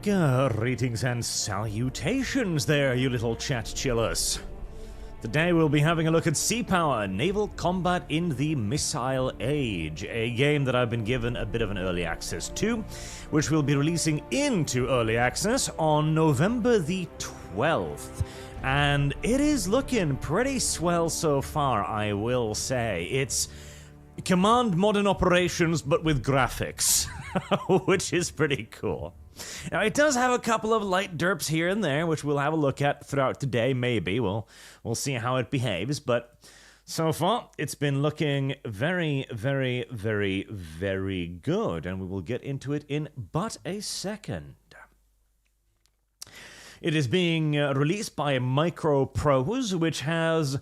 Greetings and salutations there, you little chat chillers. Today we'll be having a look at Sea Power, Naval Combat in the Missile Age, a game that I've been given a bit of an early access to, which we'll be releasing into early access on November the 12th. And it is looking pretty swell so far, I will say. It's Command Modern Operations, but with graphics, which is pretty cool. Now, it does have a couple of light derps here and there, which we'll have a look at throughout today, maybe. We'll see how it behaves, but so far, it's been looking very, very, very, very good, and we will get into it in but a second. It is being released by Microprose, which has...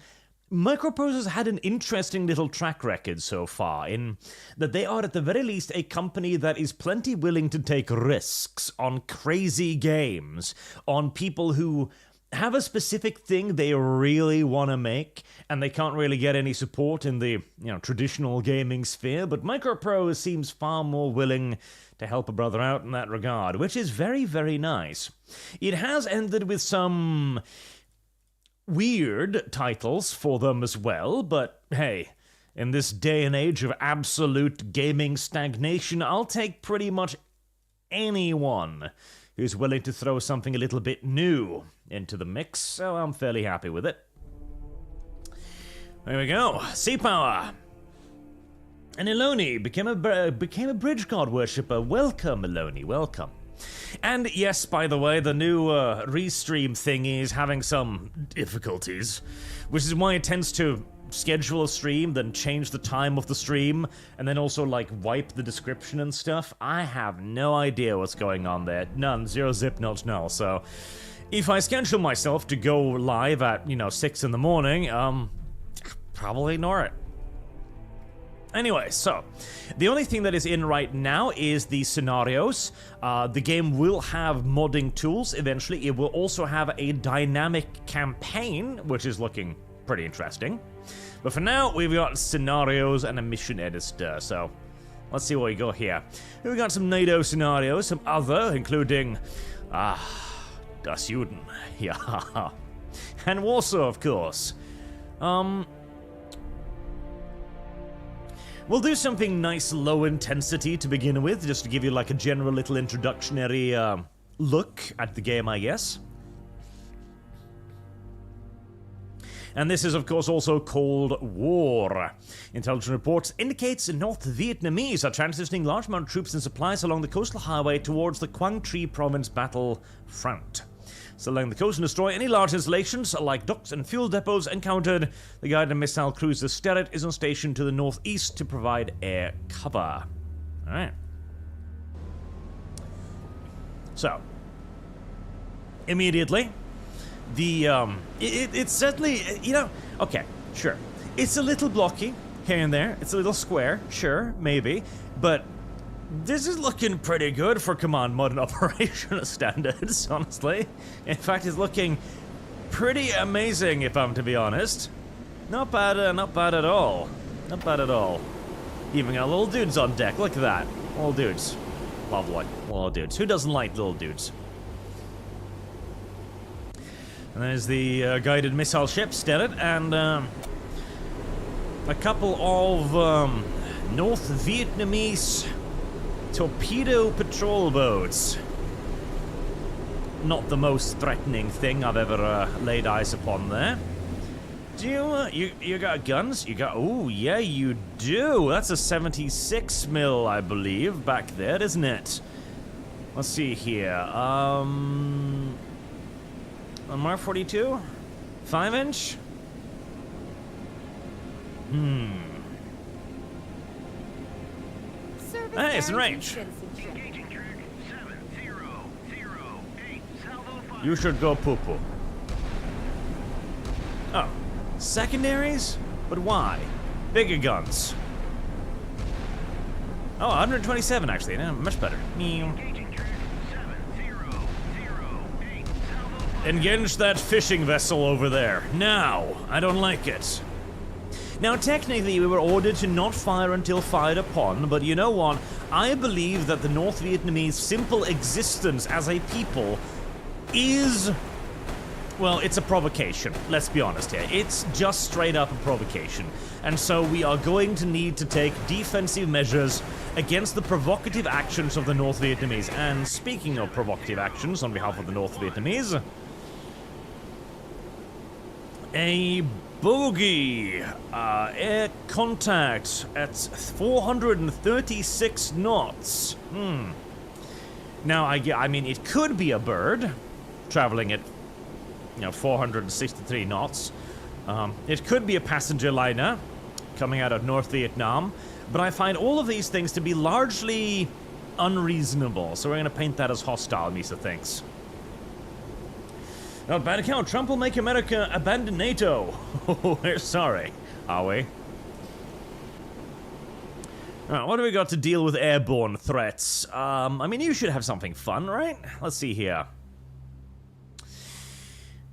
Microprose has had an interesting little track record so far, in that they are at the very least a company that is plenty willing to take risks on crazy games, on people who have a specific thing they really want to make, and they can't really get any support in the traditional gaming sphere, but Microprose seems far more willing to help a brother out in that regard, which is very, very nice. It has ended with some weird titles for them as well, but hey, in this day and age of absolute gaming stagnation, I'll take pretty much anyone who's willing to throw something a little bit new into the mix, so I'm fairly happy with it. There we go, Sea Power. And Eloni became a bridge god worshipper. Welcome, Eloni, welcome. And yes, by the way, the new restream thingy is having some difficulties, which is why it tends to schedule a stream, then change the time of the stream, and then also, like, wipe the description and stuff. I have no idea what's going on there. None. Zero zip, not null. So, if I schedule myself to go live at, 6 in the morning, probably ignore it. Anyway, so, the only thing that is in right now is the scenarios. The game will have modding tools eventually. It will also have a dynamic campaign, which is looking pretty interesting. But for now, we've got scenarios and a mission editor, so let's see what we got here. We've got some NATO scenarios, some other, including, Das Juden, yeah, and Warsaw, of course. We'll do something nice low intensity to begin with, just to give you like a general little introductory look at the game, I guess. And this is, of course, also Cold War. Intelligence reports indicates North Vietnamese are transitioning large amount of troops and supplies along the coastal highway towards the Quang Tri province battle front. So along the coast and destroy any large installations like docks and fuel depots encountered. The guided missile cruiser Sterret is on station to the northeast to provide air cover. Alright. So, immediately, it's certainly, okay, sure. It's a little blocky here and there. It's a little square, sure, maybe, but this is looking pretty good for Command Modern Operation standards, honestly. In fact, it's looking pretty amazing, if I'm to be honest. Not bad at all. Not bad at all. Even got little dudes on deck, look at that. Little dudes. Lovely. Little dudes. Who doesn't like little dudes? And there's the guided missile ship, Sterret, and a couple of North Vietnamese torpedo patrol boats. Not the most threatening thing I've ever laid eyes upon there. Do you got guns? You got, oh yeah, you do. That's a 76 mil, I believe, back there, isn't it? Let's see here. A Mark 42? 5-inch? Hey, it's in range. You should go poo-poo. Oh, secondaries? But why? Bigger guns. Oh, 127 actually, much better. Engage that fishing vessel over there. Now! I don't like it. Now, technically, we were ordered to not fire until fired upon, but you know what? I believe that the North Vietnamese simple existence as a people is... well, it's a provocation. Let's be honest here. It's just straight up a provocation. And so we are going to need to take defensive measures against the provocative actions of the North Vietnamese. And speaking of provocative actions on behalf of the North Vietnamese, a bogey, air contact at 436 knots. Now, I mean, it could be a bird traveling at, 463 knots. It could be a passenger liner coming out of North Vietnam, but I find all of these things to be largely unreasonable, so we're going to paint that as hostile, Misa thinks. Not bad account. Trump will make America abandon NATO. We're sorry, are we? Alright, what do we got to deal with airborne threats? I mean, you should have something fun, right? Let's see here.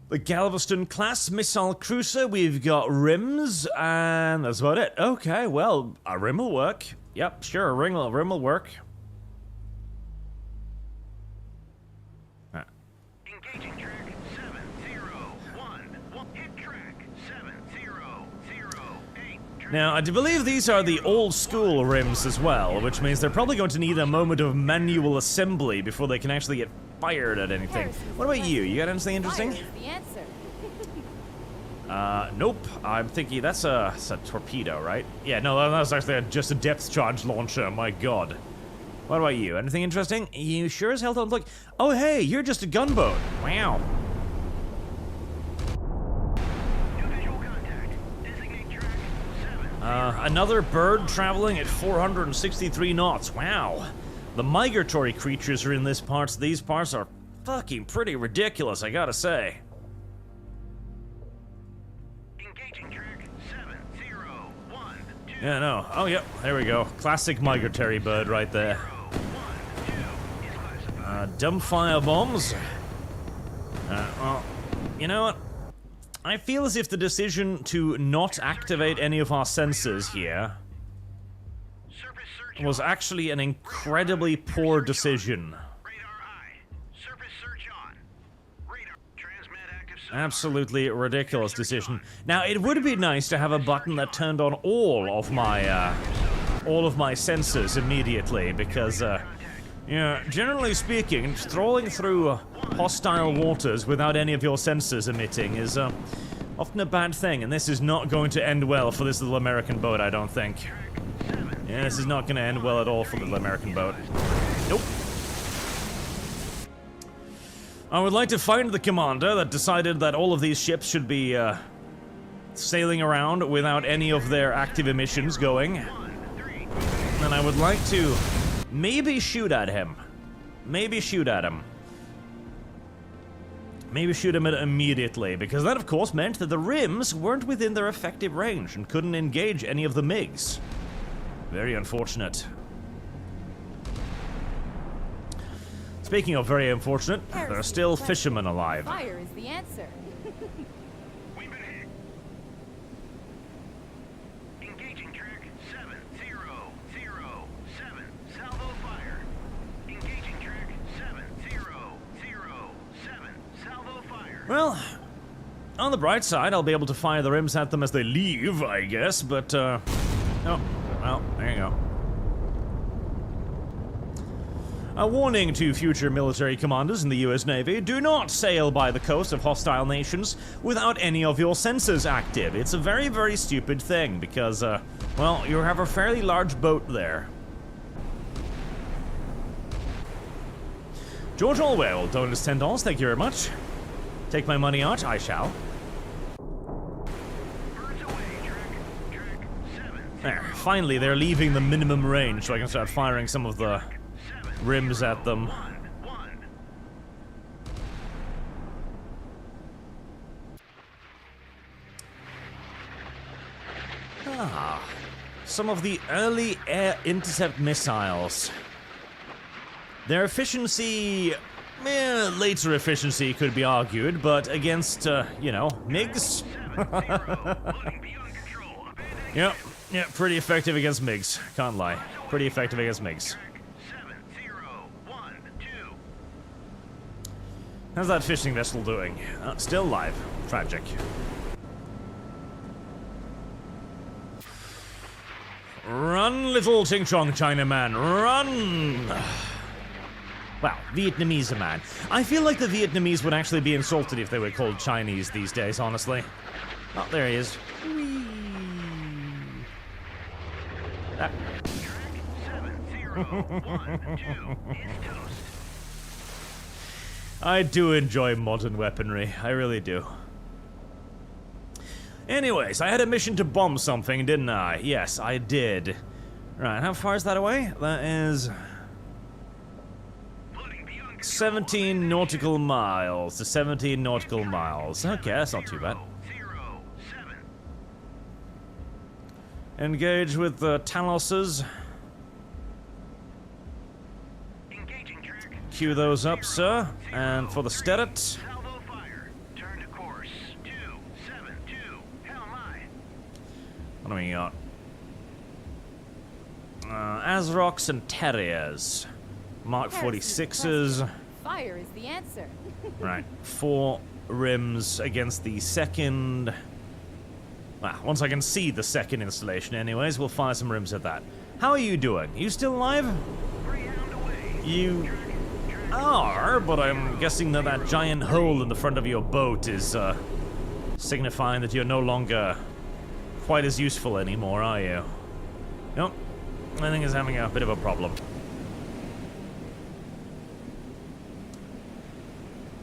The Galveston-class missile cruiser, we've got rims, and that's about it. Okay, well, a rim will work. Yep, sure, a rim will work. Engaging track 701. Hit track 7008. Now, I do believe these are the old-school rims as well, which means they're probably going to need a moment of manual assembly before they can actually get fired at anything. What about you? You got anything interesting? Fire is the answer. Nope. I'm thinking that's a torpedo, right? Yeah, no, that's actually just a depth charge launcher. My God. What about you? Anything interesting? You sure as hell don't look. Oh, hey, you're just a gunboat. Wow. New visual contact. Designate track 7. Another bird traveling at 463 knots. Wow. The migratory creatures are in these parts are fucking pretty ridiculous, I gotta say. Engaging track 701. Yeah, no. Oh, yep. There we go. Classic migratory bird right there. 112 is classified. Dumb fire bombs. Well, you know what? I feel as if the decision to not activate any of our sensors here Surface search was on. actually an incredibly poor decision. Radar eye. Surface search on. Radar. Transmit active submarine. Absolutely ridiculous decision. Now, it would be nice to have a button that turned on all of my sensors immediately, because, yeah, generally speaking, strolling through hostile waters without any of your sensors emitting is, often a bad thing, and this is not going to end well for this little American boat, I don't think. Yeah, this is not going to end well at all for the little American boat. Nope. I would like to find the commander that decided that all of these ships should be, sailing around without any of their active emissions going. And I would like to maybe shoot at him. Maybe shoot at him. Maybe shoot him immediately, because that, of course, meant that the rims weren't within their effective range and couldn't engage any of the MiGs. Very unfortunate. Speaking of very unfortunate, there are still fishermen alive. Fire is the answer. We've been hit. Engaging track 7007. Salvo fire. Engaging track 7007. Salvo fire. Well, on the bright side, I'll be able to fire the rims at them as they leave, I guess, but, oh, well, there you go. A warning to future military commanders in the US Navy: do not sail by the coast of hostile nations without any of your sensors active. It's a very, very stupid thing because, well, you have a fairly large boat there. George Orwell, donate us $10, thank you very much. Take my money out, I shall. Birds away. Track 7. There, finally they're leaving the minimum range so I can start firing some of the rims at them. 1. Ah, some of the early air intercept missiles. Their efficiency, later efficiency could be argued, but against, you know, MiGs? Loading beyond control. Abandon Yep, pretty effective against MiGs. Can't lie. Pretty effective against MiGs. 7012. How's that fishing vessel doing? Still alive. Tragic. Run, little Ching Chong Chinaman, run! Wow, Vietnamese man. I feel like the Vietnamese would actually be insulted if they were called Chinese these days, honestly. Oh, there he is. Whee. Ah. 7012 is toast. I do enjoy modern weaponry, I really do. Anyways, I had a mission to bomb something, didn't I? Yes, I did. Right, how far is that away? That is 17 nautical miles to 17 nautical miles. Okay, that's not too bad. 007. Engage with the Taloses. Engaging track. Cue those up, sir. And for the Sterret. Salvo fire. Turn to course. 272. Hell my. What do we got? Azrocs and Terriers. Mark 46s. Fire is the answer. Right, 4 rims against the second. Well, once I can see the second installation anyways, we'll fire some rims at that. How are you doing? You still alive? Greyhound away. You are, but I'm guessing that that giant hole in the front of your boat is signifying that you're no longer quite as useful anymore, are you? Nope. I think it's having a bit of a problem.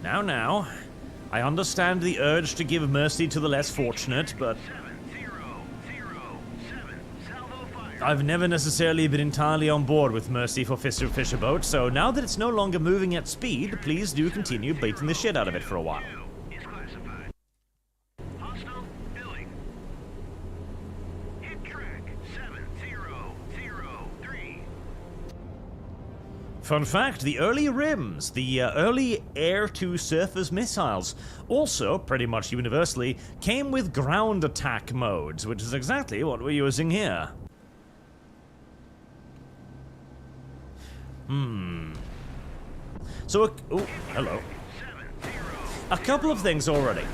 Now, I understand the urge to give mercy to the less fortunate, but 7007. Salvo fire. I've never necessarily been entirely on board with mercy for Fisher Boat, so now that it's no longer moving at speed, please do continue beating the shit out of it for a while. Is classified. Hostile billing. Hit track 7003. Fun fact, the early rims, the early air-to-surface missiles, also, pretty much universally, came with ground attack modes, which is exactly what we're using here. So, oh, hello. A couple of things already.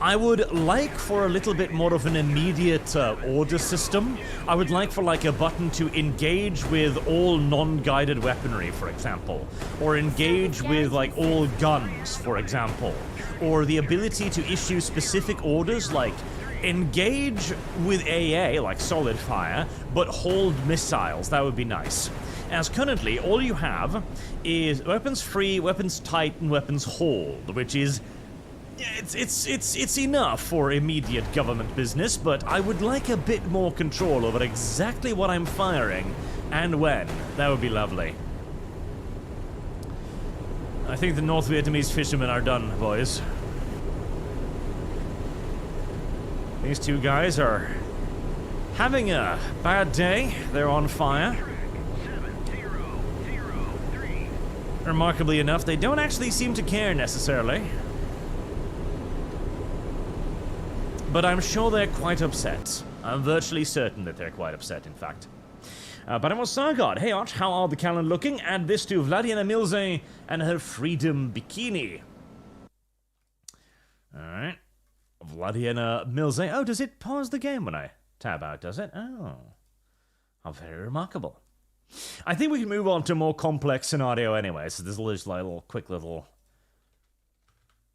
I would like for a little bit more of an immediate order system. I would like for like a button to engage with all non-guided weaponry, for example. Or engage with like all guns, for example. Or the ability to issue specific orders like engage with AA, like solid fire, but hold missiles. That would be nice. As currently, all you have is weapons free, weapons tight, and weapons hold, which is it's enough for immediate government business, but I would like a bit more control over exactly what I'm firing and when. That would be lovely. I think the North Vietnamese fishermen are done, boys. These two guys are having a bad day. They're on fire. 7003. Remarkably enough, they don't actually seem to care necessarily. But I'm sure they're quite upset. I'm virtually certain that they're quite upset, in fact. But I was Sargard. Hey, Arch, how are the calendar looking? Add this to Vladiana Milze and her Freedom Bikini. Alright. Vladiana Milze. Oh, does it pause the game when I tab out, does it? Oh. How very remarkable. I think we can move on to a more complex scenario anyway, so there's just like a little quick little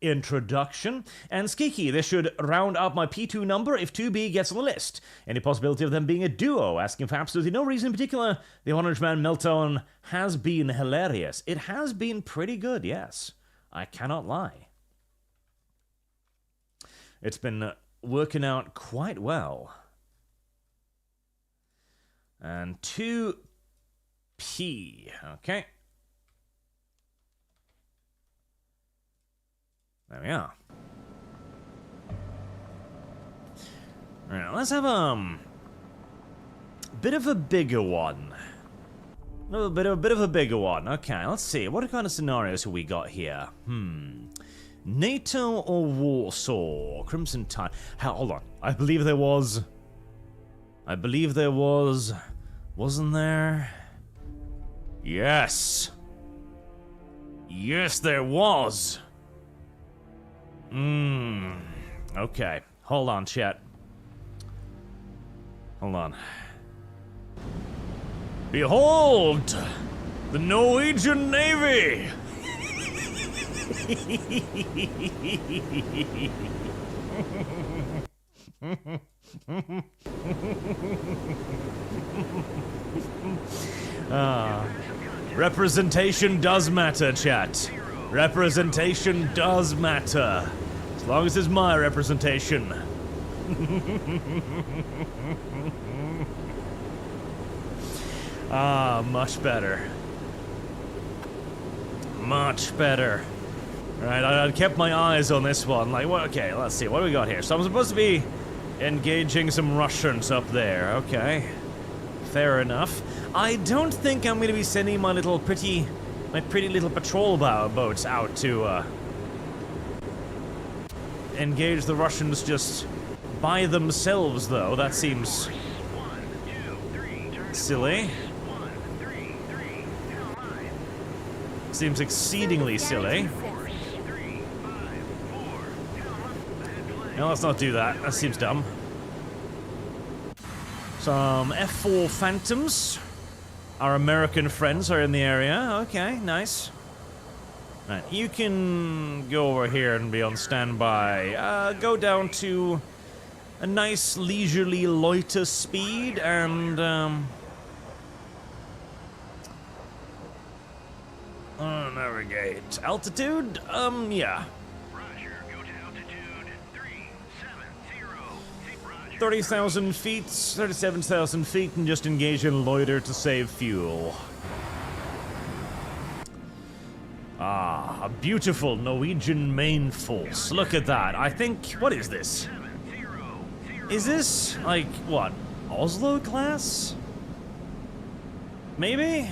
introduction. And Skiki, this should round up my P2 number if 2B gets on the list. Any possibility of them being a duo? Asking for absolutely no reason in particular. The Orange Man Meltdown has been hilarious. It has been pretty good, yes. I cannot lie. It's been working out quite well. And 2P. Okay. There we are. Alright, let's have bit of a bigger one. A bit of a bigger one. Okay, let's see. What kind of scenarios have we got here? NATO or Warsaw? Crimson Tide. Hold on. I believe there was I believe there was... Wasn't there? Yes! Yes, there was! Okay. Hold on, chat. Hold on. Behold! The Norwegian Navy! Representation does matter, chat. Representation does matter. As long as it's my representation. Much better. Much better. Right, I kept my eyes on this one. Like, well, okay, let's see. What do we got here? So I'm supposed to be engaging some Russians up there. Okay. Fair enough. I don't think I'm going to be sending my pretty little patrol boats out to engage the Russians just by themselves, though. That seems silly. Seems exceedingly silly. No, let's not do that. That seems dumb. Some F4 Phantoms. Our American friends are in the area. Okay, nice. Right, you can go over here and be on standby. Go down to a nice leisurely loiter speed and navigate. Altitude? Yeah. 30,000 feet, 37,000 feet, and just engage in loiter to save fuel. Ah, a beautiful Norwegian main force. Look at that. I think, what is this? Is this, like, what? Oslo class? Maybe?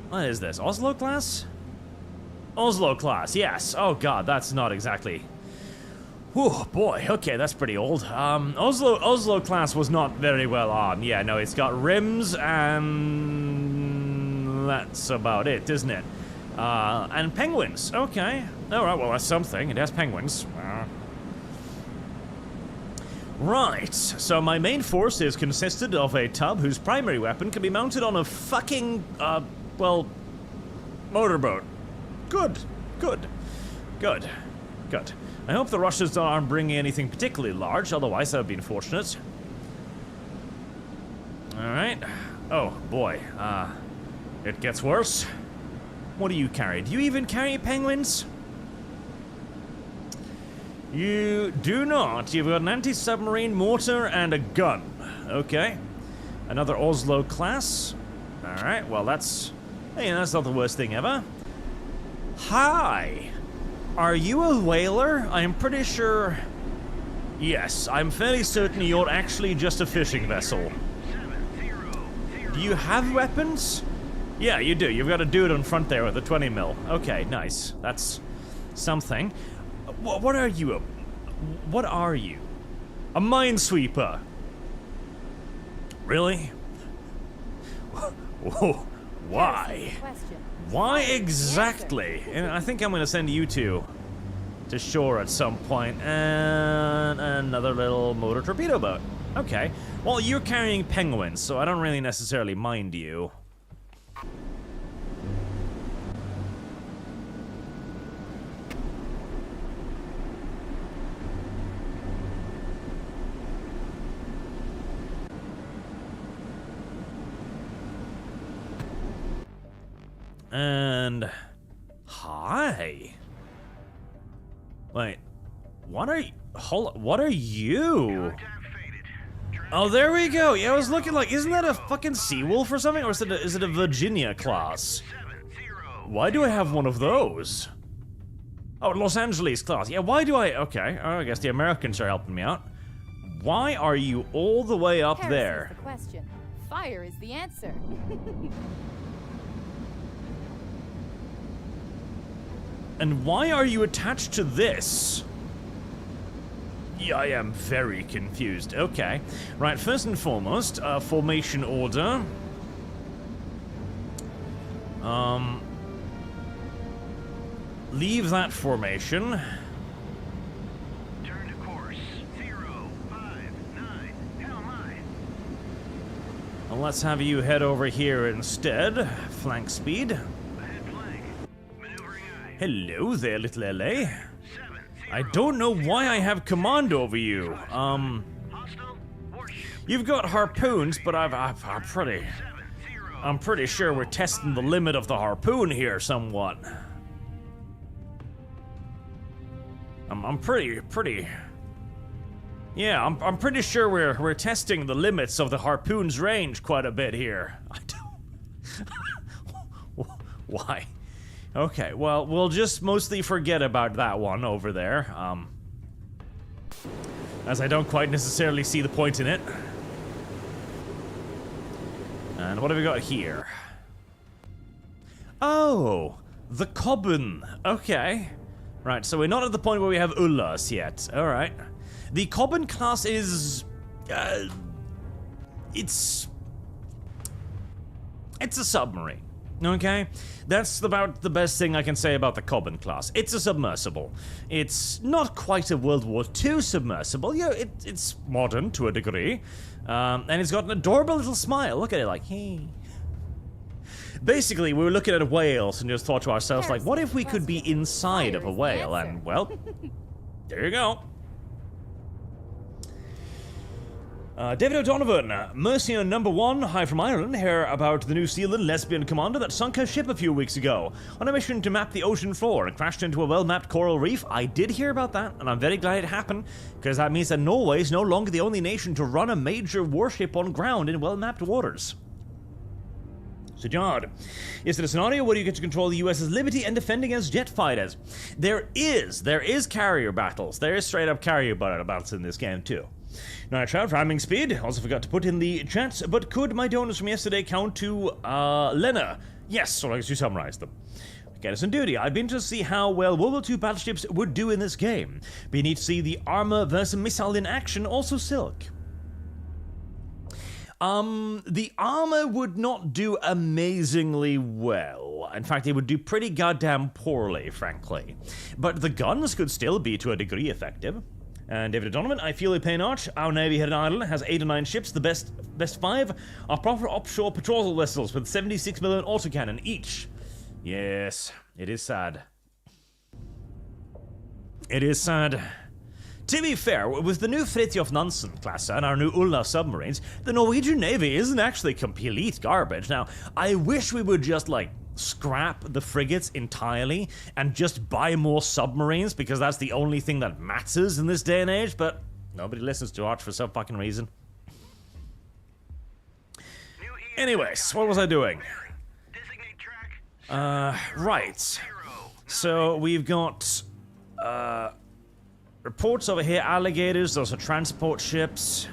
What is this? Oslo class? Oslo class, yes. Oh god, that's not exactly... Whew, boy, okay, that's pretty old. Oslo class was not very well armed. Yeah, no, it's got rims and that's about it, isn't it? And penguins, okay. Alright, well, that's something. It has penguins. Right, so my main force is consisted of a tub whose primary weapon can be mounted on a fucking, well, motorboat. Good. I hope the Russians aren't bringing anything particularly large, otherwise that would be unfortunate. Alright. Oh, boy. It gets worse. What do you carry? Do you even carry penguins? You do not. You've got an anti-submarine mortar and a gun. Okay. Another Oslo class. Alright, well that's... Hey, that's not the worst thing ever. Hi! Are you a whaler? I'm pretty sure... Yes, I'm fairly certain you're actually just a fishing vessel. Do you have weapons? Yeah, you do. You've got a dude on front there with a 20 mil. Okay, nice. That's something. What are you? What are you? A minesweeper? Really? Whoa, why? Why exactly? And I think I'm gonna send you two to shore at some point, and another little motor torpedo boat. Okay. Well, you're carrying penguins, so I don't really necessarily mind you. And... Hi. Wait. What are you... What are you? Oh, there we go. Yeah, I was looking like... Isn't that a fucking Seawolf or something? Or is it a Virginia class? Why do I have one of those? Oh, Los Angeles class. Yeah, why do I... Okay. Oh, I guess the Americans are helping me out. Why are you all the way up there? Is the question. Fire is the answer. And why are you attached to this? Yeah, I am very confused. Okay. Right, first and foremost, formation order. Leave that formation. Turn to course. 059. Hell mine. And let's have you head over here instead. Flank speed. Ahead flank. Maneuvering eye. Hello there, little LA. 70. I don't know why I have command over you. Hostile warship. You've got harpoons, but I'm pretty sure we're testing the limit of the harpoon here somewhat. I'm pretty. Yeah, I'm pretty sure we're testing the limits of the harpoon's range quite a bit here. I don't. Why? Okay, well, we'll just mostly forget about that one over there. As I don't quite necessarily see the point in it. And what have we got here? Oh, the Cobben. Okay. Right, so we're not at the point where we have Ullas yet. Alright. The Cobben class is... It's a submarine. Okay? That's about the best thing I can say about the Cobben class. It's a submersible. It's not quite a World War II submersible. Yeah, it's modern to a degree. And it's got an adorable little smile. Look at it like, hey. Basically, we were looking at whales and just thought to ourselves, like, what if we could be inside of a whale? And, well, there you go. David O'Donovan, Mercier #1, hi from Ireland, hear about the New Zealand lesbian commander that sunk her ship a few weeks ago. On a mission to map the ocean floor and crashed into a well-mapped coral reef. I did hear about that, and I'm very glad it happened, because that means that Norway is no longer the only nation to run a major warship on ground in well-mapped waters. Sujard, is it a scenario where you get to control the US's liberty and defend against jet fighters? There is carrier battles. There is straight up carrier battles in this game too. Night Shroud, ramming speed. Also forgot to put in the chat, but could my donors from yesterday count to Lena? Yes, so long as you summarize them. Garrison duty. I've been to see how well World War II battleships would do in this game. Be neat to see the armor versus missile in action, also Silk. The armor would not do amazingly well. In fact, it would do pretty goddamn poorly, frankly. But the guns could still be, to a degree, effective. And David Donovan, I feel a pain arch. Our navy here in Ireland has 8 or 9 ships. The best 5 are proper offshore patrol vessels with 76mm autocannon each. Yes, it is sad. It is sad. To be fair, with the new Fridtjof Nansen class and our new Ulla submarines, the Norwegian Navy isn't actually complete garbage. Now, I wish we would just, like, scrap the frigates entirely and just buy more submarines, because that's the only thing that matters in this day and age, but nobody listens to Arch for some fucking reason. Anyways, what was I doing? Right. So, we've got, reports over here, alligators, those are transport ships.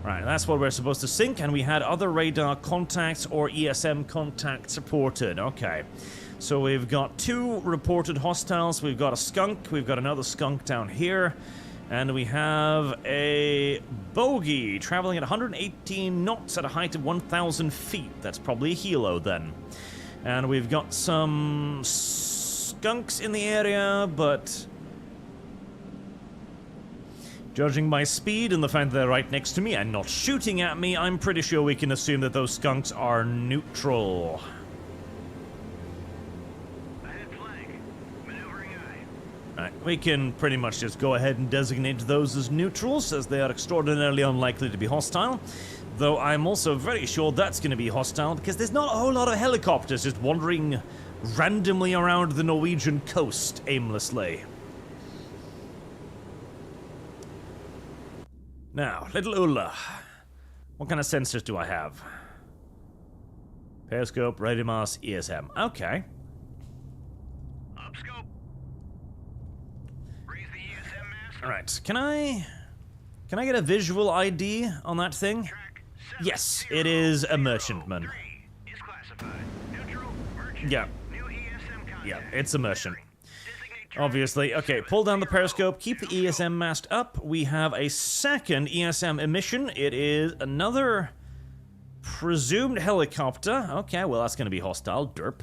Right, that's what we're supposed to sink, and we had other radar contacts or ESM contacts reported. Okay, so we've got 2 reported hostiles, we've got a skunk, we've got another skunk down here, and we have a bogey traveling at 118 knots at a height of 1,000 feet. That's probably a helo then. And we've got some skunks in the area, but judging by speed and the fact that they're right next to me and not shooting at me, I'm pretty sure we can assume that those skunks are neutral. Ahead flank. Maneuvering eye. Right, we can pretty much just go ahead and designate those as neutrals, as they are extraordinarily unlikely to be hostile. Though I'm also very sure that's going to be hostile, because there's not a whole lot of helicopters just wandering randomly around the Norwegian coast aimlessly. Now, little Ulla, what kind of sensors do I have? Periscope, radar mass, ESM. Okay. Upscope. Raise the ESM master. Alright, can I get a visual ID on that thing? Track Yes, it is a merchantman. 703 is classified. Neutral, merchant. Yeah. New ESM contact. Yeah, it's a merchant. Designate Obviously. Okay, pull down the periscope, keep the ESM mast up. We have a second ESM emission. It is another presumed helicopter. Okay, well, that's going to be hostile. Derp.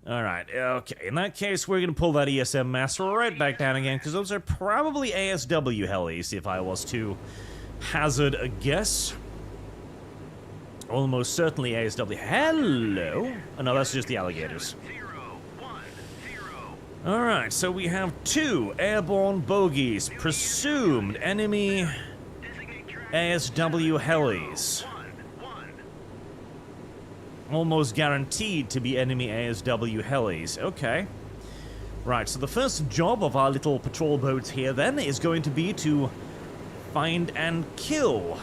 Alright, okay. In that case, we're going to pull that ESM mast right back down again, because those are probably ASW helis, if I was to hazard a guess. Almost certainly ASW. Hello? Oh, no, that's just the alligators. Alright, so we have 2 airborne bogies, presumed enemy ASW helis. Almost guaranteed to be enemy ASW helis. Okay. Right, so the first job of our little patrol boats here then is going to be to find and kill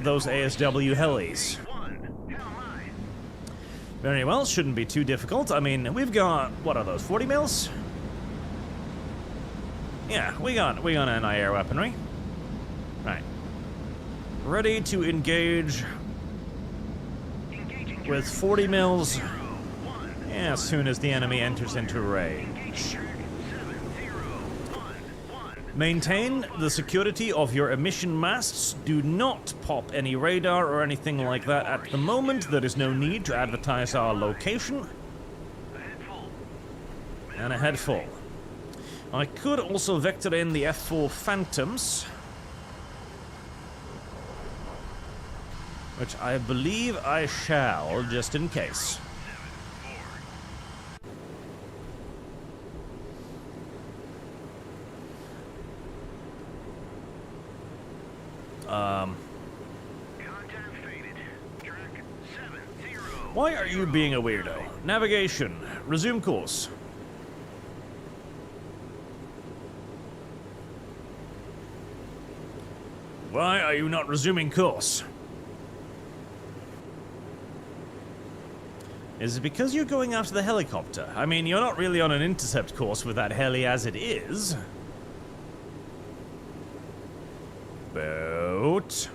those ASW helis. Very well, shouldn't be too difficult. I mean, we've got, what are those, 40 mils? Yeah, we got anti-air weaponry. Right. Ready to engage with 40 mils as soon as the enemy enters into range. Maintain the security of your emission masts. Do not pop any radar or anything like that at the moment. There is no need to advertise our location. And ahead full. I could also vector in the F4 Phantoms, which I believe I shall, just in case. Why are you being a weirdo? Navigation. Resume course. Why are you not resuming course? Is it because you're going after the helicopter? I mean, you're not really on an intercept course with that heli as it is. Boat.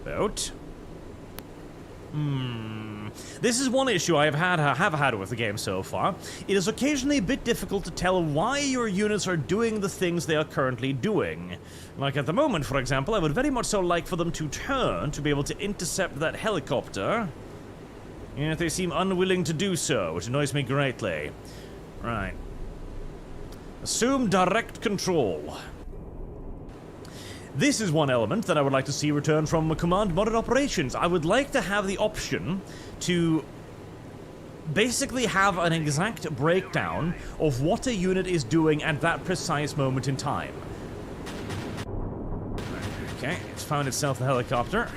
Boat. This is one issue I have had with the game so far. It is occasionally a bit difficult to tell why your units are doing the things they are currently doing. Like at the moment, for example, I would very much so like for them to turn to be able to intercept that helicopter. Yet they seem unwilling to do so, which annoys me greatly. Right. Assume direct control. This is one element that I would like to see return from command modded operations. I would like to have the option to basically have an exact breakdown of what a unit is doing at that precise moment in time. Okay, it's found itself a helicopter.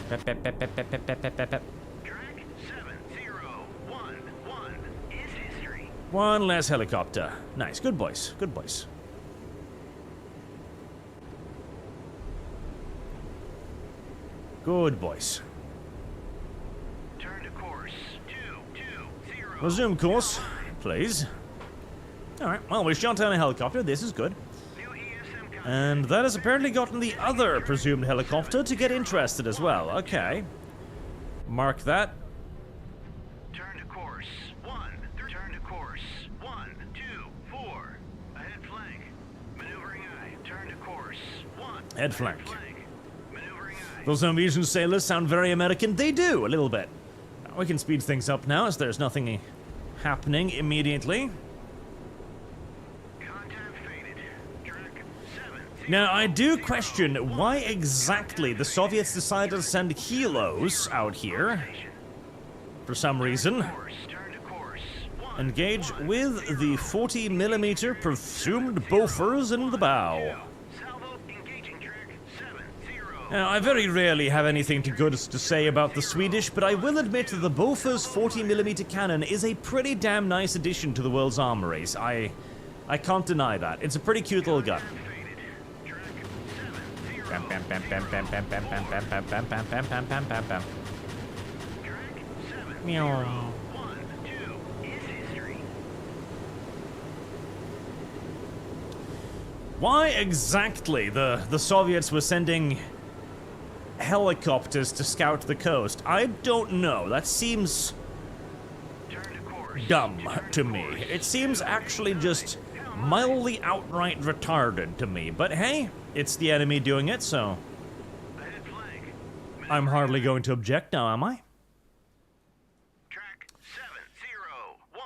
Track 7011 is history. One less helicopter. Nice, good boys, good boys. Good boys. Turn to course 220. Resume course, please. Alright, well, we shot down a helicopter. This is good. New ESM And that has apparently gotten the other presumed helicopter to get interested as well. Okay. Mark that. Turn to course 1. Turn to course 1, 2, 4. Ahead flank. Maneuvering eye. Turn to course 1. Head flank. Maneuvering eye. Those Norwegian sailors sound very American. They do, a little bit. We can speed things up now as there's nothing happening immediately. Contact faded. Track 70. Now, I do question why exactly the Soviets decided to send helos out here. For some reason. Course. Turn to course 1. Engage with the 40mm presumed Bofors in the bow. Salvo engaging track 70. Now, I very rarely have anything good to say about the Swedish, but I will admit that the Bofors 40mm cannon is a pretty damn nice addition to the world's armories. I can't deny that. It's a pretty cute little gun. Bam, bam, bam, bam, bam, bam, bam, bam, bam, bam, bam, bam, bam, bam, bam, bam, bam. Meow. Why exactly the Soviets were sending helicopters to scout the coast, I don't know. That seems dumb to me. It seems actually just mildly outright retarded to me. But hey, it's the enemy doing it, so I'm hardly going to object now, am I? Track 7013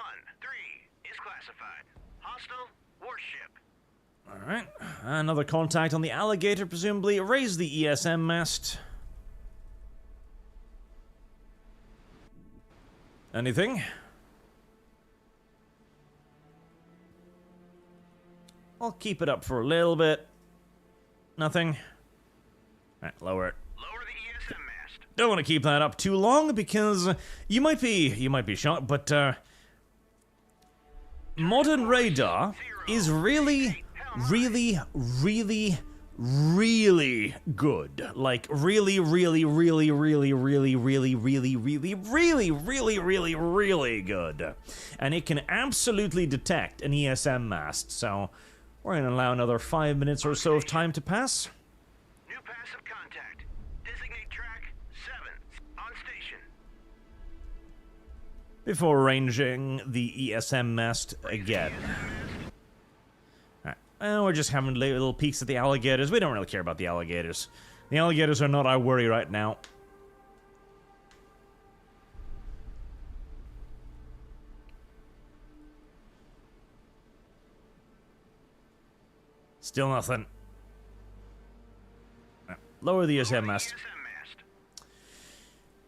is classified. Hostile warship. Alright, another contact on the Alligator, presumably. Raise the ESM mast. Anything? I'll keep it up for a little bit. Nothing? Alright, lower it. Lower the ESM mast. Don't want to keep that up too long because you might be shocked, but modern radar is really good. Like really good. And it can absolutely detect an ESM mast. So we're gonna allow another 5 minutes or so of time to pass. New passive contact. Designate track 7 on station. Before ranging the ESM mast again. Alright, we're just having little peeks at the alligators. We don't really care about the alligators. The alligators are not our worry right now. Still nothing. Lower the ESM mast.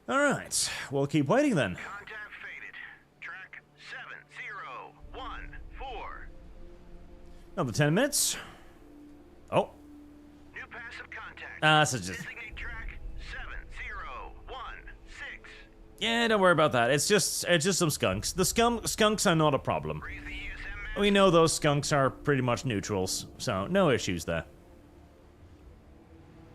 Alright, we'll keep waiting then. Contact faded. Track 7014. Another 10 minutes. Oh. New passive contact. So just... Designate track 7016. Yeah, don't worry about that. It's just some skunks. The skunks are not a problem. Raise the ESM mast. We know those skunks are pretty much neutrals, so no issues there.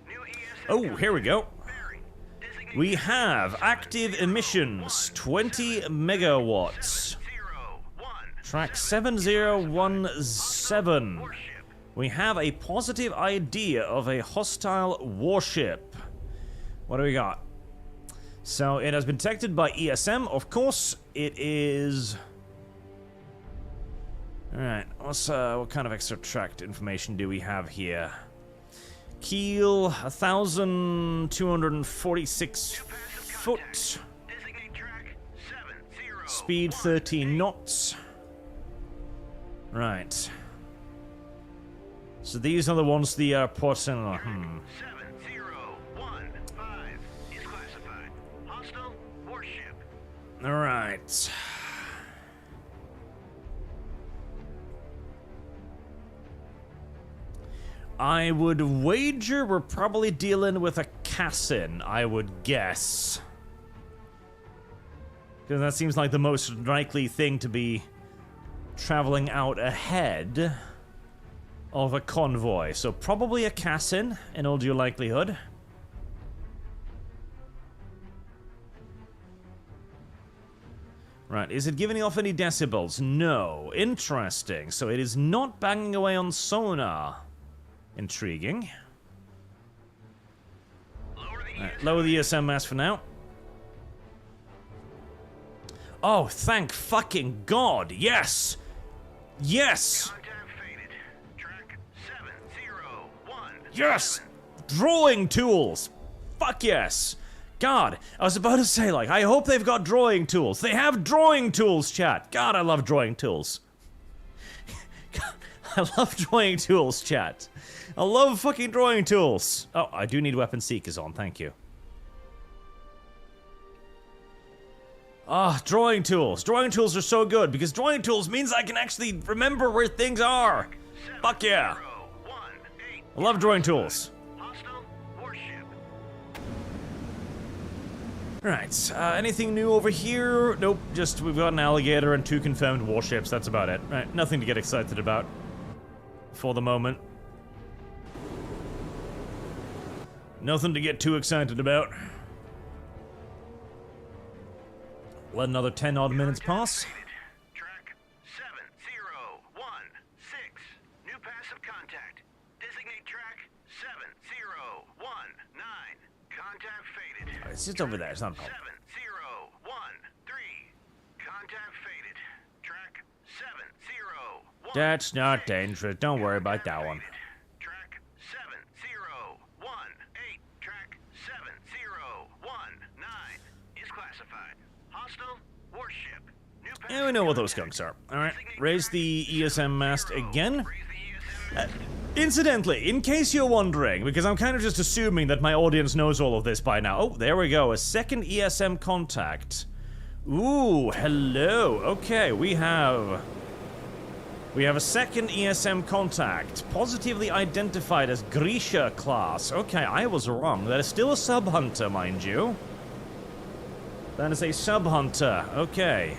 New ESM Oh, here we go. bearing. Designate We have active emissions, 20 megawatts. 017. Track 7017. Warship. We have a positive idea of a hostile warship. What do we got? So it has been detected by ESM, of course. It is... Alright, what kind of extra tracked information do we have here? Keel, 1,246 foot. Designate track 70. Speed 13 knots. Right. So these are the ones the porcelain. 7015 is classified. Hostile warship. Alright. I would wager we're probably dealing with a Cassin, I would guess. Because that seems like the most likely thing to be traveling out ahead of a convoy. So probably a Cassin, in all due likelihood. Right, is it giving off any decibels? No. Interesting. So it is not banging away on sonar. Intriguing. Right, lower the ESM mast for now. Oh, thank fucking God. Yes. Yes. Contact faded. Track 701. Yes. Drawing tools. Fuck yes. God, I was about to say, like, I hope they've got drawing tools. They have drawing tools, chat. God, I love drawing tools. God, I love drawing tools, chat. I love fucking drawing tools. Oh, I do need weapon seekers on, thank you. Ah, drawing tools. Drawing tools are so good because drawing tools means I can actually remember where things are. Fuck yeah. 7018. I love drawing tools. Hostile warship. Right, anything new over here? Nope, just we've got an alligator and 2 confirmed warships, that's about it. Right, nothing to get excited about for the moment. Nothing to get too excited about. Let another 10 odd minutes pass. Track 7016. New passive contact. It's just over there. It's not a problem. 7013. Contact faded. Track 701. That's not dangerous. Don't worry about that one. Track 7018. Track 7019 is classified. Hostile warship. New Yeah, we know what those skunks are. Alright, raise the ESM mast again. Incidentally, in case you're wondering, because I'm kind of just assuming that my audience knows all of this by now. Oh, there we go, a second ESM contact. Ooh, hello. Okay, we have a second ESM contact, positively identified as Grisha class. Okay, I was wrong. That is still a sub-hunter, mind you. That is a sub-hunter. Okay.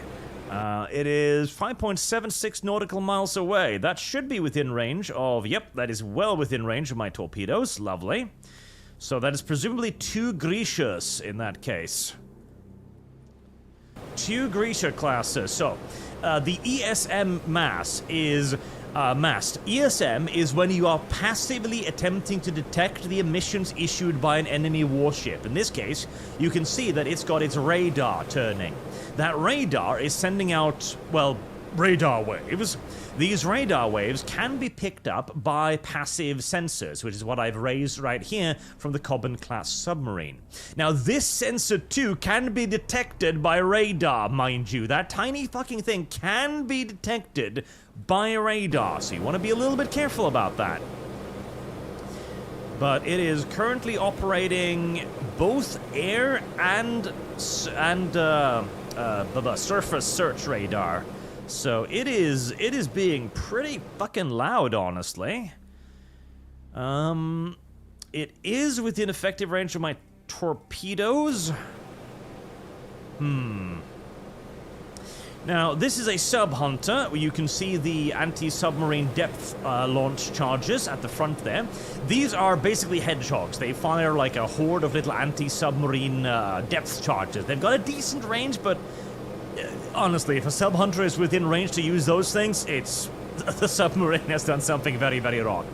It is 5.76 nautical miles away. That should be within range of... Yep, that is well within range of my torpedoes. Lovely. So that is presumably 2 Grishas in that case. 2 Grisha classes. So, the ESM mast is... mast. ESM is when you are passively attempting to detect the emissions issued by an enemy warship. In this case, you can see that it's got its radar turning. That radar is sending out, well, radar waves. These radar waves can be picked up by passive sensors, which is what I've raised right here from the Cobham-class submarine. Now, this sensor, too, can be detected by radar, mind you. That tiny fucking thing can be detected by radar, so you want to be a little bit careful about that. But it is currently operating both air and surface search radar. So it is being pretty fucking loud, honestly. It is within effective range of my torpedoes. Now, this is a sub-hunter. You can see the anti-submarine depth launch charges at the front there. These are basically hedgehogs. They fire like a horde of little anti-submarine depth charges. They've got a decent range, but honestly, if a sub-hunter is within range to use those things, it's... the submarine has done something very, very wrong.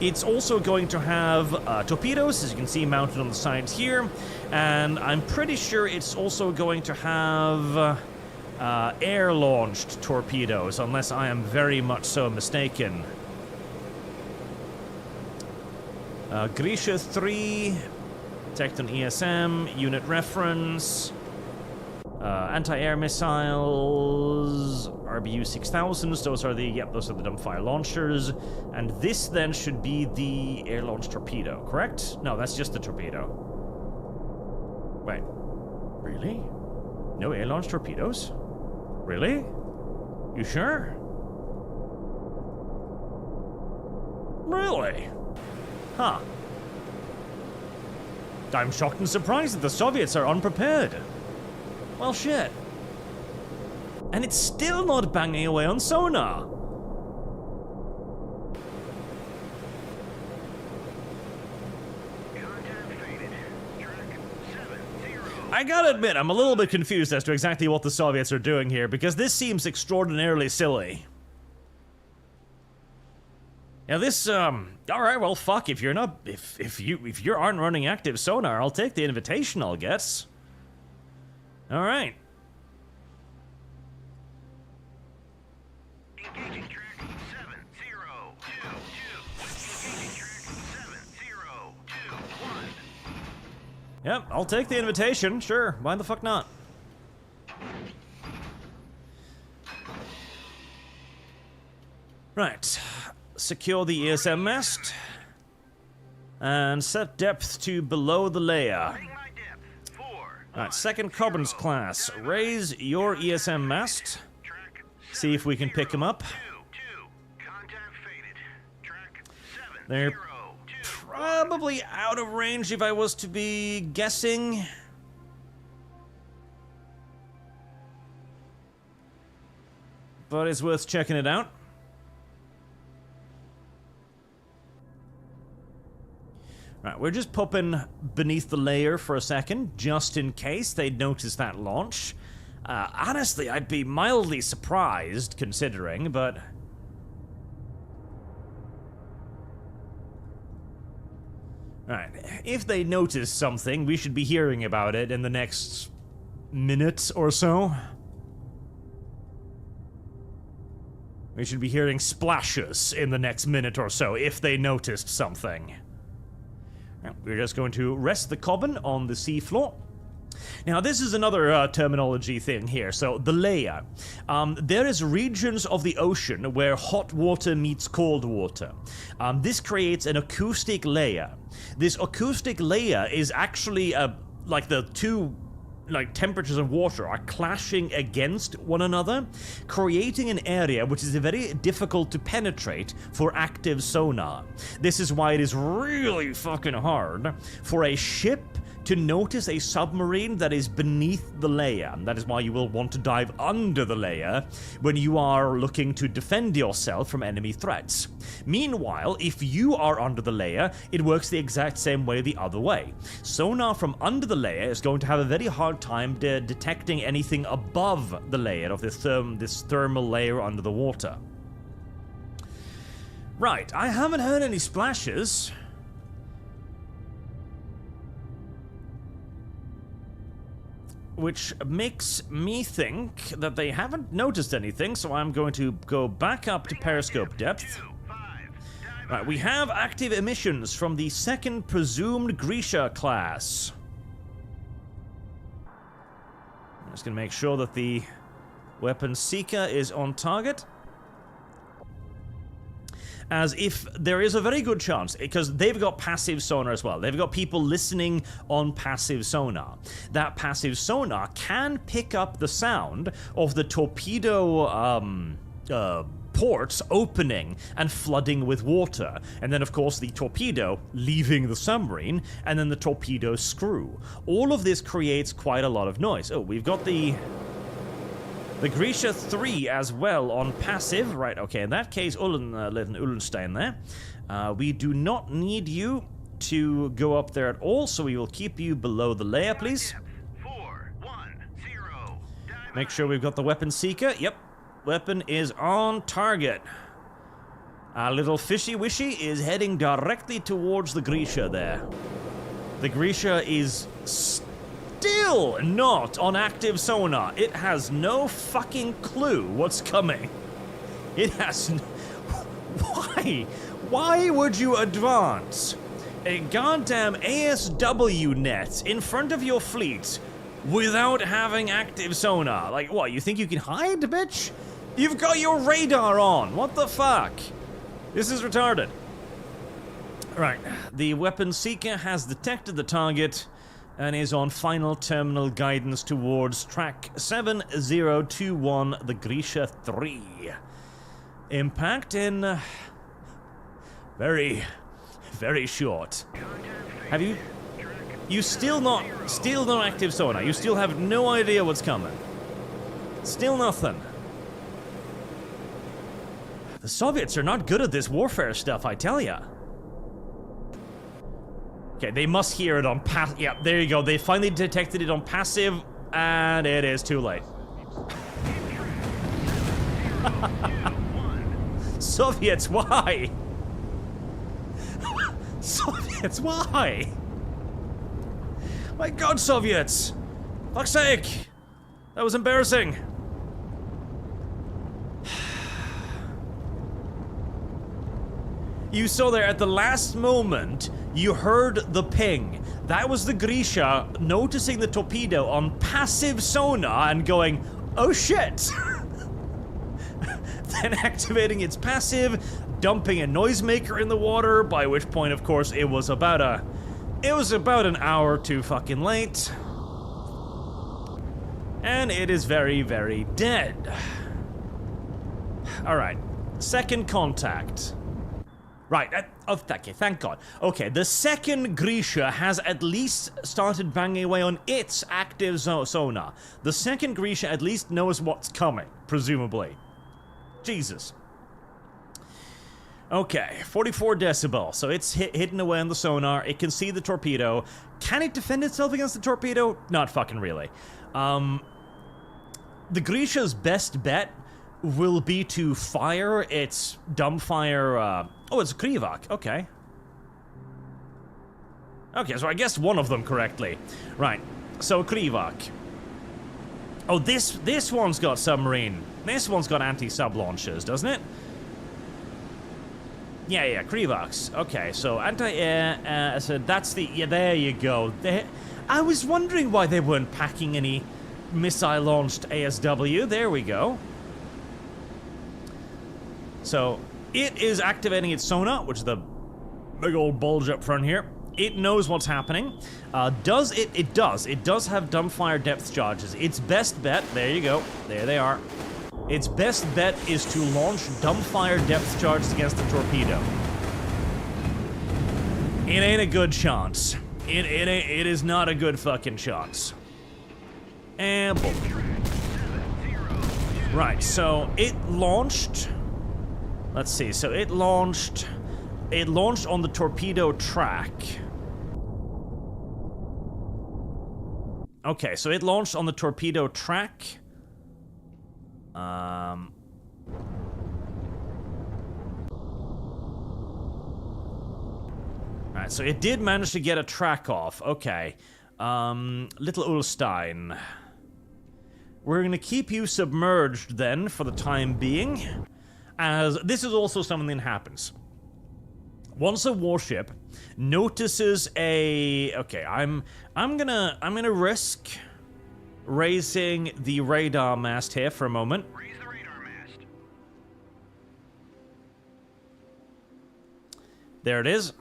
It's also going to have torpedoes, as you can see, mounted on the sides here. And I'm pretty sure it's also going to have... air-launched torpedoes, unless I am very much so mistaken. Grisha 3, detect on ESM, unit reference, anti-air missiles, RBU 6000s, those are the dumbfire launchers, and this then should be the air-launched torpedo, correct? No, that's just the torpedo. Wait, really? No air-launched torpedoes? Really? You sure? Really? Huh. I'm shocked and surprised that the Soviets are unprepared. Well, shit. And it's still not banging away on sonar. I gotta admit, I'm a little bit confused as to exactly what the Soviets are doing here, because this seems extraordinarily silly. Now this, alright, well, fuck, if you're not, if you aren't running active sonar, I'll take the invitation, I'll guess. Alright. Engaging track 7022. Engaging track 7021. Yep, I'll take the invitation, sure, why the fuck not? Right, secure the ESM mast, and set depth to below the layer. Right, second Cobham's class, raise your ESM mast, see if we can pick them up. They're probably out of range if I was to be guessing. But it's worth checking it out. Right, we're just popping beneath the layer for a second, just in case they notice that launch. Honestly, I'd be mildly surprised, considering, but... Alright, if they notice something, we should be hearing about it in the next minute or so. We should be hearing splashes in the next minute or so if they noticed something. We're just going to rest the Cobbin on the seafloor. Now, this is another terminology thing here. So, the layer. There is regions of the ocean where hot water meets cold water. This creates an acoustic layer. This acoustic layer is actually like the two temperatures of water are clashing against one another, creating an area which is very difficult to penetrate for active sonar. This is why it is really fucking hard for a ship to notice a submarine that is beneath the layer. That is why you will want to dive under the layer when you are looking to defend yourself from enemy threats. Meanwhile, if you are under the layer, it works the exact same way the other way. Sonar from under the layer is going to have a very hard time detecting anything above the layer of this thermal layer under the water. Right, I haven't heard any splashes. Which makes me think that they haven't noticed anything, so I'm going to go back up to periscope depth. Right, we have active emissions from the second presumed Grisha class. I'm just going to make sure that the weapon seeker is on target. As if there is a very good chance, because they've got passive sonar as well. They've got people listening on passive sonar. That passive sonar can pick up the sound of the torpedo ports opening and flooding with water. And then, of course, the torpedo leaving the submarine, and then the torpedo screw. All of this creates quite a lot of noise. Oh, we've got the Grisha 3 as well on passive. Right, okay, in that case, Ullenstein there. We do not need you to go up there at all, so we will keep you below the layer, please. 410. Make sure we've got the weapon seeker. Yep, weapon is on target. Our little fishy-wishy is heading directly towards the Grisha there. The Grisha is still not on active sonar. It has no fucking clue what's coming. It has Why? Why would you advance a goddamn ASW net in front of your fleet without having active sonar? Like, what, you think you can hide, bitch? You've got your radar on. What the fuck? This is retarded. Right, the weapon seeker has detected the target and is on final terminal guidance towards track 7021, the Grisha 3. Impact in very, very short. Have you still not active sonar? You still have no idea what's coming. Still nothing. The Soviets are not good at this warfare stuff, I tell ya. Okay, they must hear it on passive. Yeah, there you go. They finally detected it on passive, and it is too late. Soviets, why? Soviets, why? My God, Soviets! Fuck's sake! That was embarrassing. You saw there at the last moment, you heard the ping. That was the Grisha noticing the torpedo on passive sonar and going, oh shit! Then activating its passive, dumping a noisemaker in the water, by which point, of course, it was about an hour too fucking late. And it is very, very dead. Alright, second contact. Right, thank God. Okay, the second Grisha has at least started banging away on its active sonar. The second Grisha at least knows what's coming, presumably. Jesus. Okay, 44 decibel, so it's hidden away on the sonar. It can see the torpedo. Can it defend itself against the torpedo? Not fucking really. The Grisha's best bet will be to fire its dumbfire, oh, it's Krivak, okay. Okay, so I guessed one of them correctly. Right, so Krivak. Oh, this one's got submarine. This one's got anti-sub launchers, doesn't it? Yeah, Krivaks. Okay, so anti-air, so that's the... Yeah, there you go. I was wondering why they weren't packing any missile-launched ASW. There we go. So, it is activating its sonar, which is the big old bulge up front here. It knows what's happening. Does it? It does. It does have dumbfire depth charges. Its best bet... There you go. There they are. Its best bet is to launch dumbfire depth charges against the torpedo. It ain't a good chance. It is not a good fucking chance. And boom. Right, so it launched... Let's see, so it launched on the torpedo track. Okay, so it launched on the torpedo track. Alright, so it did manage to get a track off. Okay. Little Ulstein. We're gonna keep you submerged then for the time being, as this is also something that happens. Once a warship notices a... Okay, I'm gonna risk raising the radar mast here for a moment. Raise the radar mast. There it is.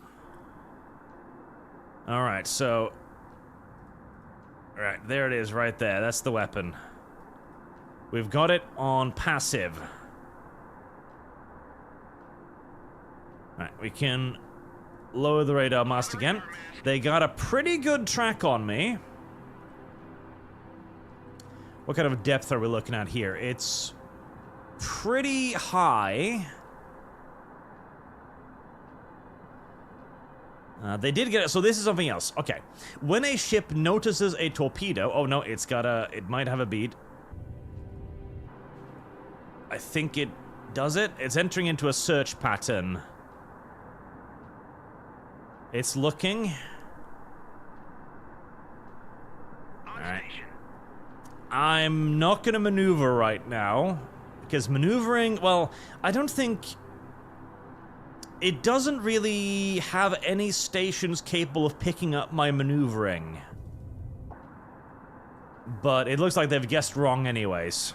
Alright, so... Alright, there it is right there. That's the weapon. We've got it on passive. Alright, we can lower the radar mast again. They got a pretty good track on me. What kind of depth are we looking at here? It's pretty high. They did get it, so this is something else. Okay, when a ship notices a torpedo... Oh no, it's got a... It might have a bead. I think it does it. It's entering into a search pattern. It's looking. Alright. I'm not gonna maneuver right now, because maneuvering, well, I don't think... It doesn't really have any stations capable of picking up my maneuvering. But it looks like they've guessed wrong anyways.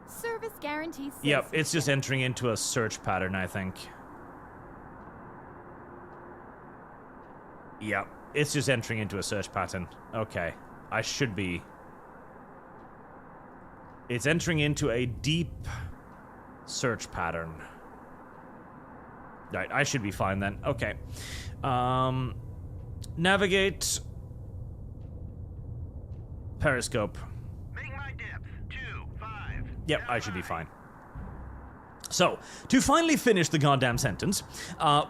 Service guarantee. Yep, it's just entering into a search pattern, I think. Yep, it's just entering into a search pattern. Okay, I should be... It's entering into a deep search pattern. Right, I should be fine then. Okay. Navigate. Periscope. Make my depth 2-5. Yep, I should be fine. So, to finally finish the goddamn sentence,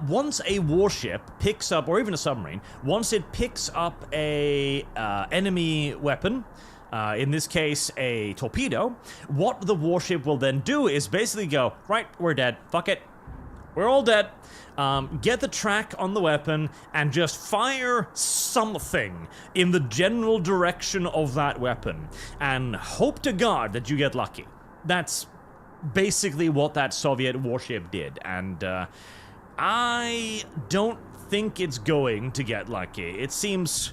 once a warship picks up, or even a submarine, once it picks up a enemy weapon, in this case a torpedo, what the warship will then do is basically go, right, we're dead, fuck it, we're all dead, get the track on the weapon and just fire something in the general direction of that weapon, and hope to God that you get lucky. That's basically what that Soviet warship did, and I don't think it's going to get lucky. It seems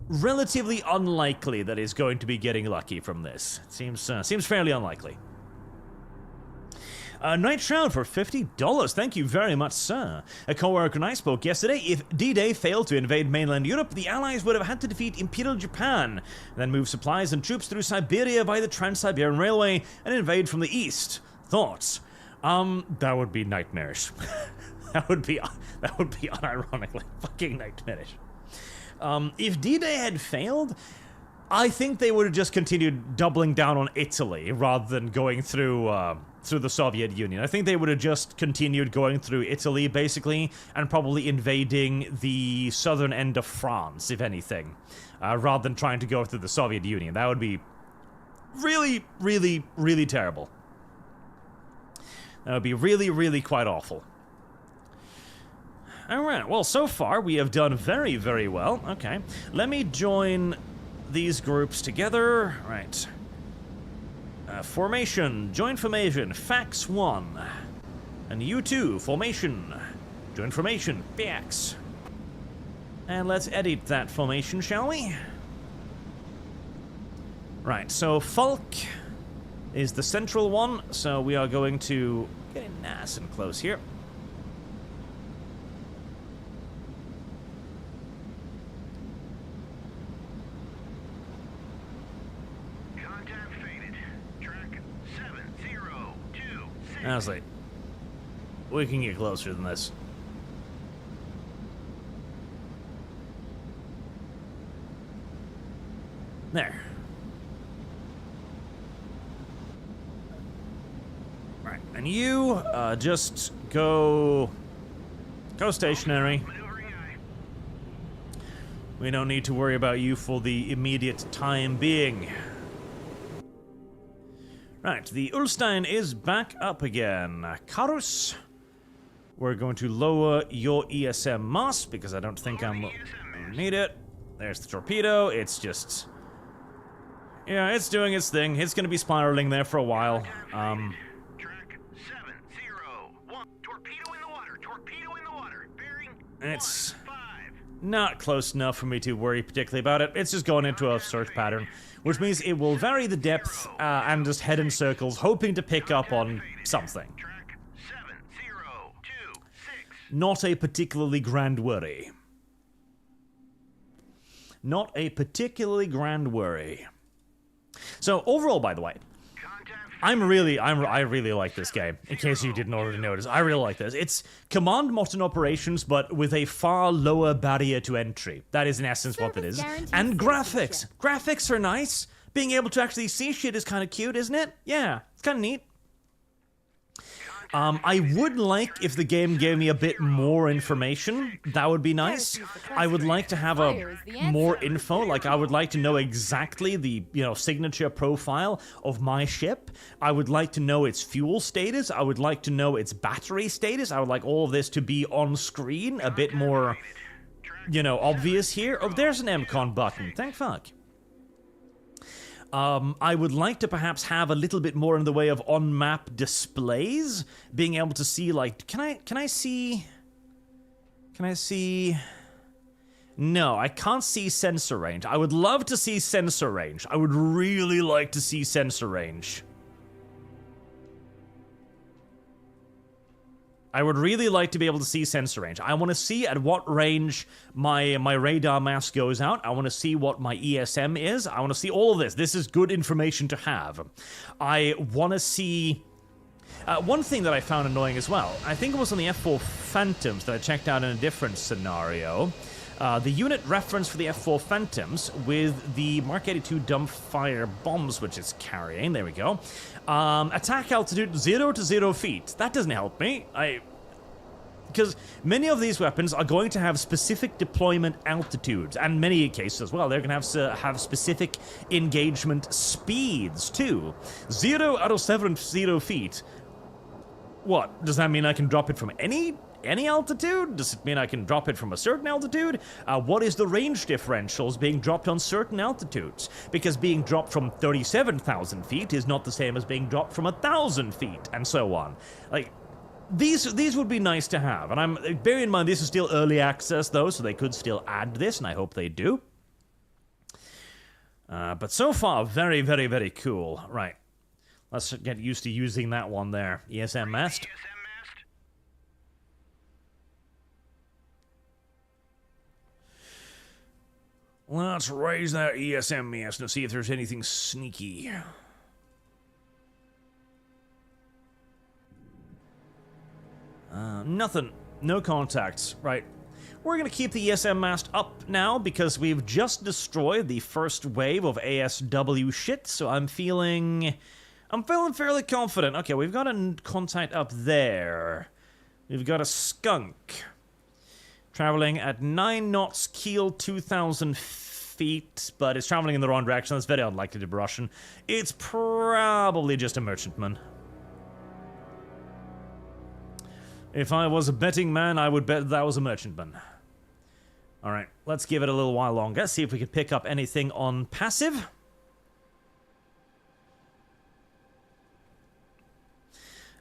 relatively unlikely that it's going to be getting lucky from this. It seems fairly unlikely. Night Shroud for $50. Thank you very much, sir. A co-worker and I spoke yesterday. If D-Day failed to invade mainland Europe, the Allies would have had to defeat Imperial Japan, then move supplies and troops through Siberia by the Trans-Siberian Railway and invade from the east. Thoughts? That would be nightmarish. that would be unironically fucking nightmarish. If D-Day had failed, I think they would have just continued doubling down on Italy rather than going through the Soviet Union. I think they would have just continued going through Italy, basically, and probably invading the southern end of France, if anything, rather than trying to go through the Soviet Union. That would be really, really, really terrible. That would be really, really quite awful. Alright, well, so far we have done very, very well. Okay, let me join these groups together. Right. Formation, join formation, fax 1. And you too, formation, join formation, fax. And let's edit that formation, shall we? Right, so Falk is the central one, so we are going to get in nice and close here. Contact faded. Track 7026. Honestly, we can get closer than this. There. Right, and you just go stationary. Maneuvering eye. We don't need to worry about you for the immediate time being. Right, the Ulstein is back up again. Karus, we're going to lower your ESM mast because I don't think I'm need it. There's the torpedo. It's just, yeah, it's doing its thing. It's going to be spiraling there for a while. Track 701. Torpedo in the water. Torpedo in the water. Bearing. It's 15. not close enough for me to worry particularly about it. It's just going into a search pattern, which means it will vary the depth and just head in circles, hoping to pick up on something. Track 7026. Not a particularly grand worry. Not a particularly grand worry. So overall, by the way, I really like this game. In case you didn't already notice, I really like this. It's command modern operations, but with a far lower barrier to entry. That is in essence what it is. And graphics. Graphics are nice. Being able to actually see shit is kind of cute, isn't it? Yeah, it's kind of neat. I would like if the game gave me a bit more information. That would be nice. I would like to have more info. Like, I would like to know exactly the, signature profile of my ship. I would like to know its fuel status. I would like to know its battery status. I would like all of this to be on screen, a bit more, obvious here. Oh, there's an MCON button. Thank fuck. I would like to perhaps have a little bit more in the way of on-map displays, being able to see, like, can I see? No, I can't see sensor range. I would love to see sensor range. I would really like to see sensor range. I would really like to be able to see sensor range. I want to see at what range my radar mass goes out. I want to see what my ESM is. I want to see all of this. This is good information to have. I want to see... one thing that I found annoying as well, I think it was on the F4 Phantoms that I checked out in a different scenario. The unit reference for the F4 Phantoms with the Mark 82 dumbfire bombs, which it's carrying, there we go. Attack altitude 0 to 0 feet. That doesn't help me. Because many of these weapons are going to have specific deployment altitudes, and many cases as well, they're going to have specific engagement speeds too. 0 out of 0 feet. What? Does that mean I can drop it from any altitude? Does it mean I can drop it from a certain altitude? What is the range differentials being dropped on certain altitudes? Because being dropped from 37,000 feet is not the same as being dropped from 1,000 feet, and so on. Like, these would be nice to have, and bear in mind this is still early access though, so they could still add this, and I hope they do. But so far, very, very, very cool. Right. Let's get used to using that one there. ESM mast. Let's raise that ESM mast and see if there's anything sneaky. Nothing. No contacts. Right. We're going to keep the ESM mast up now because we've just destroyed the first wave of ASW shit, so I'm feeling fairly confident. Okay, we've got a contact up there. We've got a skunk. Traveling at 9 knots, keel 2,000 feet, but it's traveling in the wrong direction. That's very unlikely to be Russian. It's probably just a merchantman. If I was a betting man, I would bet that was a merchantman. Alright, let's give it a little while longer. See if we can pick up anything on passive.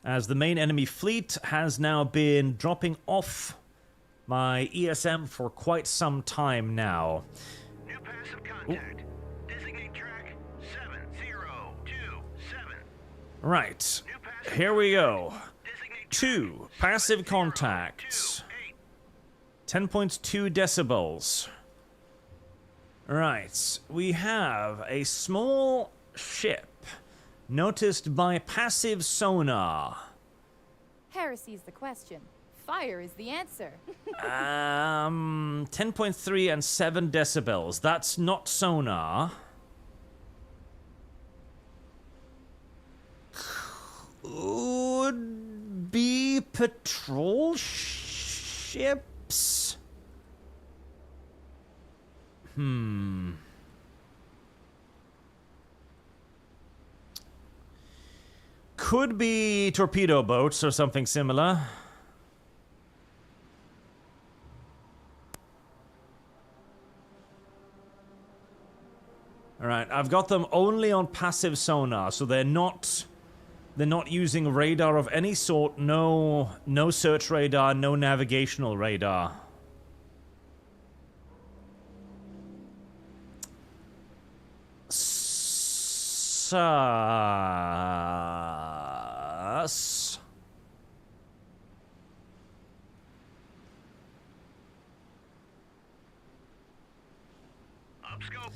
As the main enemy fleet has now been dropping off my ESM for quite some time now. New passive contact. Designate track 7027. Right, New passive here we go. Designate 2 passive contacts. 10.2 decibels. Right, we have a small ship noticed by passive sonar. Heresy's the question. Fire is the answer. 10.3 and 7 decibels. That's not sonar. Could be patrol ships. Could be torpedo boats or something similar. Alright, I've got them only on passive sonar, so they're not using radar of any sort. No search radar, no navigational radar. Sus. Upscope.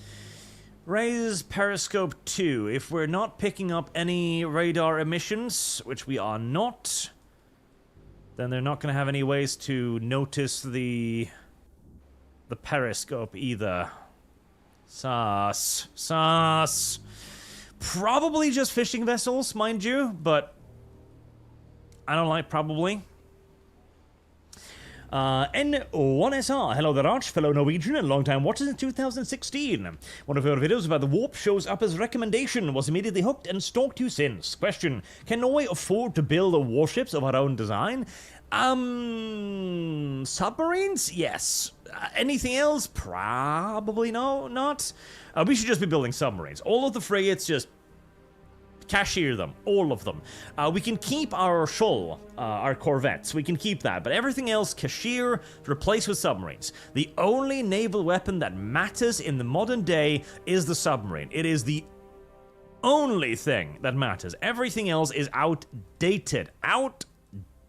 Raise periscope 2. If we're not picking up any radar emissions, which we are not, then they're not going to have any ways to notice the periscope either. Sus. Probably just fishing vessels, mind you, but I don't like probably. N1SR, hello there, Arch, fellow Norwegian and long-time watcher since 2016. One of your videos about the warp shows up as recommendation, was immediately hooked and stalked you since. Question, can Norway afford to build warships of our own design? Submarines? Yes. Anything else? Probably not. We should just be building submarines. All of the frigates, just cashier them, all of them. We can keep our Shoal, our corvettes, we can keep that, but everything else, cashier, replace with submarines. The only naval weapon that matters in the modern day is the submarine. It is the only thing that matters. Everything else is outdated.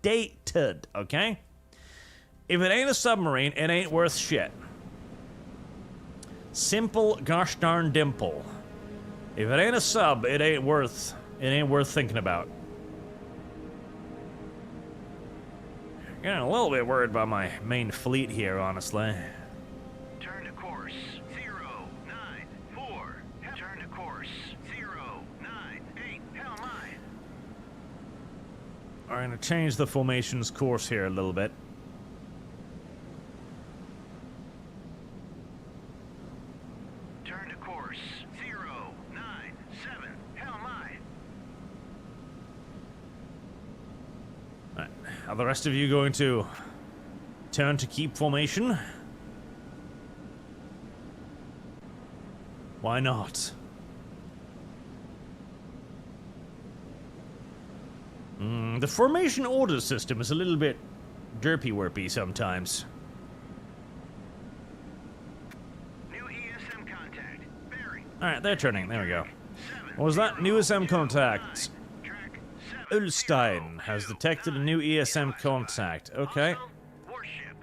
Okay? If it ain't a submarine, it ain't worth shit. Simple gosh darn dimple. If it ain't a sub, it ain't worth thinking about. Getting a little bit worried about my main fleet here, honestly. Turn to course 094. Turn to course 098. Hell my. I'm gonna change the formation's course here a little bit. Turn to course 097. Hell my. Right. Are the rest of you going to turn to keep formation? Why not? The formation order system is a little bit derpy-werpy sometimes. New ESM contact. Bearing. Alright, they're turning. There we go. What was that? New ESM contact. Track Ulstein has detected a new ESM contact. Okay. Warship.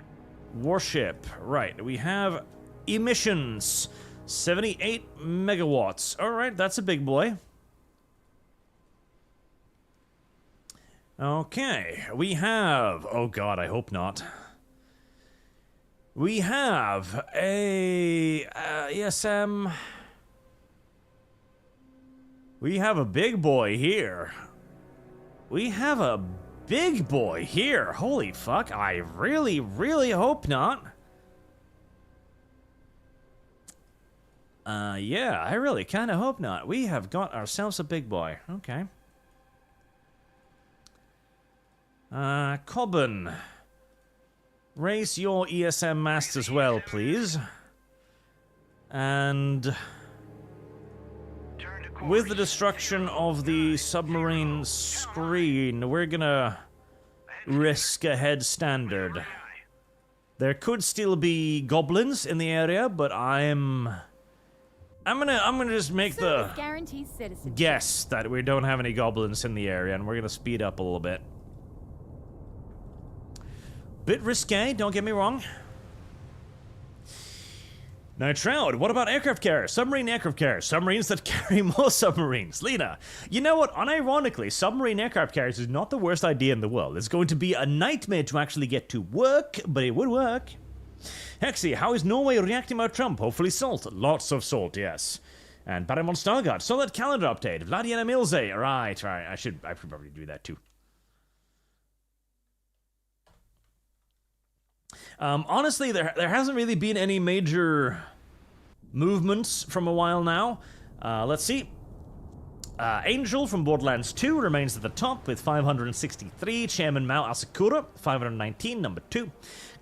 Warship. Right. We have emissions. 78 megawatts. Alright, that's a big boy. Okay. We have... Oh god, I hope not. We have a... ESM... We have a big boy here. We have a big boy here. Holy fuck, I really, really hope not. Yeah, I really kind of hope not. We have got ourselves a big boy. Okay. Cobban. Raise your ESM mast as well, please. And with the destruction of the submarine screen, we're gonna risk a head standard. There could still be goblins in the area, but I'm gonna just make the guess that we don't have any goblins in the area, and we're gonna speed up a little bit. Bit risque, don't get me wrong. Now, Trout, what about aircraft carriers? Submarine aircraft carriers. Submarines that carry more submarines. Lena, you know what? Unironically, submarine aircraft carriers is not the worst idea in the world. It's going to be a nightmare to actually get to work, but it would work. Hexy, how is Norway reacting about Trump? Hopefully salt. Lots of salt, yes. And Paramount Stargard, saw that calendar update. Vladiana Milze. Right. I should probably do that too. Honestly, there hasn't really been any major movements from a while now. Let's see. Angel from Borderlands 2 remains at the top with 563. Chairman Mao Asakura, 519, number 2.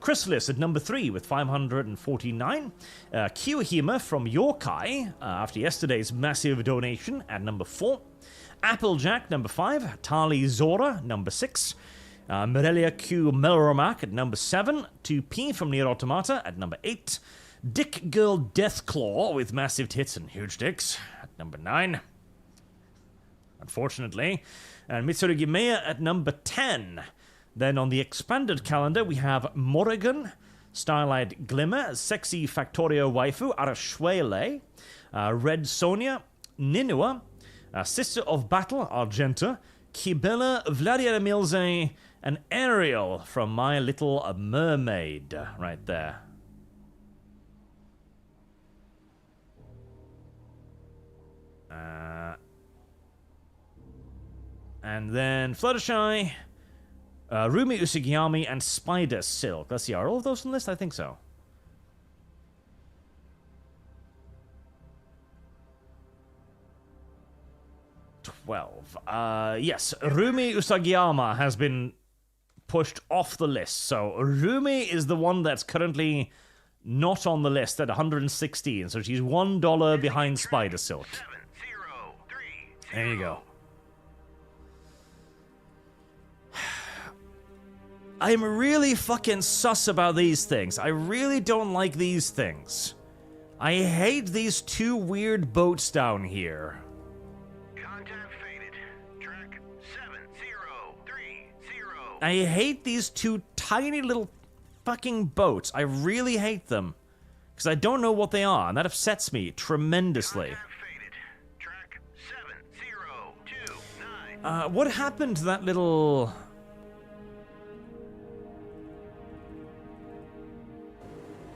Chrysalis at number 3 with 549. Kiyohima from Yokai, after yesterday's massive donation, at number 4. Applejack, number 5. Tali Zora, number 6. Morelia Q Melromak at number 7. 2P from Nier Automata at number 8. Dick Girl Deathclaw with massive tits and huge dicks at number 9. Unfortunately. And Mitsuru Gimeya at number 10. Then on the expanded calendar, we have Morrigan, Starlight Glimmer, Sexy Factorio Waifu, Arashwele, Red Sonia, Ninua, Sister of Battle, Argenta, Kibella, Vladiana Milze, and Ariel from My Little Mermaid, right there. And then Fluttershy, Rumi Usugiyami, and Spider Silk. Let's see, are all of those on the list? I think so. Yes, Rumi Usagiyama has been pushed off the list. So Rumi is the one that's currently not on the list at 116. So she's $1 behind Spider Silk. There you go. I'm really fucking sus about these things. I really don't like these things. I hate these two weird boats down here. Contact faded. Track 7030. I hate these two tiny little fucking boats. I really hate them. Because I don't know what they are, and that upsets me tremendously. Contact faded. Track 7029. What happened to that little...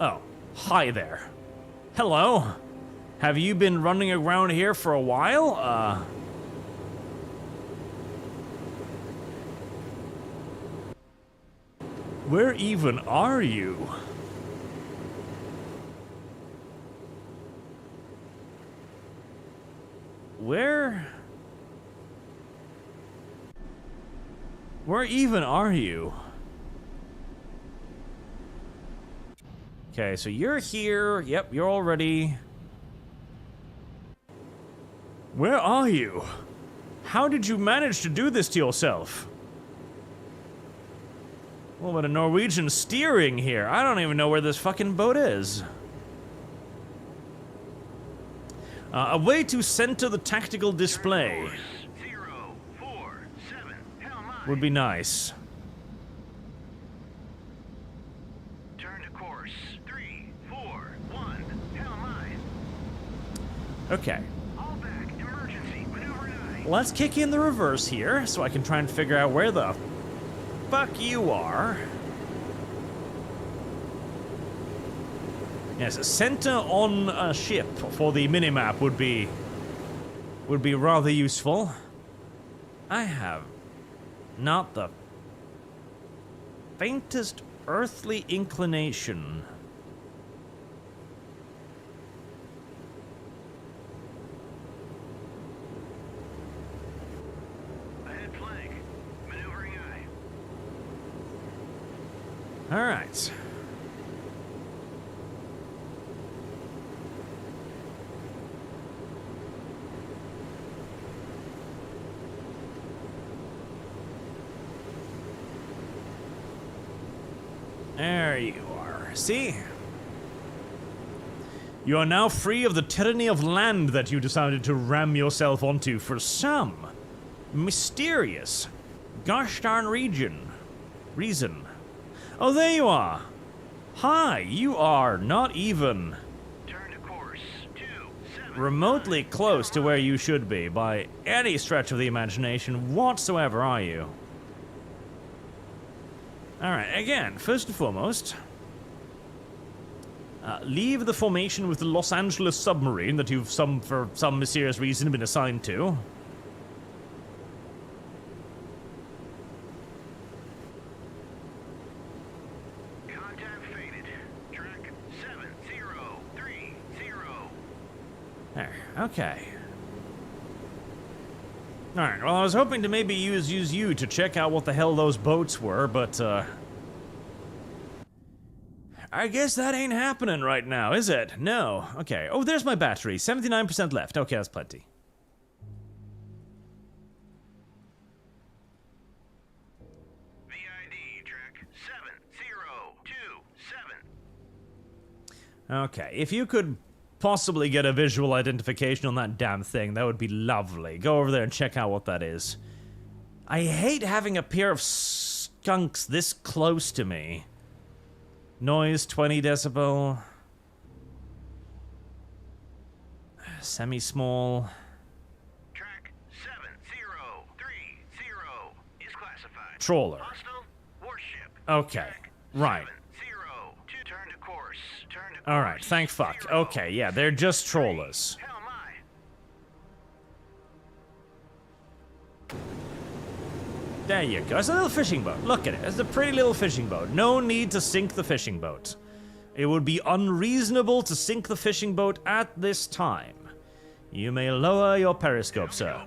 Oh, hi there. Hello. Have you been running around here for a while? Where even are you? Where even are you? Okay, so you're here. Yep, you're already... Where are you? How did you manage to do this to yourself? Well, but a Norwegian steering here. I don't even know where this fucking boat is. A way to center the tactical display. 047. Would be nice. Okay. Let's kick in the reverse here, so I can try and figure out where the fuck you are. Yes, a center on a ship for the minimap would be rather useful. I have not the faintest earthly inclination. Alright. There you are. See? You are now free of the tyranny of land that you decided to ram yourself onto for some mysterious gosh darn reason. Oh, there you are. Hi, you are not even Turn to course 27. remotely close to where you should be by any stretch of the imagination whatsoever, are you? Alright, again, first and foremost, leave the formation with the Los Angeles submarine that you've for some mysterious reason been assigned to. Contact faded. Track 7030. There, okay. Alright, well I was hoping to maybe use you to check out what the hell those boats were, but I guess that ain't happening right now, is it? No. Okay. Oh, there's my battery. 79% left. Okay, that's plenty. VID track 7027. Okay, if you could possibly get a visual identification on that damn thing, that would be lovely. Go over there and check out what that is. I hate having a pair of skunks this close to me. Noise 20 decibel. Semi-small. Track 7030 is classified. Trawler. Hostile warship. Okay, right. 702. Turn to course. Turn to course. Alright, thank fuck. Okay, yeah, they're just trawlers. Hell my. There you go. It's a little fishing boat. Look at it. It's a pretty little fishing boat. No need to sink the fishing boat. It would be unreasonable to sink the fishing boat at this time. You may lower your periscope, sir.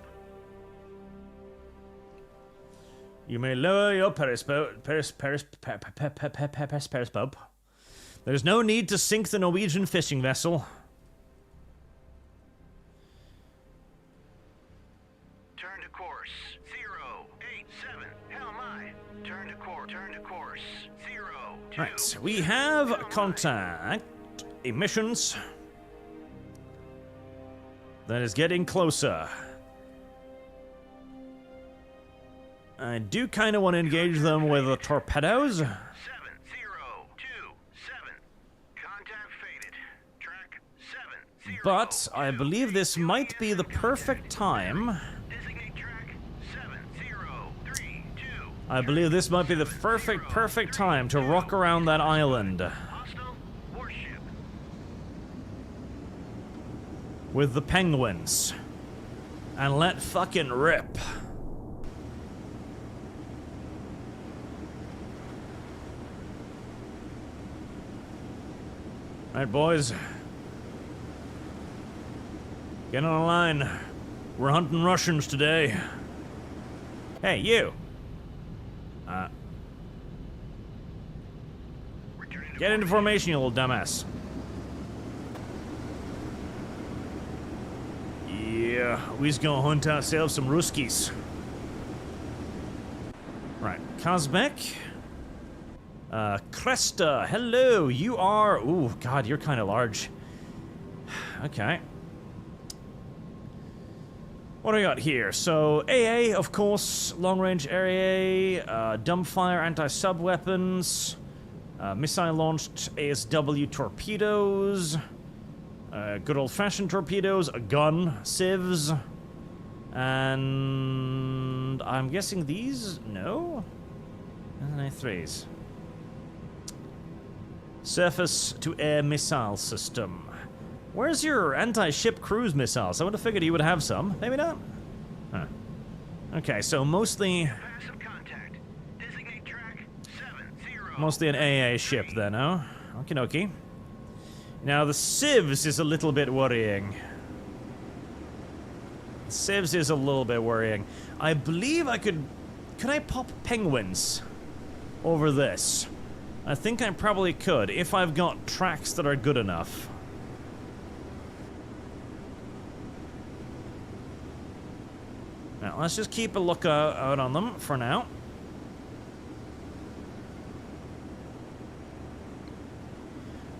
You may lower your periscope. Periscope. There's no need to sink the Norwegian fishing vessel. Turn to course 087. Hell my. Turn to course. 02. Right, so we have contact emissions. That is getting closer. I do kind of want to engage them with the torpedoes. 7027. Contact faded. Track 70. But I believe this might be the perfect time. Designate track 7032. I believe this might be the perfect time to rock around that island Hostile warship. with the penguins and let fucking rip. Alright, boys. Get on the line. We're hunting Russians today. Hey, you. Returning to Get into formation, you little dumbass. Yeah, we's gonna hunt ourselves some Ruskies. Right, Kazbek. Cresta, hello, you are... Ooh, God, you're kind of large. Okay. What do we got here? So, AA, of course, long-range area, dumbfire anti-sub weapons, missile-launched ASW torpedoes, good old-fashioned torpedoes, a gun, civs, and I'm guessing these? No? NA3s. Surface-to-air missile system. Where's your anti-ship cruise missiles? I would have figured you would have some. Maybe not? Huh. Okay, so mostly... passive contact. Designate track 70. Mostly an AA ship then, huh? Okie dokie. Now the civs is a little bit worrying. Civs is a little bit worrying. I believe I could... Could I pop penguins over this? I think I probably could, if I've got tracks that are good enough. Now, let's just keep a lookout out on them for now.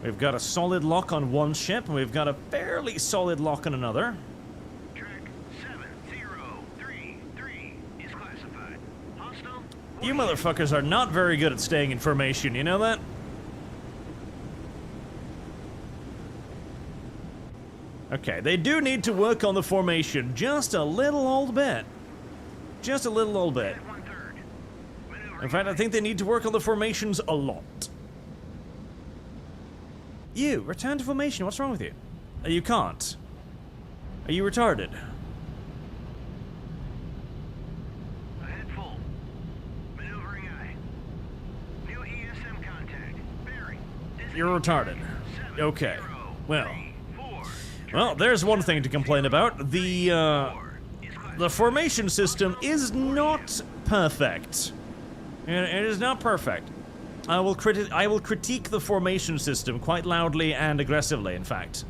We've got a solid lock on one ship, and we've got a fairly solid lock on another. Track 7033 is classified. Hostile. You motherfuckers are not very good at staying in formation, you know that? Okay, they do need to work on the formation just a little old bit. Just a little old bit. In fact, I think they need to work on the formations a lot. You, return to formation. What's wrong with you? You can't. Are you retarded? Ahead full. Maneuvering eye. New ESM contact. Bearing. You're retarded. Okay. Well, there's one thing to complain about. The formation system is not perfect. It is not perfect. I will critique the formation system quite loudly and aggressively, in fact.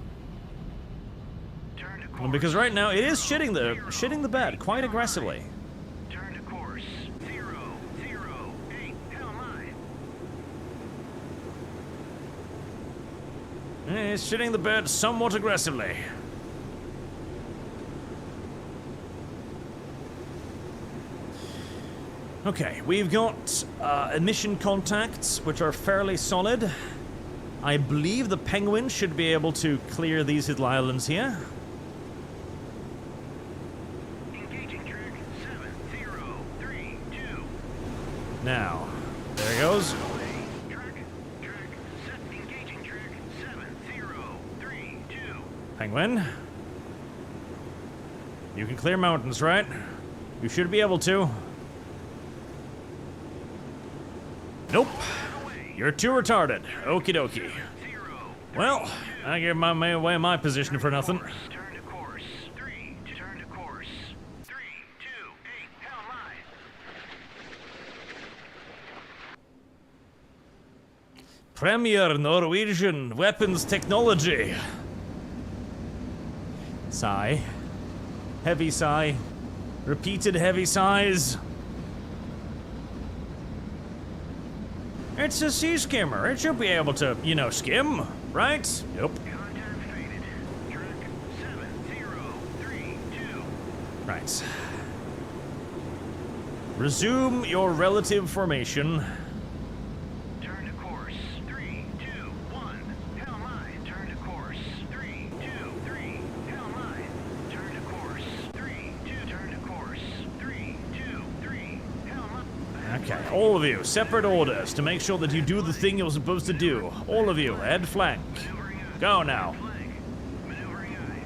Because right now it is shitting the bed quite aggressively. Turn to course 008. Hell my. It's shitting the bed somewhat aggressively. Okay, we've got emission contacts, which are fairly solid. I believe the Penguin should be able to clear these little islands here. Engaging track 7032. Now, there he goes. Engaging track 7032. Penguin. You can clear mountains, right? You should be able to. Nope. You're too retarded. Okie dokie. Well, I gave away my position for nothing. Turn to course 3. Turn to course 328. Hell my. Premier Norwegian weapons technology. Sigh. Heavy sigh. Repeated heavy sighs. It's a sea skimmer. It should be able to, you know, skim, right? Nope. Contact faded. Track 7032. Right. Resume your relative formation. Turn to course 321. Hell my. Turn to course 323. Hell my. Turn to course 32. Turn to course 323. Hell my. Okay, all of you, separate orders to make sure that you do the thing you're supposed to do. All of you, head flank. Go now. Flank. Maneuvering eye.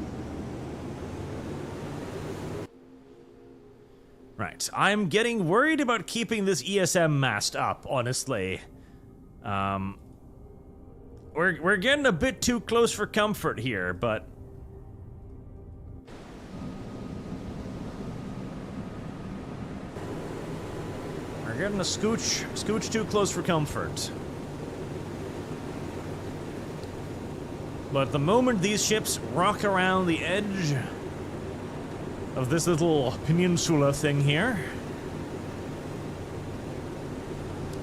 Right, I'm getting worried about keeping this ESM mast up, honestly. We're getting a bit too close for comfort here, but... We're getting a scooch too close for comfort. But the moment these ships rock around the edge of this little peninsula thing here,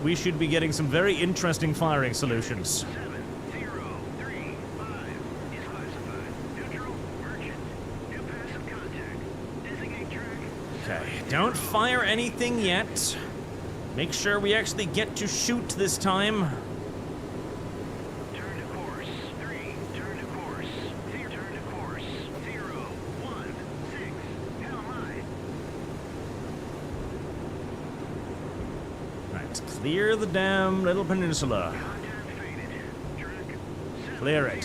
we should be getting some very interesting firing solutions. 7035 is classified. Neutral, merchant. New passive contact. Designate track. Okay, don't fire anything yet. Make sure we actually get to shoot this time. Turn to course 3. Turn to course 0. Turn to course 016. Hell my. Right, clear the damn little peninsula. Contact faded. Track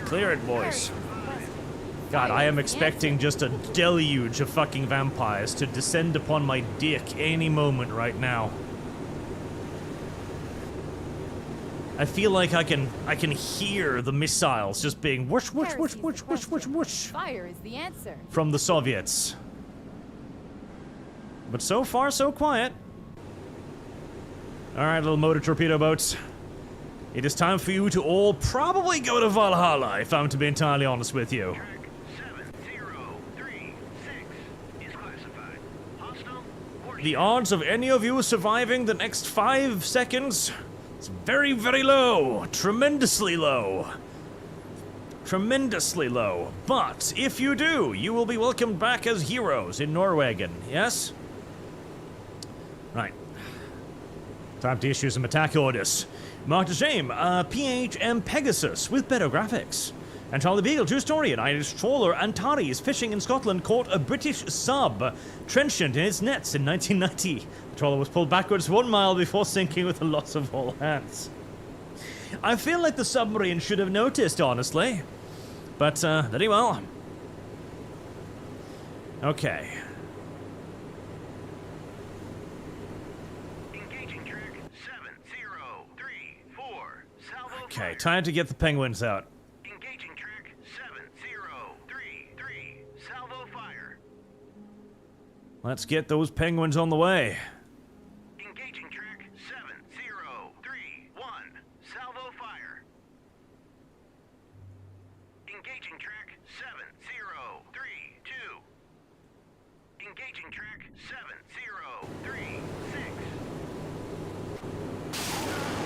Clear it, boys. God, I am expecting just a deluge of fucking vampires to descend upon my dick any moment right now. I feel like I can hear the missiles just being whoosh, whoosh, whoosh, whoosh, whoosh, whoosh, whoosh Fire is the answer. from the Soviets. But so far, so quiet. All right, little motor torpedo boats. It is time for you to all probably go to Valhalla, if I'm to be entirely honest with you. Track 7036 is classified. Hostile warship. The odds of any of you surviving the next 5 seconds is very, very low. Tremendously low. Tremendously low. But if you do, you will be welcomed back as heroes in Norwegian, yes? Right. Time to issue some attack orders. Mark to shame, PHM Pegasus with better graphics. And Charlie Beagle, true story, an Irish trawler Antares fishing in Scotland caught a British sub trenchant in its nets in 1990. The trawler was pulled backwards 1 mile before sinking with the loss of all hands. I feel like the submarine should have noticed, honestly. But, very well. Okay. Engaging track 7034. Salvo Okay, fire. time to get the penguins out. Engaging track 7033. Salvo fire. Let's get those penguins on the way. Engaging track 7031. Salvo fire. Engaging track 7032. Engaging track 7036.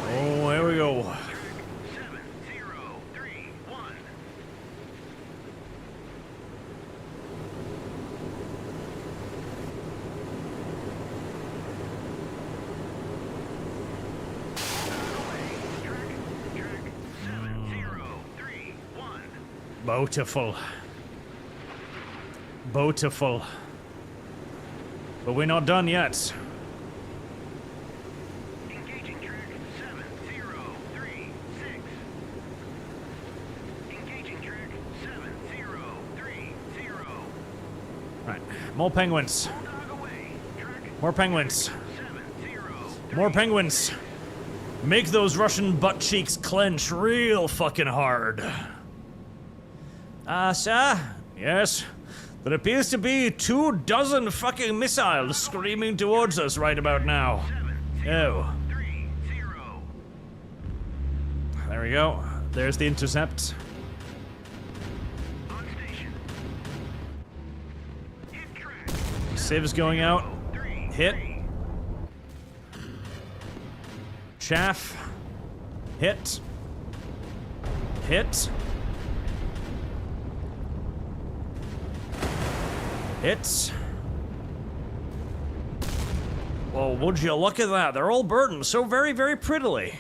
Oh, here we go. Track 7031. Track 7031. Beautiful. Beautiful. But we're not done yet. Engaging track 7036. Engaging track 7030. Right, more penguins. Bulldog away. Track More penguins. 7030. More penguins. Make those Russian butt cheeks clench real fucking hard. Sir? Yes? There appears to be 24 fucking missiles screaming towards us right about now. Oh. 30. There we go. There's the intercept. On station. Hit track. Civ's going out. 3. Hit. Chaff. Hit. Hit. Hit. Well, would you look at that? They're all burdened so very, very prettily.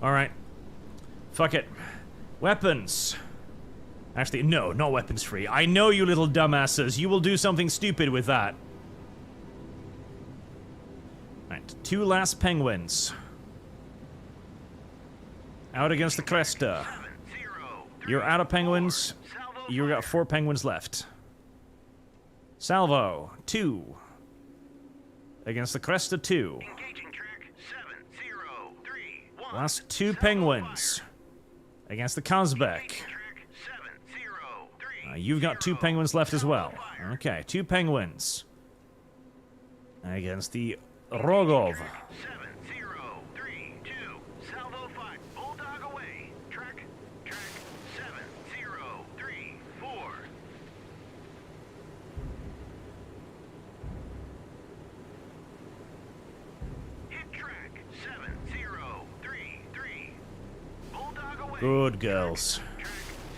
Alright. Fuck it. Weapons. Actually, no, not weapons free. I know you little dumbasses. You will do something stupid with that. Right, 2 last penguins. Out against the Cresta. 70. You're out of penguins. You got 4 penguins left. Salvo, 2. Against the Cresta, 2. Engaging track 7031. Last 2 penguins. Against the Kazbek. Track 703. You've got 2 penguins left as well. Okay, 2 penguins. Against the Rogov. 7032. Salvo 5. Bulldog away. Track 7034. Hit track 7033. Bulldog away. Good girls. Track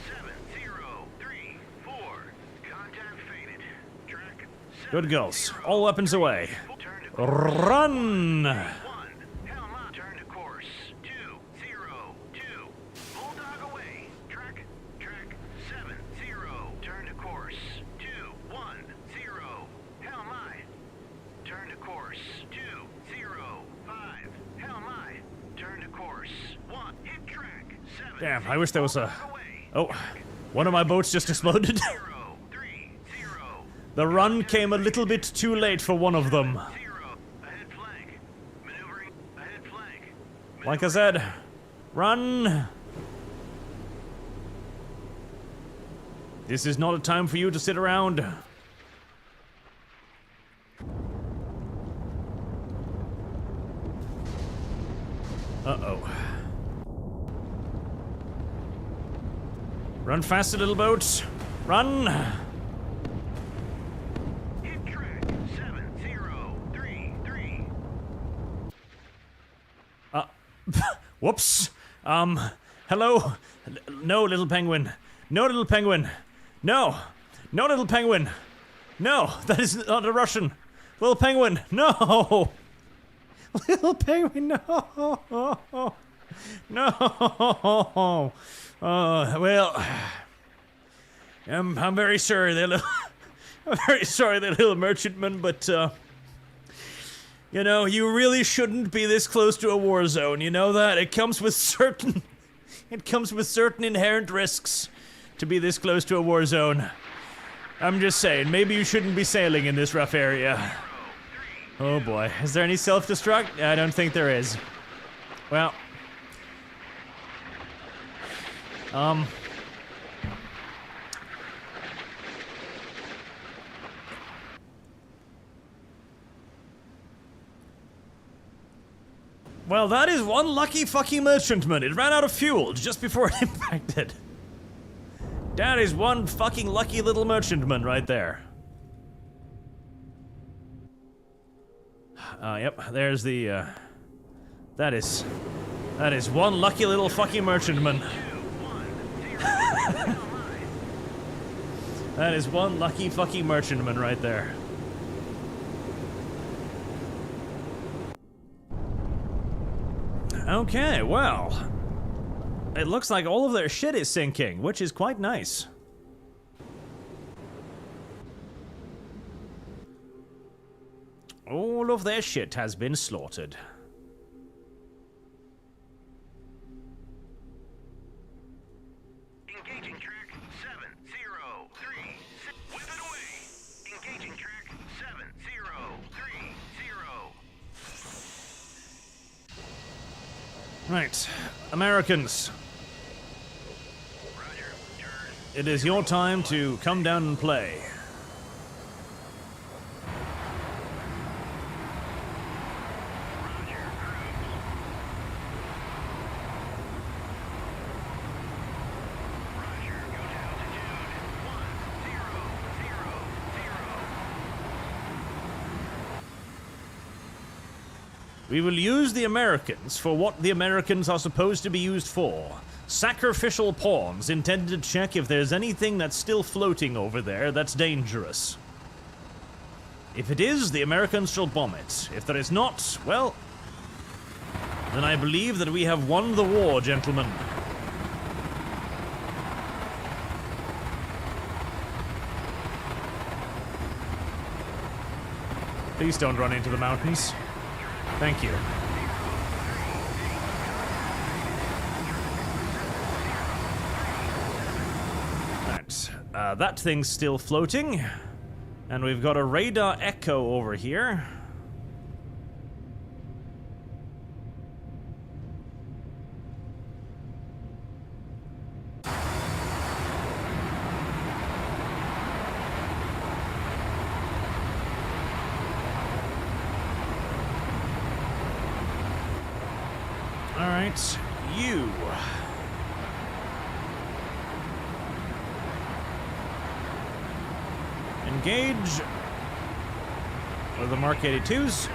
7034. Contact faded. Track Good girls. All weapons away. Turn to Run! 1. Helm up. Turn to course. 202. Bulldog away. Track 70. Turn to course. 210. Helm I. Turn to course. 205. Helm I. Turn to course. 1. Hit track 7. Damn, I wish there was a... Away. Oh, one of my boats just exploded. 030. The run came a little bit too late for one of them. 0. Ahead flank. Maneuvering. Ahead flank. Like I said, run! This is not a time for you to sit around. Run faster, little boat. Run. Hit track 7033. Whoops. Hello? No, little penguin. No, little penguin. No. No, little penguin. No, that is not a Russian. Little penguin, no. Little penguin, no. No. Well, I'm very sorry there, I'm very sorry there, little merchantman, but, you know, you really shouldn't be this close to a war zone, you know that? It comes with certain inherent risks to be this close to a war zone. I'm just saying, maybe you shouldn't be sailing in this rough area. Oh boy, is there any self-destruct? I don't think there is. Well. Well, that is one lucky fucking merchantman. It ran out of fuel just before it impacted. That is one fucking lucky little merchantman right there. Yep, there's the, that is one lucky little fucking merchantman. That is one lucky fucking merchantman right there. Okay, well, it looks like all of their shit is sinking, which is quite nice. All of their shit has been slaughtered. Engaging track 703. Whip it away. Engaging track 7030. Right, Americans. Roger. Turn. It is your time to come down and play. We will use the Americans for what the Americans are supposed to be used for. Sacrificial pawns intended to check if there's anything that's still floating over there that's dangerous. If it is, the Americans shall bomb it. If there is not, well, then I believe that we have won the war, gentlemen. Please don't run into the mountains. Thank you. Right, that thing's still floating. And we've got a radar echo over here. Alright, you. Engage with the Mark 82s.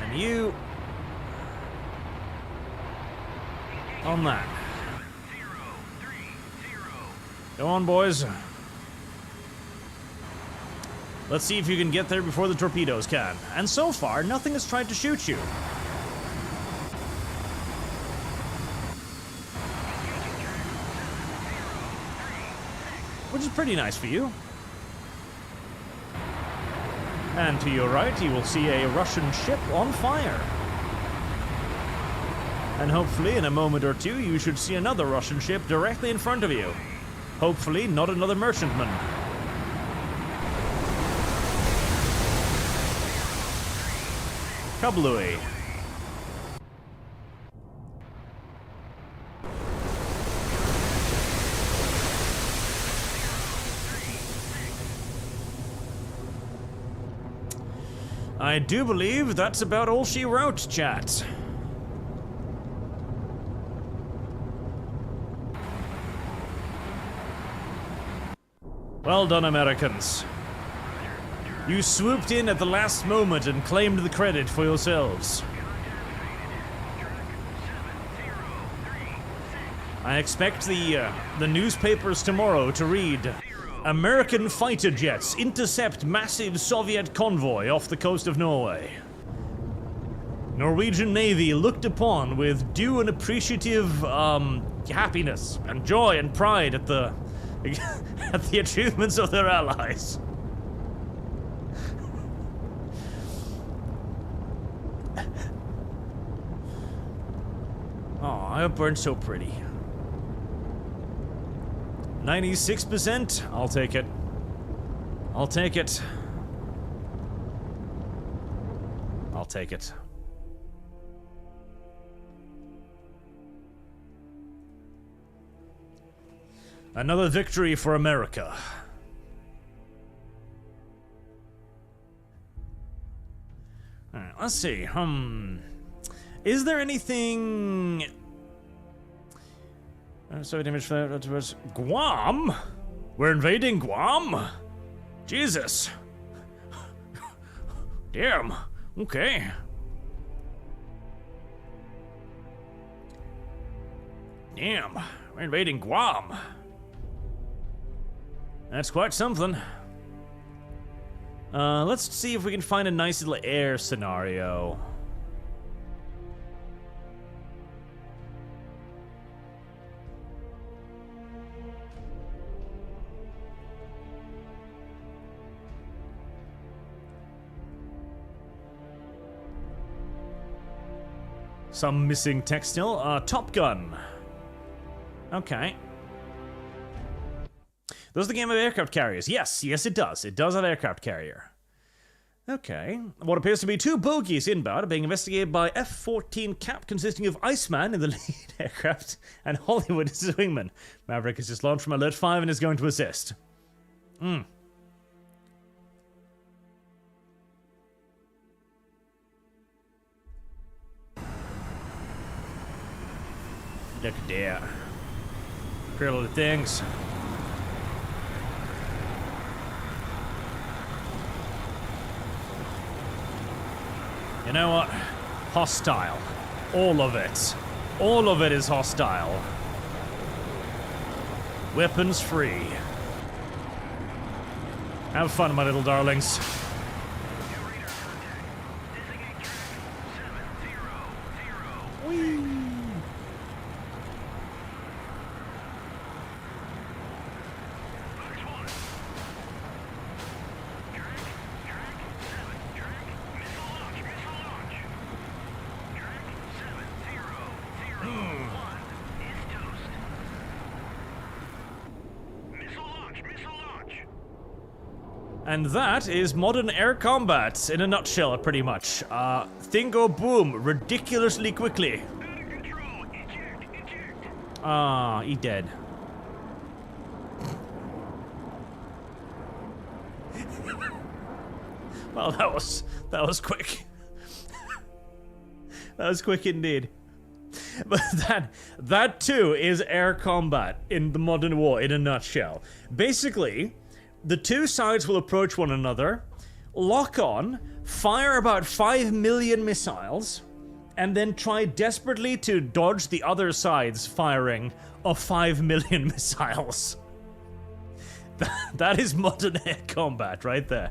And you on that. Go on, boys. Let's see if you can get there before the torpedoes can. And so far, nothing has tried to shoot you. Which is pretty nice for you. And to your right, you will see a Russian ship on fire. And hopefully, in a moment or two, you should see another Russian ship directly in front of you. Hopefully, not another merchantman. Kablooey. I do believe that's about all she wrote, chat. Well done, Americans. You swooped in at the last moment and claimed the credit for yourselves. I expect the newspapers tomorrow to read, American fighter jets intercept massive Soviet convoy off the coast of Norway. Norwegian Navy looked upon with due and appreciative happiness and joy and pride at the at the achievements of their allies. Oh, I hope weren't so pretty. 96%? I'll take it. I'll take it. I'll take it. Another victory for America. Alright, let's see. Is there anything... Soviet image towards Guam? We're invading Guam? Jesus. Damn. Okay. Damn. We're invading Guam. That's quite something. Let's see if we can find a nice little air scenario. Some missing text still. Top Gun. Okay. Does the game have aircraft carriers? Yes, yes it does. It does have aircraft carrier. Okay. What appears to be two bogies inbound are being investigated by F-14 Cap consisting of Iceman in the lead aircraft and Hollywood as his wingman. Maverick has just launched from Alert 5 and is going to assist. Look at that. Pretty little things. You know what? Hostile. All of it. All of it is hostile. Weapons free. Have fun, my little darlings. And that is modern air combat in a nutshell, pretty much. Thing go boom ridiculously quickly. Ah, he dead. Well, that was quick. That was quick indeed. But that too is air combat in the modern war in a nutshell. Basically, the two sides will approach one another, lock on, fire about 5 million missiles, and then try desperately to dodge the other side's firing of 5 million missiles. That is modern air combat right there.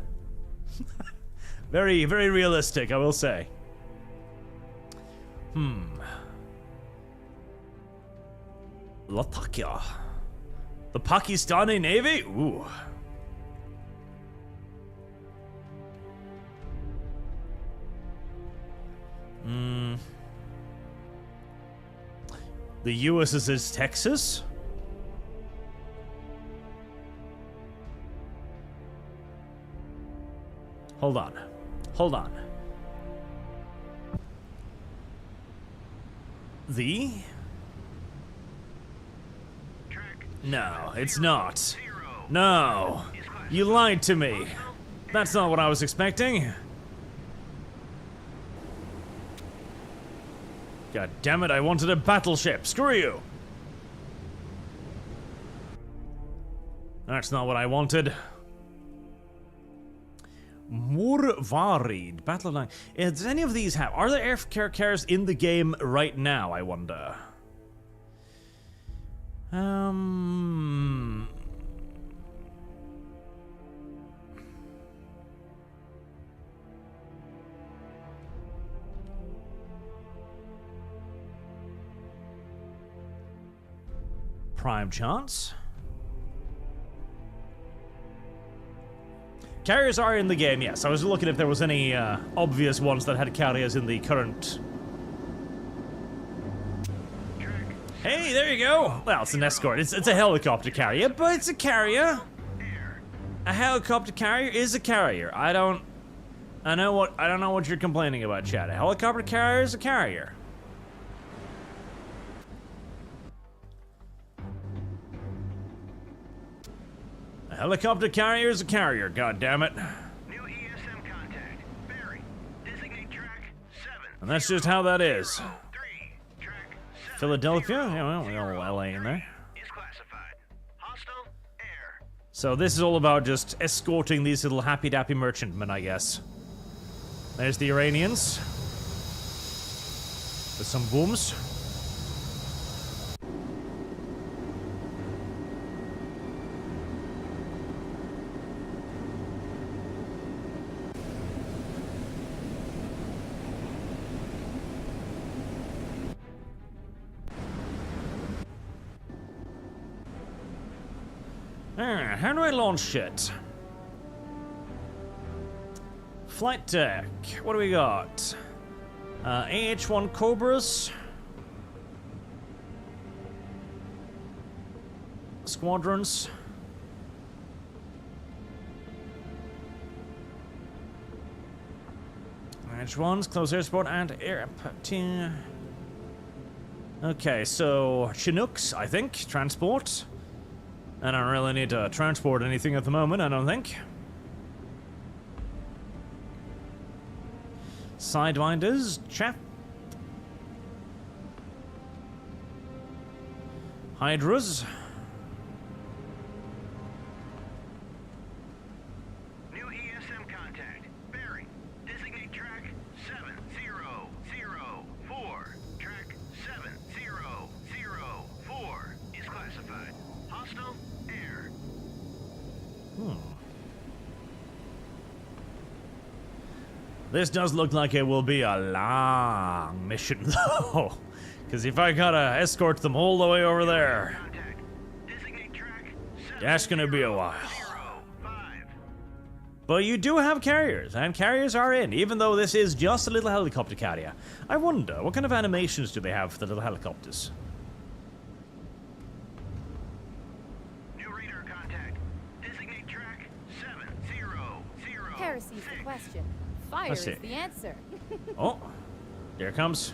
Very, very realistic, I will say. Latakia. The Pakistani Navy? Ooh. The USS Texas? Hold on. Hold on. The? No, it's not. No. You lied to me. That's not what I was expecting. God damn it, I wanted a battleship. Screw you. That's not what I wanted. More varied. Battle line. Does any of these have... Are there air carriers in the game right now, I wonder? Prime chance. Carriers are in the game, yes. I was looking if there was any obvious ones that had carriers in the current... Hey, there you go! Well, it's an escort. It's a helicopter carrier, but it's a carrier. A helicopter carrier is a carrier. I don't know what you're complaining about, Chad. A helicopter carrier is a carrier. A helicopter carrier is a carrier, goddammit. New ESM contact. Barry. Designate track 7. And that's just how that is. 3. Track 7. Philadelphia? Yeah, well, we got a little LA in there. Is classified. Hostile air. So this is all about just escorting these little happy-dappy merchantmen, I guess. There's the Iranians. With some booms. How do I launch shit? Flight deck. What do we got? AH-1 Cobras. Squadrons. AH-1s, close air support, and air... Okay, so Chinooks, I think. Transport. I don't really need to transport anything at the moment, I don't think. Sidewinders, chap. Hydras. New ESM contact. Bearing. Designate track 7004. Track 7004 is classified. Hostile air. This does look like it will be a long mission, though. Because if I gotta escort them all the way over there, Contact. Designate track that's gonna be a while. 705. But you do have carriers, and carriers are in, even though this is just a little helicopter carrier. I wonder, what kind of animations do they have for the little helicopters? New radar contact. Designate track 7006. Heresy's the question. Fire Let's is see. the answer. Oh, here it comes.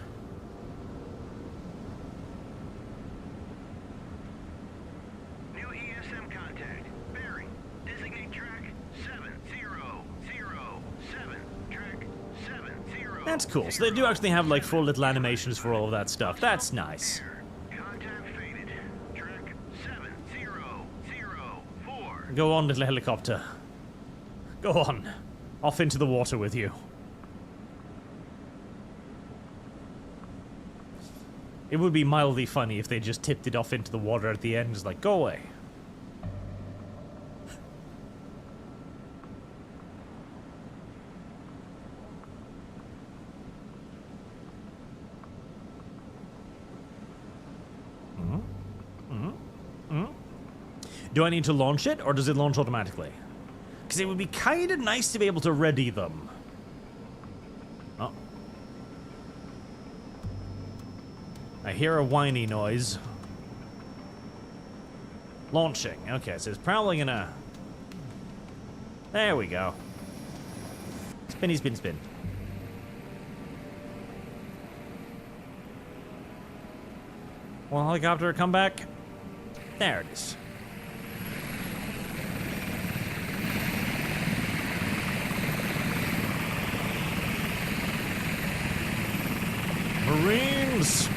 New ESM contact. Bearing. Designate track 7007. Track 70. That's cool. So they do actually have like full little animations for all of that stuff. That's nice. Contact faded. Track 7004. Go on, little helicopter. Go on. Off into the water with you. It would be mildly funny if they just tipped it off into the water at the end. It's like, go away. Do I need to launch it, or does it launch automatically? Because it would be kind of nice to be able to ready them. Oh. I hear a whiny noise. Launching. Okay, so it's probably gonna... There we go. Spinny, spin, spin. Well, helicopter, come back. There it is. Marines!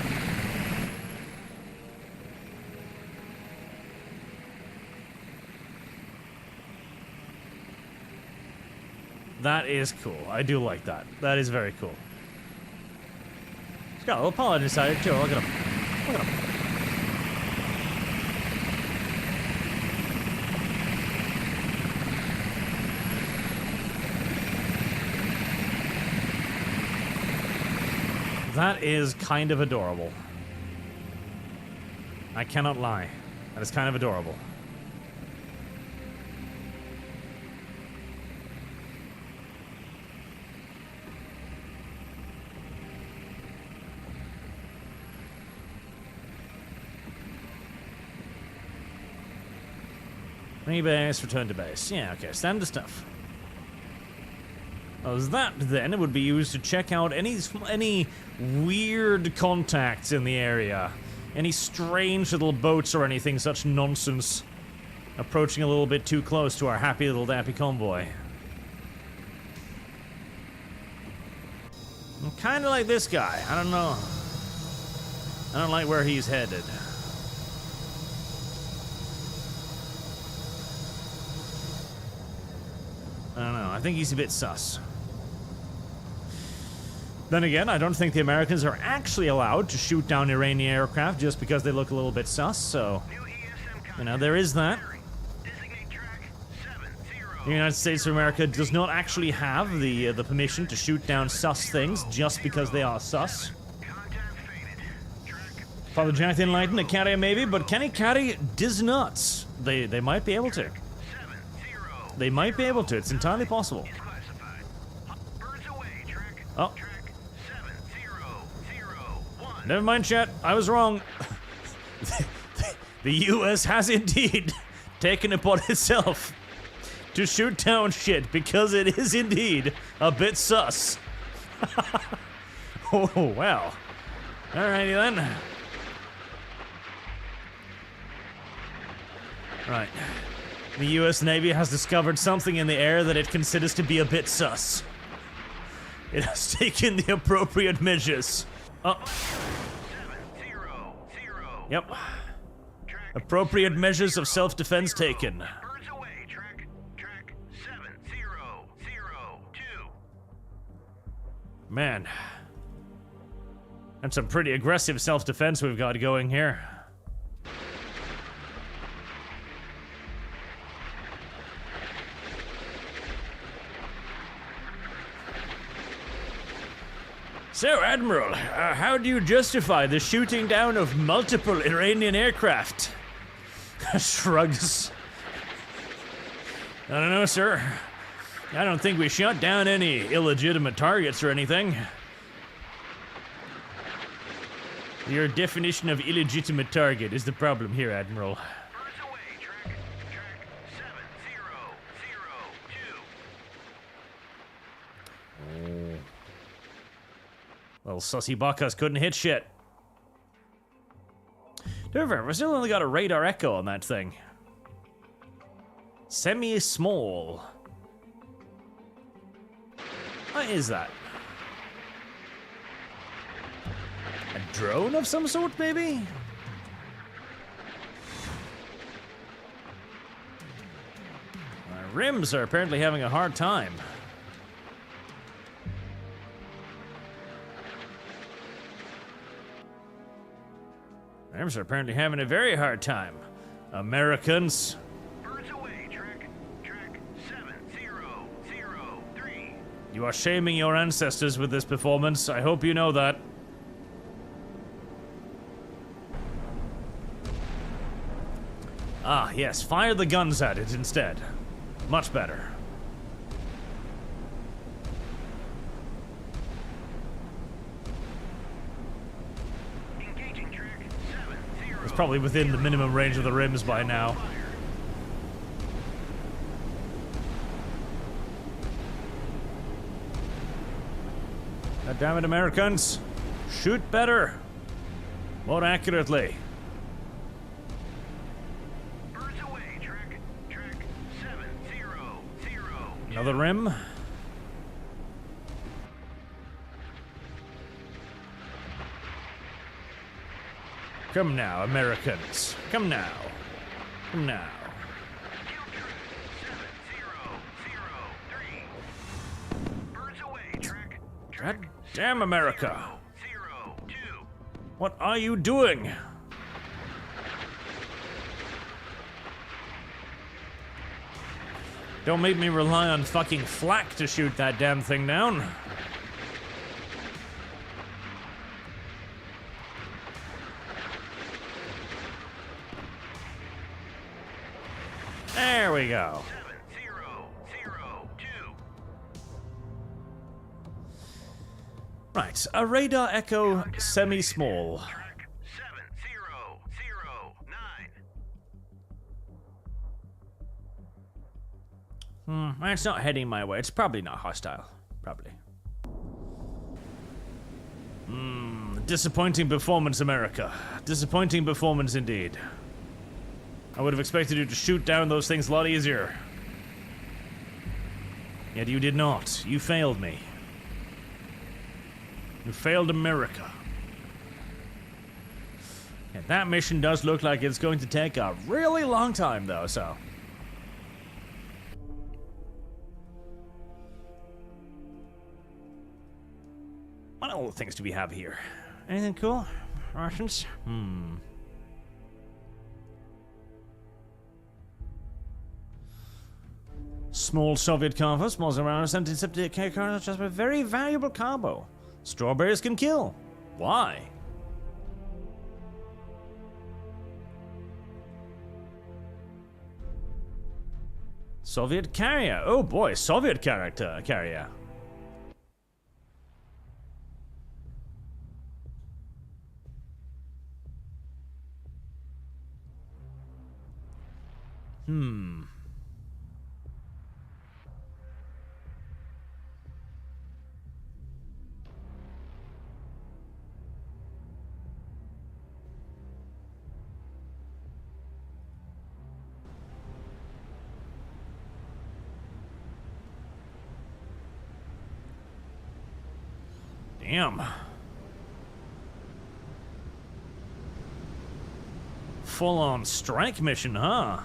That is cool. I do like that. That is very cool. He's got a little pilot inside it too. Look at him. Look at him. That is kind of adorable. I cannot lie. That is kind of adorable. Rebase, return to base. Yeah, okay, standard stuff. As that, then, it would be used to check out any weird contacts in the area. Any strange little boats or anything such nonsense. Approaching a little bit too close to our happy little dappy convoy. I'm kinda like this guy. I don't know. I don't like where he's headed. I don't know. I think he's a bit sus. Then again, I don't think the Americans are actually allowed to shoot down Iranian aircraft just because they look a little bit sus, so... You know, there is that. The United States of America does not actually have the permission to shoot down sus things just because they are sus. Father Jack the Enlightened, a carrier maybe, but Kenny Carry does not. They might be able to. They might be able to. It's entirely possible. Oh. Never mind, chat. I was wrong. The U.S. has indeed taken it upon itself to shoot down shit because it is indeed a bit sus. Oh, wow. Alrighty then. Right. The U.S. Navy has discovered something in the air that it considers to be a bit sus. It has taken the appropriate measures. Oh. Yep. Appropriate measures of self-defense taken. Man. That's some pretty aggressive self-defense we've got going here. So, Admiral, how do you justify the shooting down of multiple Iranian aircraft? Shrugs. I don't know, sir. I don't think we shot down any illegitimate targets or anything. Your definition of illegitimate target is the problem here, Admiral. Well, sussy buckas couldn't hit shit. However, we've still only got a radar echo on that thing. Semi-small. What is that? A drone of some sort, maybe? My rims are apparently having a hard time. Rims are apparently having a very hard time. Americans. Birds away, track 7003. You are shaming your ancestors with this performance. I hope you know that. Ah, yes, fire the guns at it instead. Much better. It's probably within the minimum range of the rims by now. God damn it, Americans. Shoot better. More accurately. Birds away, track 700. Another rim. Come now, Americans. Come now. Come now. God damn America. 0, 2. What are you doing? Don't make me rely on fucking flak to shoot that damn thing down. There we go. 7, 0, 0, 2. Right, a radar echo semi-small. Track 7, 0, 0, 9. It's not heading my way. It's probably not hostile. Probably. Disappointing performance, America. Disappointing performance indeed. I would have expected you to shoot down those things a lot easier. Yet you did not. You failed me. You failed America. And that mission does look like it's going to take a really long time, though, so. What other things do we have here? Anything cool? Russians? Small Soviet cargo, small around 1770 cargo, just a very valuable cargo. Strawberries can kill. Why? Soviet carrier. Oh boy, Soviet carrier. Damn. Full-on strike mission, huh?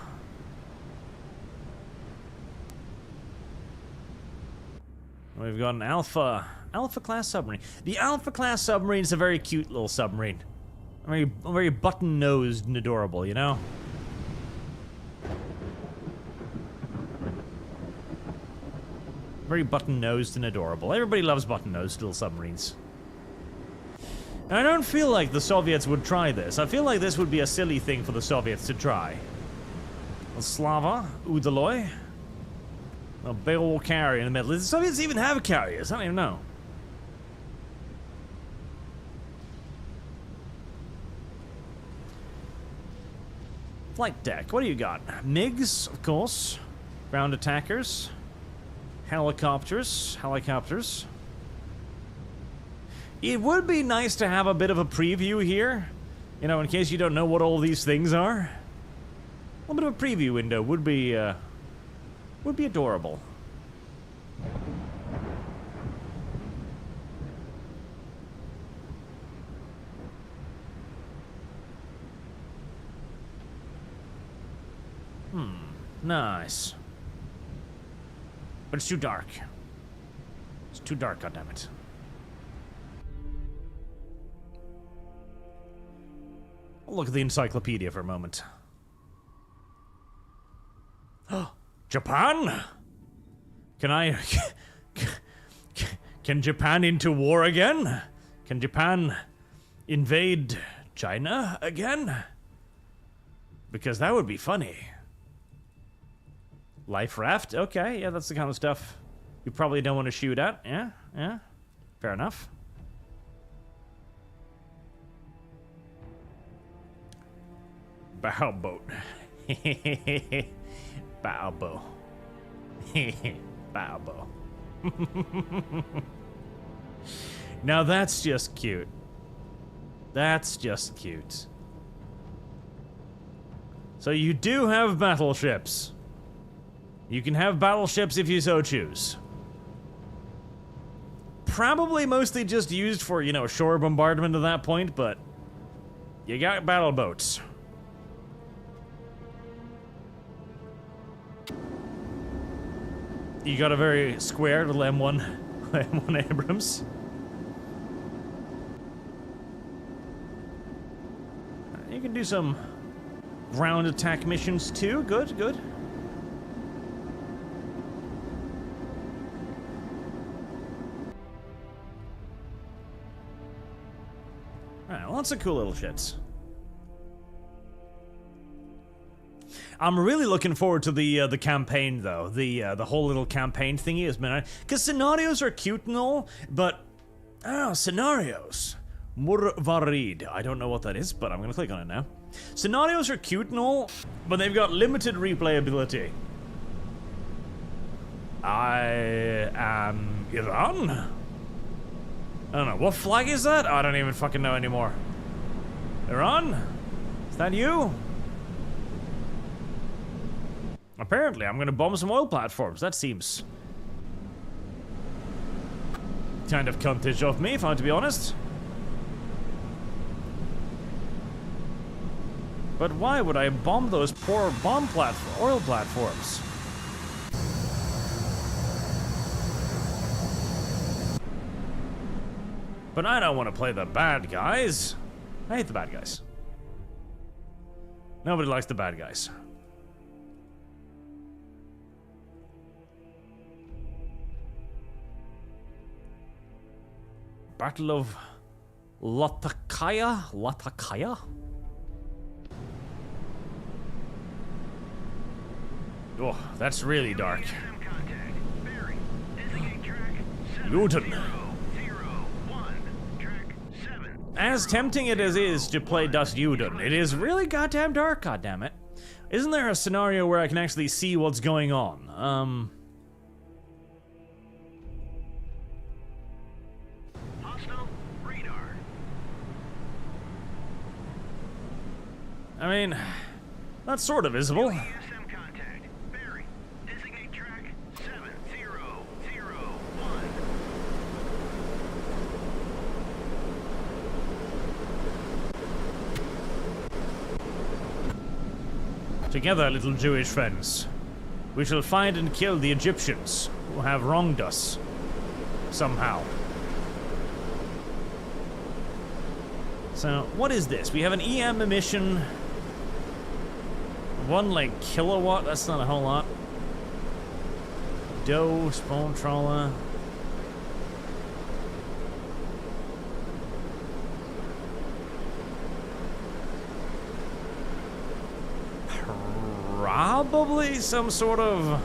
We've got an Alpha class submarine. The Alpha class submarine is a very cute little submarine. Very button-nosed and adorable, you know? Very button-nosed and adorable. Everybody loves button-nosed little submarines. And I don't feel like the Soviets would try this. I feel like this would be a silly thing for the Soviets to try. A Slava, Udaloy, a big old carrier in the middle. Does the Soviets even have carriers? I don't even know. Flight deck, what do you got? MiGs, of course. Ground attackers. Helicopters. It would be nice to have a bit of a preview here. You know, in case you don't know what all these things are. A little bit of a preview window would be adorable. Nice. But it's too dark. It's too dark, goddammit. I'll look at the encyclopedia for a moment. Japan? Can Japan into war again? Can Japan invade China again? Because that would be funny. Life raft? Okay, yeah, that's the kind of stuff you probably don't want to shoot at. Yeah. Fair enough. Bow boat. Bow bow. Bow bow. Now that's just cute. That's just cute. So you do have battleships. You can have battleships if you so choose. Probably mostly just used for, you know, shore bombardment at that point, but you got battle boats. You got a very square little M1 Abrams. You can do some ground attack missions too. Good, good. Alright, lots of cool little shits. I'm really looking forward to the campaign though. The whole little campaign thingy has been, because scenarios are cute and all, but I don't know, scenarios. Murvarid. I don't know what that is, but I'm gonna click on it now. Scenarios are cute and all, but they've got limited replayability. I am Iran? I don't know, what flag is that? I don't even fucking know anymore. Iran? Is that you? Apparently, I'm gonna bomb some oil platforms. That seems kind of cuntish of me, if I'm to be honest. But why would I bomb those poor oil platforms? But I don't want to play the bad guys. I hate the bad guys. Nobody likes the bad guys. Battle of Latakia? Latakia? Oh, that's really dark. Luton. As tempting it as is to play Das Juden, it is really goddamn dark, goddammit. Isn't there a scenario where I can actually see what's going on? I mean, that's sort of visible. Together, little Jewish friends, we shall find and kill the Egyptians who have wronged us somehow. So, what is this? We have an EM emission. 1 like kilowatt, that's not a whole lot. Doe, spawn trawler. Probably some sort of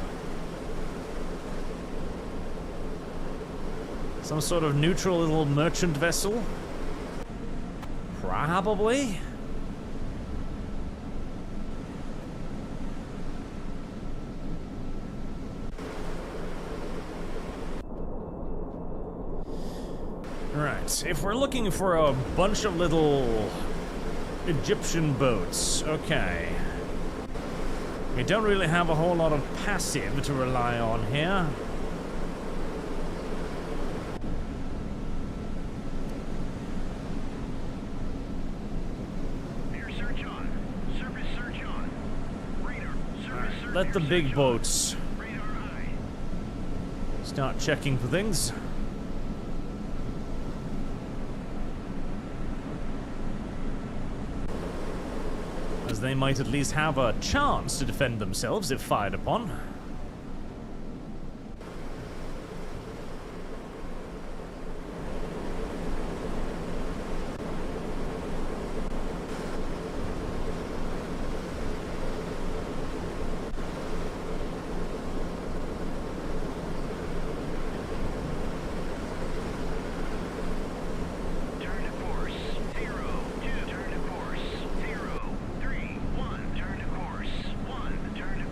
neutral little merchant vessel. Probably. Right, if we're looking for a bunch of little Egyptian boats, okay. We don't really have a whole lot of passive to rely on here. Air search on. Surface search on. Radar. Surface search. Let the big boats Radar eye. start checking for things. As they might at least have a chance to defend themselves if fired upon.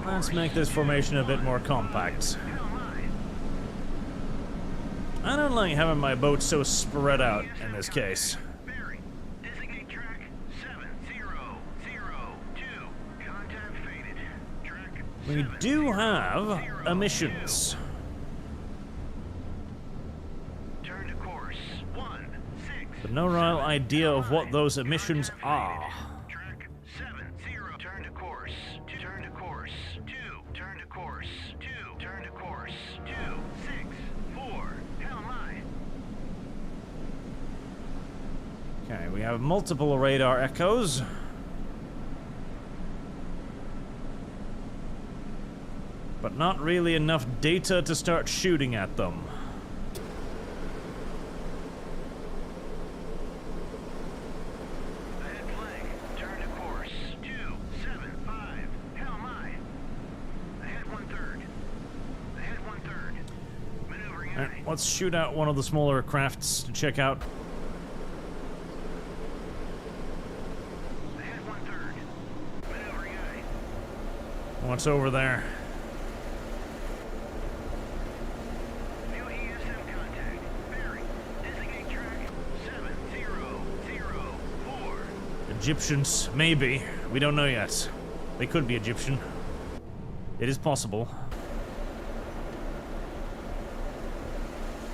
Let's make this formation a bit more compact. I don't like having my boat so spread out in this case. Designate track 7002. Contact faded. Track We do have emissions. turn to course 16. But no real idea of what those emissions are. Track 70. Turn to course. Turn to course. 2. Turn to course. 2. Turn to course. 2. 6. 4. Hell line. Okay, we have multiple radar echoes. But not really enough data to start shooting at them. Ahead flank, turn to course 275. Hell mine. Ahead 1/3. Ahead 1/3. Maneuvering Alright, eye. let's shoot out one of the smaller crafts to check out. Ahead 1/3. Maneuvering eye. What's over there? New ESM contact. Bearing. Designate track 7004. Egyptians, maybe. We don't know yet. They could be Egyptian. It is possible.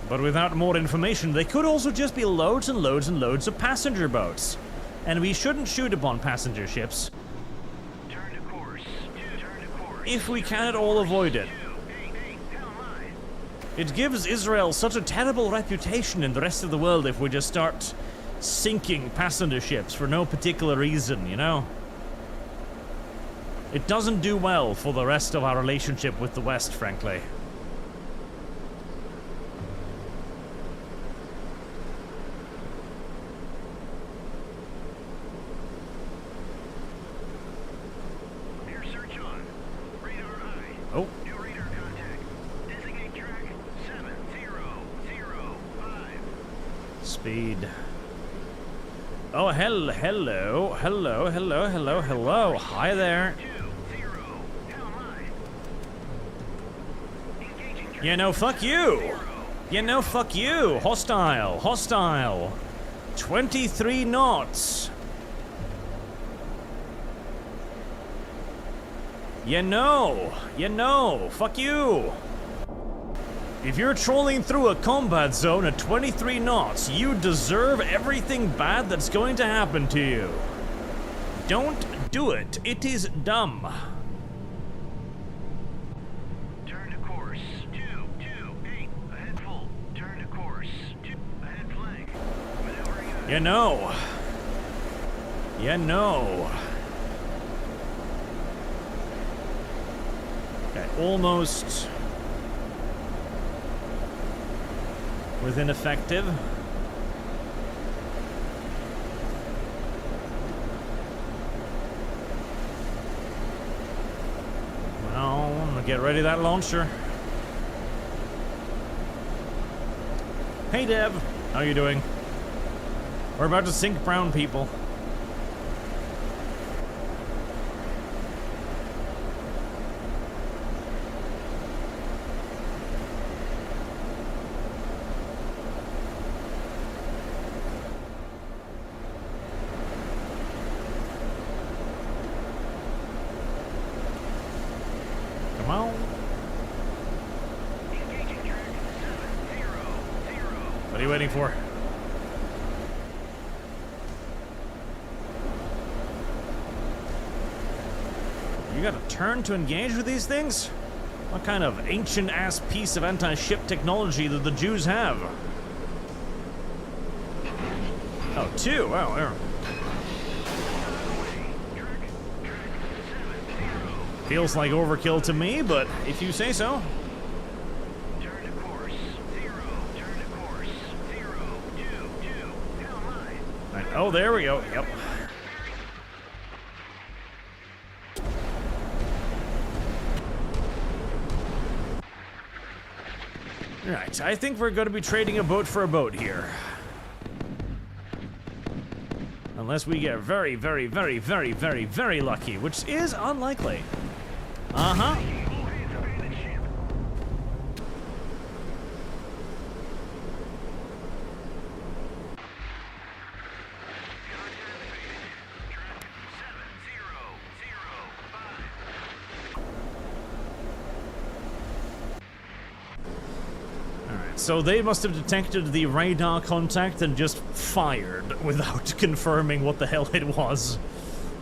But without more information, they could also just be loads and loads and loads of passenger boats. And we shouldn't shoot upon passenger ships Turn to course. Turn to course. if we can at all avoid it. 288. Hell mine. It gives Israel such a terrible reputation in the rest of the world if we just start sinking passenger ships for no particular reason, you know? It doesn't do well for the rest of our relationship with the West, frankly. Air search on. Radar eye. Oh, New radar contact. Designate track 7005. speed. Oh, hello. Hi there. 20. Hell mine. Engaging track You know, fuck you. You know, fuck you. Hostile. 23 knots. You know, fuck you. If you're trolling through a combat zone at 23 knots, you deserve everything bad that's going to happen to you. Don't do it. It is dumb. Turn to course 228. Ahead full. Turn to course 2. Ahead flank. Maneuvering eye. You know. Okay, almost within effective. Well, I'm gonna get ready that launcher. Hey Dev, how you doing? We're about to sink brown people. Come on. Engaging track 700. What are you waiting for? You gotta turn to engage with these things? What kind of ancient-ass piece of anti-ship technology that the Jews have? Oh, two. Wow, there. Feels like overkill to me, but if you say so. Turn to course 0. Turn to course 022. Hell mine. Right. Oh, there we go. Yep. Right, I think we're going to be trading a boat for a boat here. Unless we get very, very, very, very, very, very lucky, which is unlikely. Uh-huh. All hands abandon ship. Track 7005. Alright, so they must have detected the radar contact and just fired without confirming what the hell it was.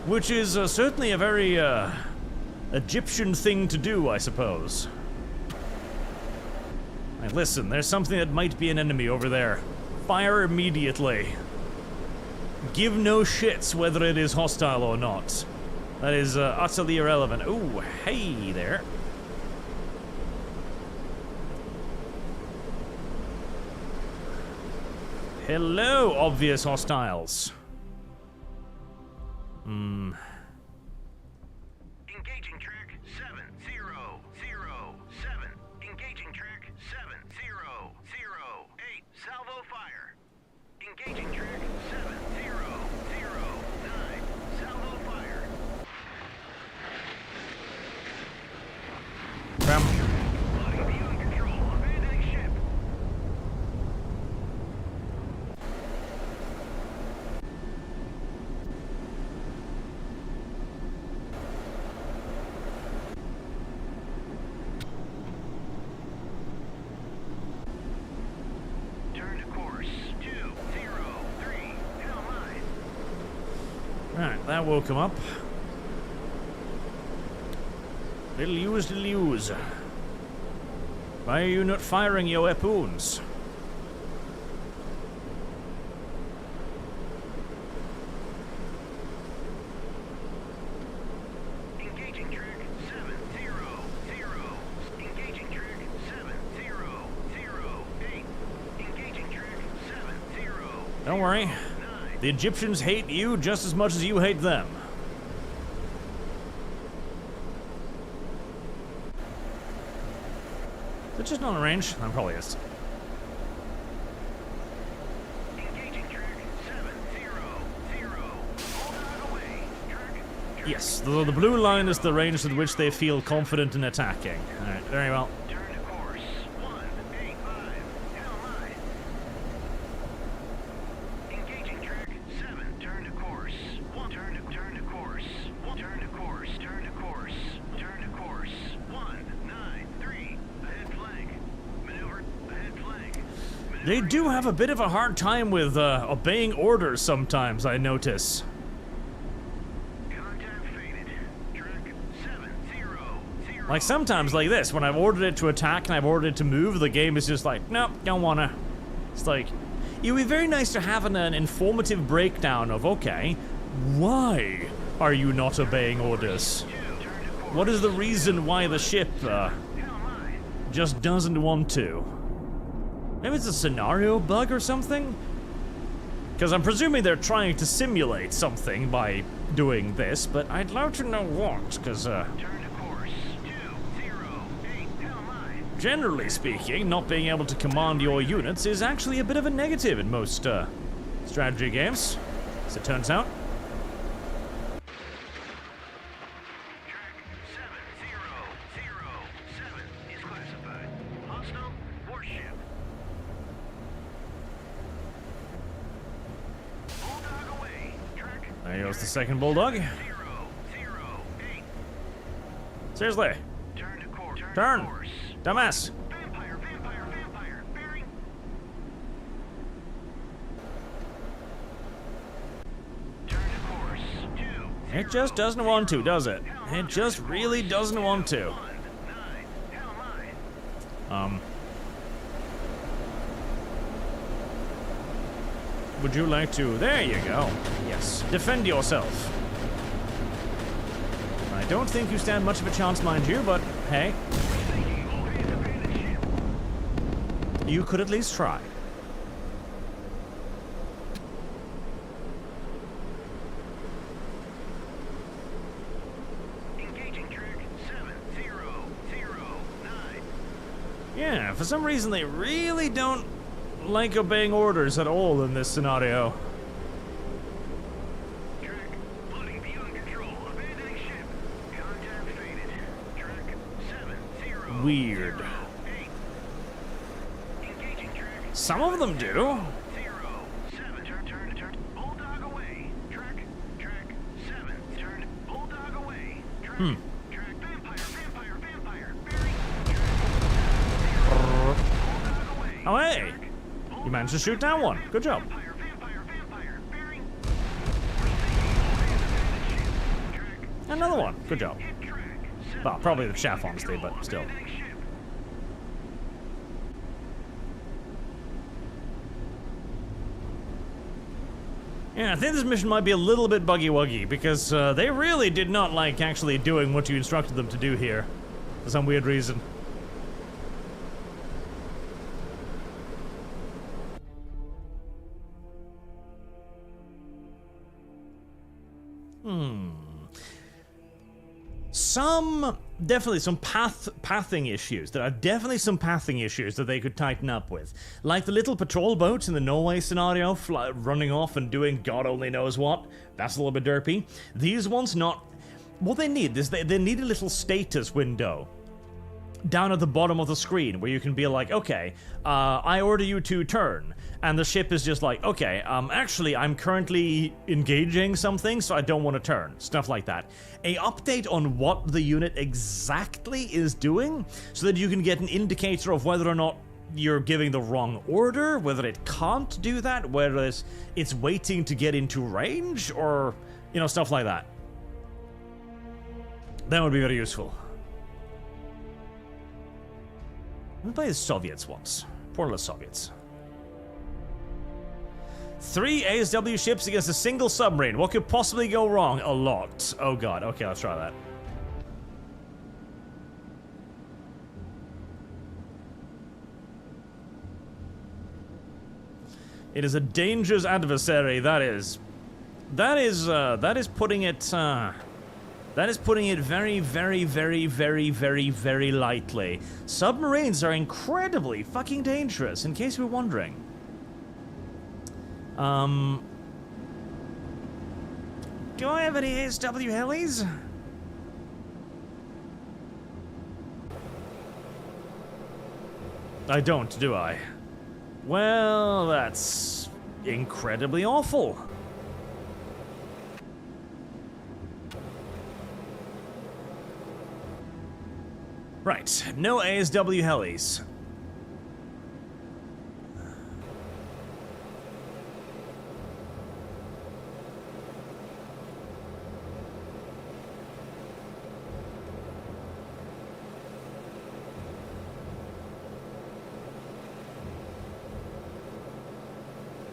Which is certainly a very, Egyptian thing to do, I suppose. Right, listen, there's something that might be an enemy over there. Fire immediately. Give no shits whether it is hostile or not. That is utterly irrelevant. Ooh, hey there. Hello, obvious hostiles. Engaging track 7007. Engaging track 7008. Salvo fire. Engaging track 7009. Salvo fire. Loading viewing control. Abandoning ship. Turn to course 203. Hell mine. Right, that woke him up. Little use. Why are you not firing your weapons? Engaging track 700. Engaging track 7008. Engaging track 7009. Don't worry. The Egyptians hate you just as much as you hate them. Is it just not on range? That probably is. Engaging track 700. Bulldog away. Track. Yes, the blue line is the range at which they feel confident in attacking. Alright, very well. Turn to course 185. Hell mine. Engaging track 7. Turn to course 1. Turn to course 1. Turn to course. Turn to course. Turn to course 193. Ahead flank. Maneuver. Ahead flank. They do have a bit of a hard time with obeying orders sometimes, I notice. Contact faded. Track 700. Like sometimes like this, when I've ordered it to attack and I've ordered it to move, the game is just like, nope, don't wanna. It's like, it would be very nice to have an informative breakdown of, okay, why are you not obeying orders? What is the reason why the ship just doesn't want to? Maybe it's a scenario bug or something? Because I'm presuming they're trying to simulate something by doing this, but I'd love to know what, because, Turn to course 208. Hell mine. generally speaking, not being able to command your units is actually a bit of a negative in most, strategy games, as it turns out. Track 7007 is classified. Hostile warship. Bulldog away. Track There goes the second bulldog. 008. Seriously, Turn to course. turn, To course. dumbass. Vampire. Bearing. Turn to course 2. It just doesn't want to, does it? It just really doesn't want to. 19. Hell mine. Would you like to? There you go. Yes. Defend yourself. I don't think you stand much of a chance, mind you, but hey, you could at least try. Engaging track 7009. Yeah, for some reason they really don't like obeying orders at all in this scenario. Track loading viewing control. Abandoning ship. Contact faded. Track 7008. Weird. Engaging track Some of them do. 07. Turn. Bulldog away. Track 7. Turn. Bulldog away. Track. Track vampire. Bearing. Bulldog away. Oh hey, you managed to shoot down one. Good job. Vampire. Bearing. Another one. Good job. Hit track. Well, probably the chaff, honestly, but still. Abandoning ship. Yeah, I think this mission might be a little bit buggy-wuggy, because they really did not like actually doing what you instructed them to do here, for some weird reason. definitely some pathing issues. There are definitely some pathing issues that they could tighten up with. Like the little patrol boats in the Norway scenario, running off and doing God only knows what. That's a little bit derpy. These ones not... What they need is they need a little status window down at the bottom of the screen where you can be like, okay, I order you to turn. And the ship is just like, okay, actually, I'm currently engaging something, so I don't want to turn. Stuff like that. A update on what the unit exactly is doing, so that you can get an indicator of whether or not you're giving the wrong order, whether it can't do that, whether it's waiting to get into range, or, you know, stuff like that. That would be very useful. We played the Soviets once. Poor little Soviets. 3 ASW ships against a single submarine. What could possibly go wrong? A lot. Oh god. Okay, let's try that. It is a dangerous adversary. That is putting it. That is putting it very, very, very, very, very, very lightly. Submarines are incredibly fucking dangerous. In case you were wondering. Do I have any ASW helis? I don't, do I? Well, that's incredibly awful. Right, no ASW helis.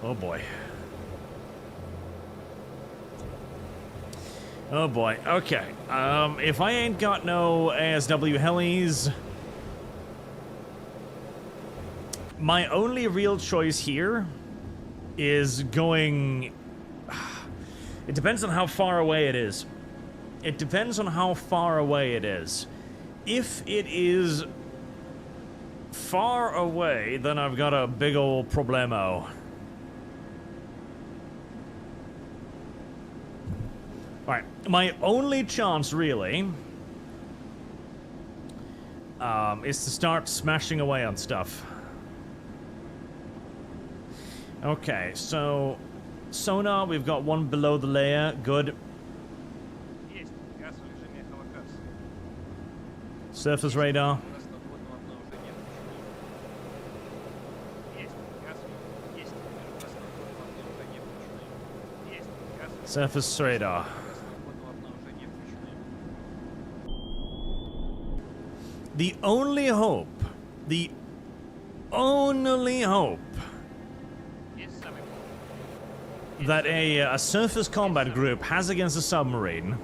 Oh boy. Oh boy, okay. If I ain't got no ASW helis, my only real choice here is going... It depends on how far away it is. It depends on how far away it is. If it is far away, then I've got a big old problemo. Alright, my only chance, really, is to start smashing away on stuff. Okay, so sonar, we've got one below the layer, good. Surface radar. Surface radar. The only hope that a surface combat group has against a submarine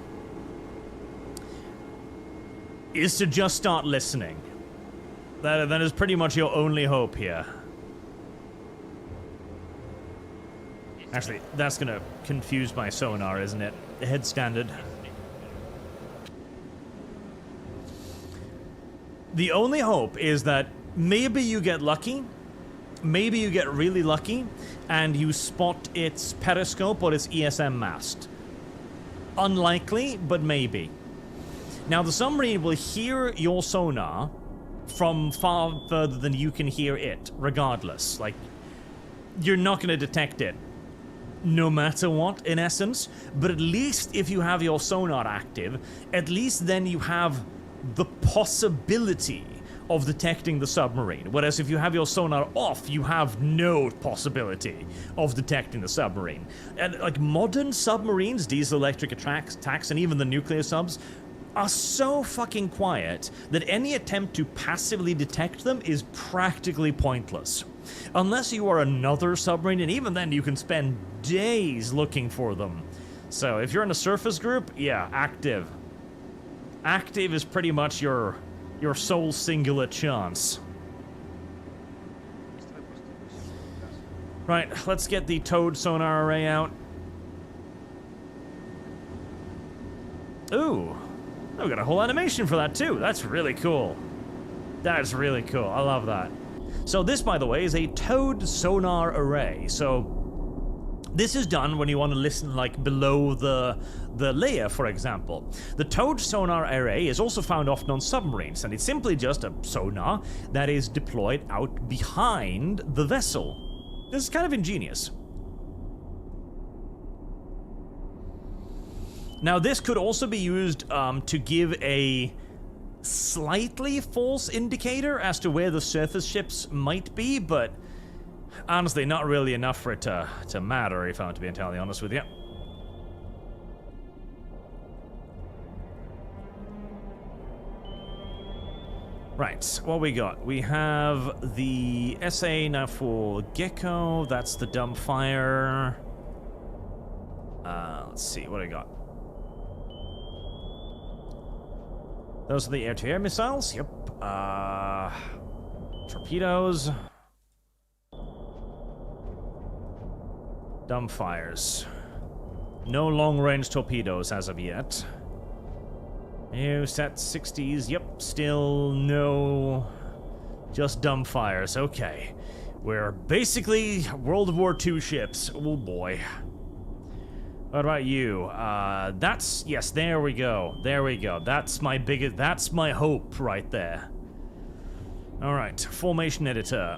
is to just start listening. That is pretty much your only hope here. Actually, that's gonna confuse my sonar, isn't it? The head standard. The only hope is that maybe you get lucky, maybe you get really lucky, and you spot its periscope or its ESM mast. Unlikely, but maybe. Now, the submarine will hear your sonar from far further than you can hear it, regardless. Like, you're not going to detect it, no matter what, in essence. But at least if you have your sonar active, at least then you have the possibility of detecting the submarine. Whereas if you have your sonar off, you have no possibility of detecting the submarine. And like modern submarines, diesel electric attacks, and even the nuclear subs are so fucking quiet that any attempt to passively detect them is practically pointless. Unless you are another submarine, and even then you can spend days looking for them. So if you're in a surface group, yeah, active. Active is pretty much your sole singular chance. Right, let's get the towed sonar array out. Ooh, Oh, we got a whole animation for that too. That's really cool. That's really cool. I love that. So this, by the way, is a towed sonar array. So this is done when you want to listen like below the layer, for example. The towed sonar array is also found often on submarines, and it's simply just a sonar that is deployed out behind the vessel. This is kind of ingenious. Now this could also be used to give a slightly false indicator as to where the surface ships might be, but honestly, not really enough for it to matter, if I'm to be entirely honest with you. Right, what we got? We have the SA now for Gecko. That's the dumbfire. Let's see, what do we got? Those are the air-to-air missiles. Yep. Torpedoes. Dumbfires. No long-range torpedoes as of yet. New set 60s. Yep, still no. Just dumbfires. Okay. We're basically World War II ships. Oh boy. What about you? That's... Yes, there we go. There we go. That's my biggest... That's my hope right there. Alright, formation editor.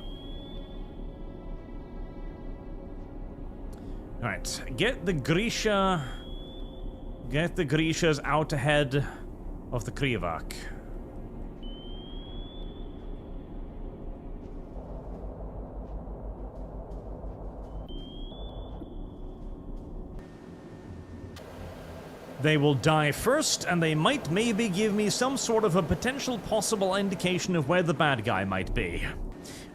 Alright, get the Grisha... Get the Grishas out ahead of the Krivak. They will die first, and they might maybe give me some sort of a potential possible indication of where the bad guy might be.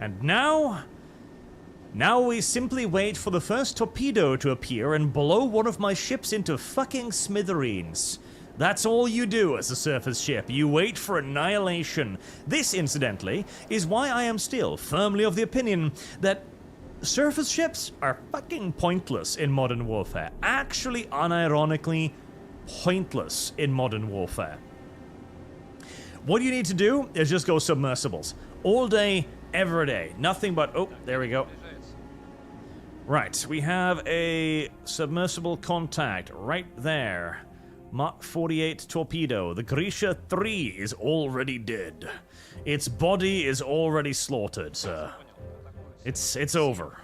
And now we simply wait for the first torpedo to appear and blow one of my ships into fucking smithereens. That's all you do as a surface ship. You wait for annihilation. This, incidentally, is why I am still firmly of the opinion that surface ships are fucking pointless in modern warfare. Actually, unironically, pointless in modern warfare. What you need to do is just go submersibles. All day, every day. Nothing but... Oh, there we go. Right, we have a submersible contact right there. Mach 48 torpedo. The Grisha 3 is already dead. Its body is already slaughtered, sir. It's over.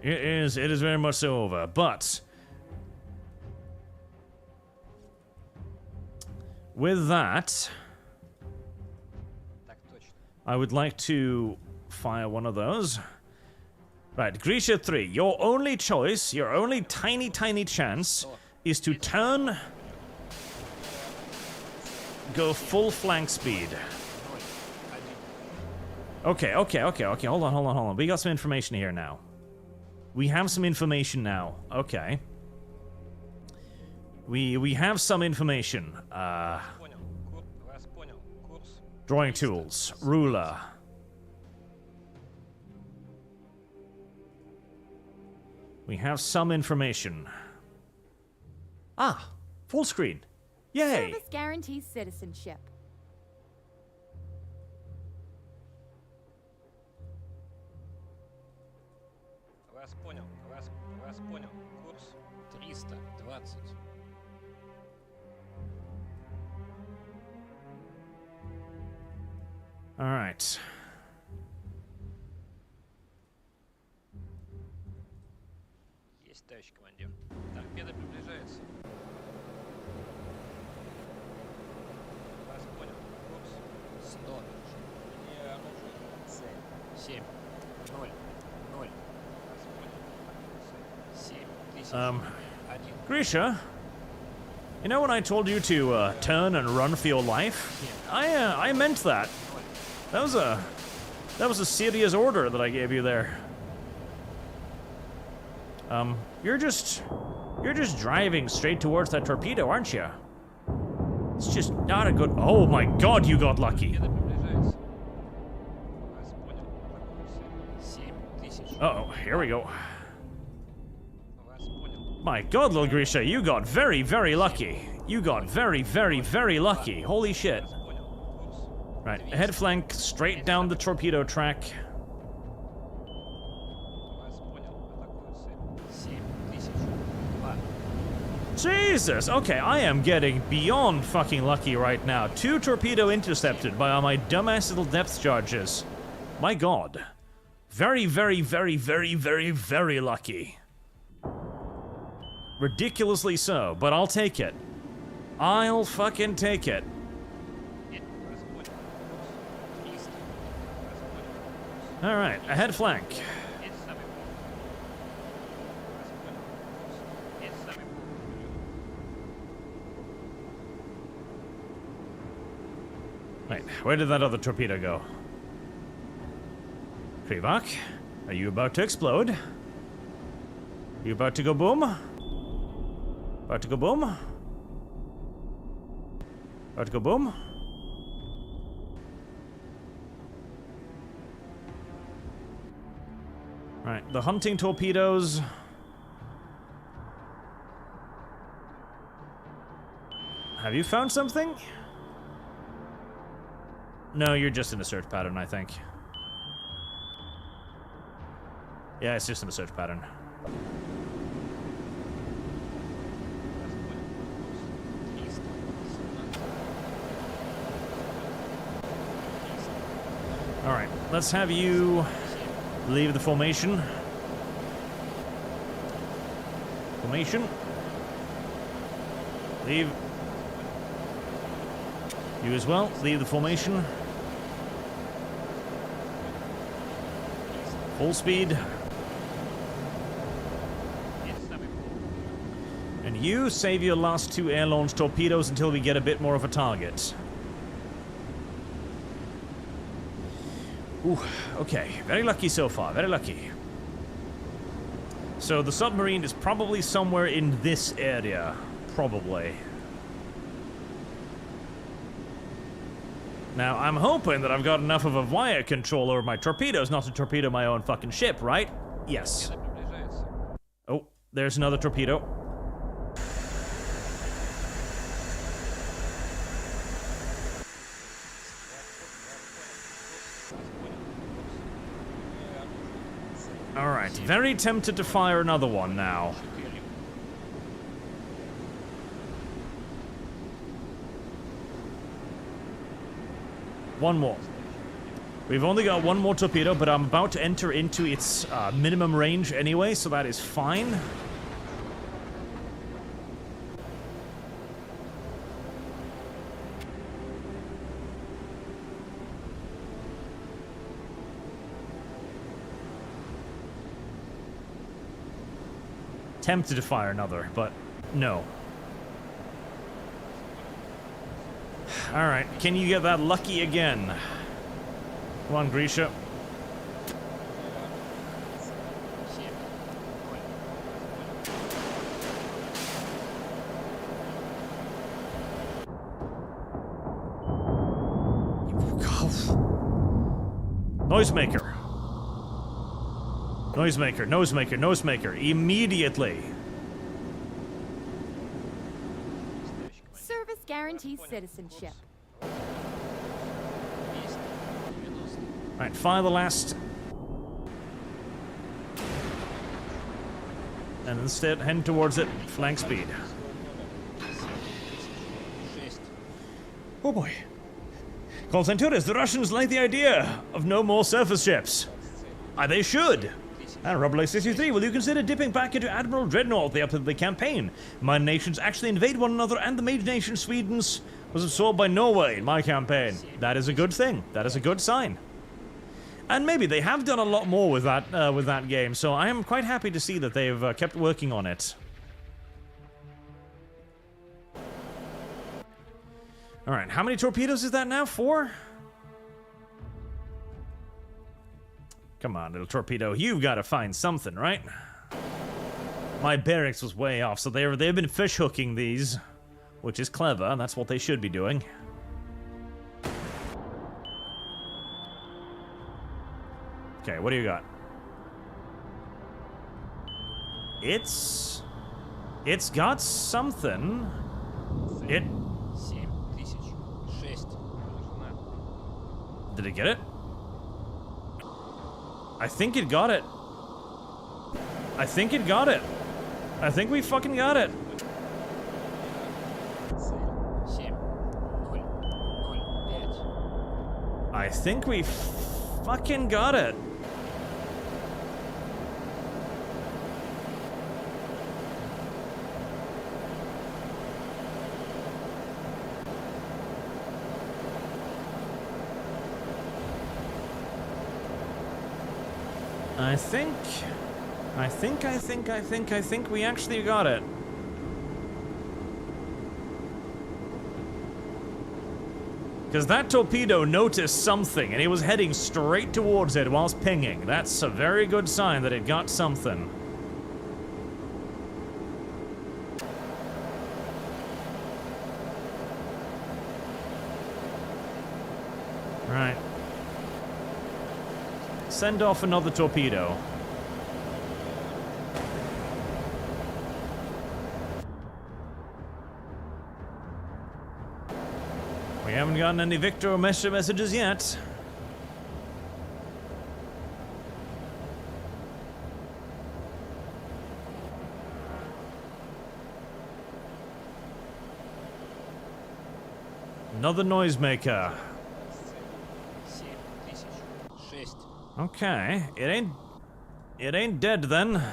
It is very much so over, but... With that, I would like to fire one of those. Right, Grisha 3, your only choice, your only tiny chance is to turn, go full flank speed. Okay, hold on. We got some information here now. We have some information now, okay. We have some information. Drawing tools. Ruler. We have some information. Ah! Full screen. Yay! Service guarantees citizenship. Вас понял. Курс 320. All right. Есть, товарищ командир. Торпеда приближается. Вас понял. Курс 100. Мне оружие. Цель. 7. 0. 0. Вас понял. 7000. 1. Grisha, you know when I told you to turn and run for your life? I meant that. That was a serious order that I gave you there. You're just driving straight towards that torpedo, aren't you? It's just not a good... Oh my god, you got lucky. Uh-oh, here we go. My god, little Grisha, you got very lucky. You got very, very, very lucky. Holy shit. Вас понял. Курс. Right, head flank straight down the torpedo track. Вас понял. Атакую цель. 7000. 2. Jesus! Okay, I am getting beyond fucking lucky right now. 2 torpedo intercepted by my dumbass little depth charges. My god. Very, very, very, very, very, very lucky. Ridiculously so, but I'll take it. I'll fucking take it. Нет, вас понял. Курс. Есть. Вас понял. Курс. Alright, ahead flank. Это самый пункт. Вас понял. Курс. Это самый пункт. Wait, where did that other torpedo go? Krivak, are you about to explode? You about to go boom? About to go boom? About to go boom? Right, the hunting torpedoes. Have you found something? No, you're just in a search pattern, I think. Yeah, it's just in a search pattern. Alright, let's have you leave the formation. Formation. Leave. You as well, leave the formation. Full speed. And you save your last 2 air-launched torpedoes until we get a bit more of a target. Ooh, okay. Very lucky so far, very lucky. So the submarine is probably somewhere in this area. Probably. Now, I'm hoping that I've got enough of a wire control over my torpedoes not to torpedo my own fucking ship, right? Yes. Она приближается. Oh, there's another torpedo. Alright, very tempted to fire another one now. One more. We've only got one more torpedo, but I'm about to enter into its minimum range anyway, so that is fine. Tempted to fire another, but no. Alright, can you get that lucky again? Come on, Grisha. Noisemaker. Noisemaker, noisemaker, noisemaker. Immediately. Service guarantees citizenship. Alright, fire the last. And instead head towards it, flank speed. Oh boy. Concenturas, the Russians like the idea of no more surface ships. They should. And Robert 63, will you consider dipping back into Admiral Dreadnought the up of the campaign? My nations actually invade one another, and the major nation Sweden's was absorbed by Norway in my campaign. That is a good thing. That is a good sign. And maybe they have done a lot more with that game, so I am quite happy to see that they've kept working on it. Alright, how many torpedoes is that now? 4? Come on, little torpedo. You've got to find something, right? My barracks was way off, so they've been fish hooking these, which is clever. That's what they should be doing. Okay, what do you got? It's got something. It... 7006. Did it get it? I think it got it. I think it got it. I think we fucking got it. 7005. I think we fucking got it. I think we actually got it. Because that torpedo noticed something and it was heading straight towards it whilst pinging. That's a very good sign that it got something. Right. Send off another torpedo. We haven't gotten any Victor messages yet. Another noisemaker. 7006. Okay, it ain't dead then.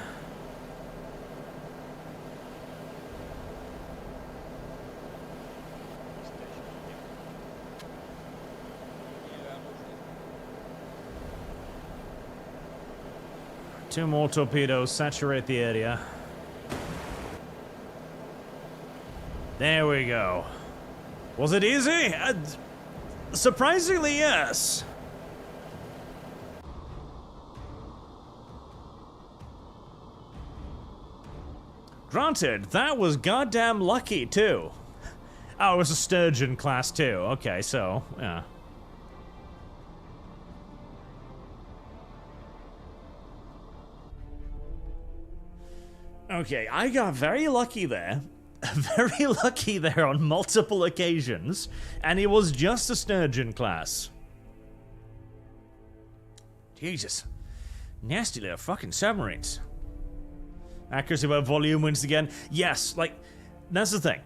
Two more torpedoes, saturate the area. There we go. Was it easy? Surprisingly, yes. Granted, that was goddamn lucky, too. Oh, it was a sturgeon class, too. Okay, so, yeah. Okay, I got very lucky there. Very lucky there on multiple occasions. And it was just a sturgeon class. Jesus. Nasty little fucking submarines. Accuracy about volume wins again. Yes, like, that's the thing.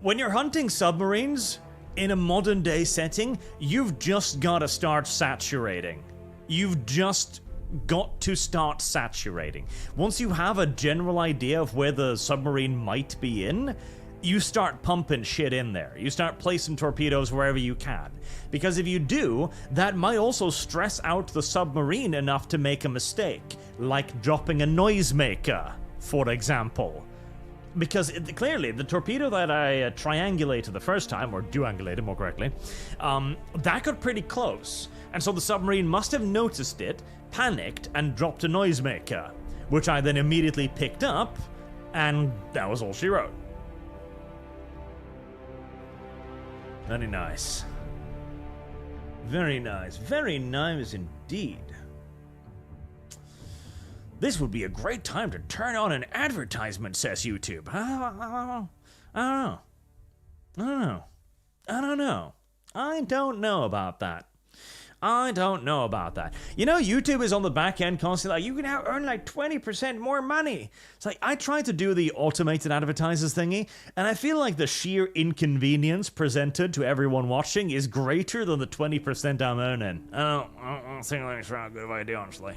When you're hunting submarines in a modern day setting, you've just got to start saturating. You've just got to start saturating. Once you have a general idea of where the submarine might be in, you start pumping shit in there. You start placing torpedoes wherever you can. Because if you do, that might also stress out the submarine enough to make a mistake, like dropping a noisemaker, for example. Because clearly, the torpedo that I triangulated the first time, or duangulated more correctly, that got pretty close. And so the submarine must have noticed it, panicked, and dropped a noisemaker, which I then immediately picked up, and that was all she wrote. Very nice. Very nice. Very nice indeed. This would be a great time to turn on an advertisement, says YouTube. I don't know about that. I don't know about that. You know, YouTube is on the back end constantly like, you can now earn like 20% more money. It's like, I tried to do the automated advertisers thingy, and I feel like the sheer inconvenience presented to everyone watching is greater than the 20% I'm earning. I don't think that's a good idea, honestly.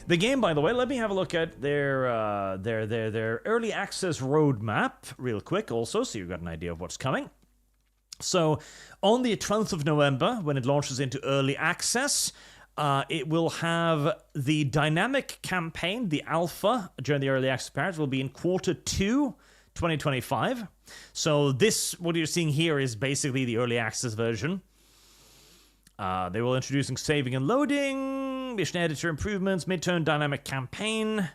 The game, by the way, let me have a look at their early access roadmap real quick also, so you've got an idea of what's coming. So, on the 12th of November, when it launches into early access, it will have the dynamic campaign, the alpha, during the early access period, will be in Q2 2025. So this, what you're seeing here, is basically the early access version. They will introducing saving and loading, mission editor improvements, midterm dynamic campaign,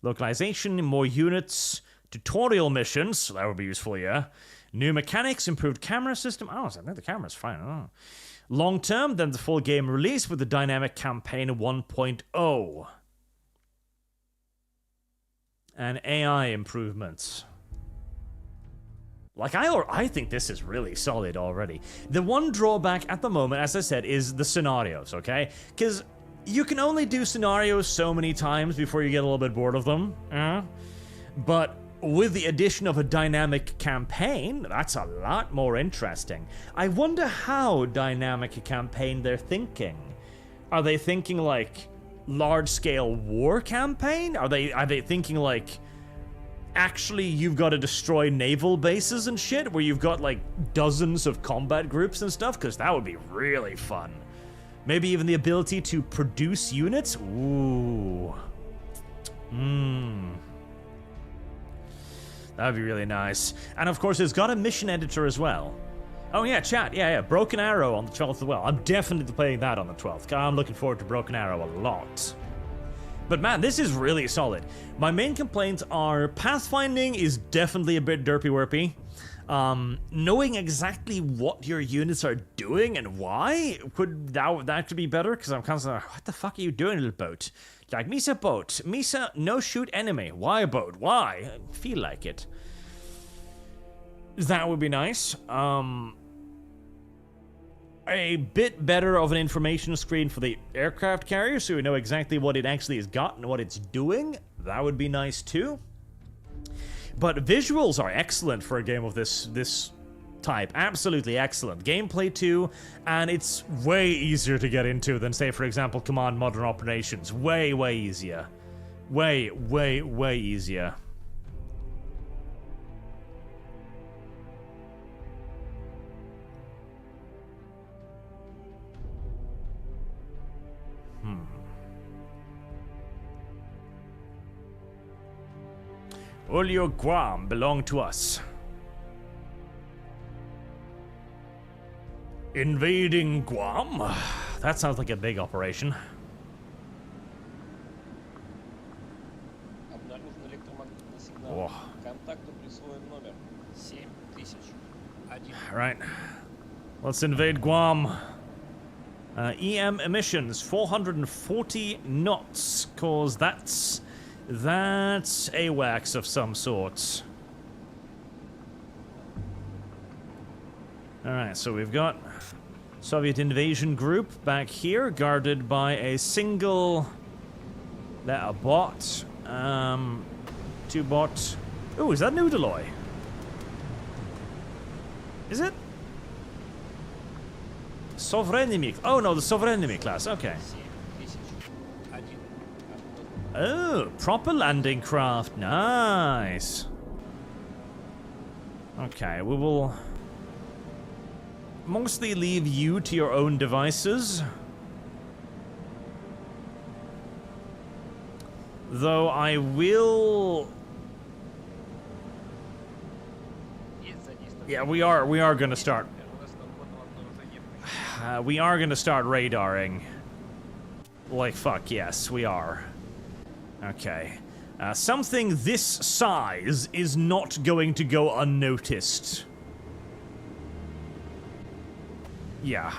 localization, more units, tutorial missions, so that would be useful, yeah. New mechanics, improved camera system. Oh, I think the camera's fine. Oh. Long term, then the full game release with the dynamic campaign 1.0. And AI improvements. Like, I think this is really solid already. The one drawback at the moment, as I said, is the scenarios, okay? Because you can only do scenarios so many times before you get a little bit bored of them. But with the addition of a dynamic campaign, that's a lot more interesting. I wonder how dynamic a campaign they're thinking. Are they thinking like large-scale war campaign? Are they thinking like actually you've got to destroy naval bases and shit where you've got like dozens of combat groups and stuff? Because that would be really fun. Maybe even the ability to produce units? Ooh. That'd be really nice. And of course, it's got a mission editor as well. Oh yeah, chat. Yeah. Broken Arrow on the 12th as well. I'm definitely playing that on the 12th. I'm looking forward to Broken Arrow a lot. But man, this is really solid. My main complaints are pathfinding is definitely a bit derpy-werpy. Knowing exactly what your units are doing and why, that could be better, because I'm constantly like, what the fuck are you doing, little boat? Like, Misa boat. Misa, no shoot enemy. Why boat? Why? I feel like it. That would be nice. A bit better of an information screen for the aircraft carrier, so we know exactly what it actually has got and what it's doing. That would be nice too. But visuals are excellent for a game of this type. Absolutely excellent. Gameplay too, and it's way easier to get into than, say, for example, Command Modern Operations. Way easier. Way easier. All your Guam belong to us. Invading Guam? That sounds like a big operation. Whoa. Alright. Let's invade Guam. EM emissions, 440 knots, cause that's AWACS of some sorts. Alright, so we've got Soviet invasion group back here, guarded by a single bot. Two bot. Ooh, is that Noodaloy? Is it? Sovereignty. Oh no, the Sovereignty class, okay. Oh, proper landing craft. Nice. Okay, we will mostly leave you to your own devices. Though I will... Yeah, we are gonna start... we are gonna start radaring. Like, fuck, yes, we are. Okay. Something this size is not going to go unnoticed. Yeah,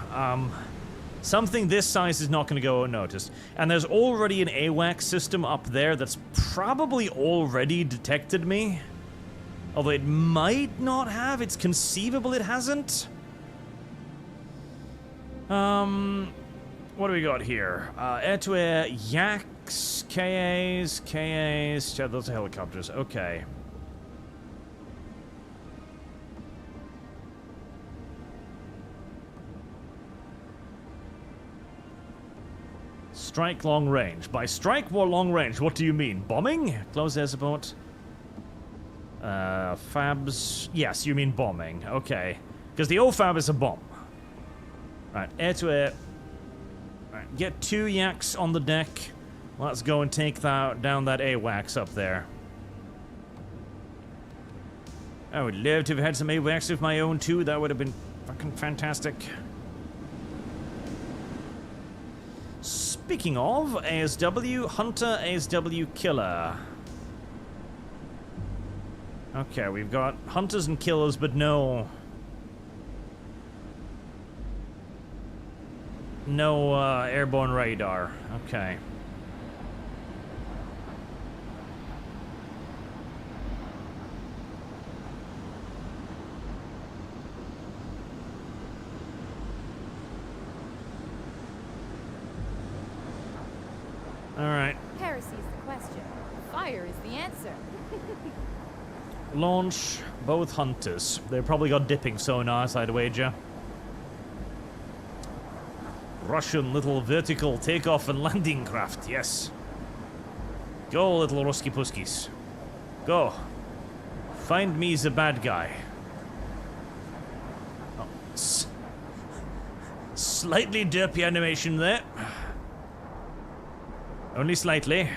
something this size is not going to go unnoticed. And there's already an AWACS system up there that's probably already detected me. Although it might not have, it's conceivable it hasn't. What do we got here? Air-to-air, Yaks, KAs, yeah, those are helicopters, okay. Strike long range. By strike more long range, what do you mean? Bombing? Close air support? Fabs... Yes, you mean bombing. Okay. Because the OFAB is a bomb. Right, air-to-air. Right, get 2 Yaks on the deck. Let's go and take down that AWACS up there. I would love to have had some AWACS of my own too. That would have been fucking fantastic. Speaking of, ASW, Hunter, ASW, Killer. Okay, we've got Hunters and Killers, but no airborne radar. Okay. the answer. Launch both hunters. They probably got dipping sonars, I'd wager. Russian little vertical takeoff and landing craft, yes. Go, little Rusky Puskies. Go. Find me the bad guy. Oh, slightly derpy animation there. Only slightly.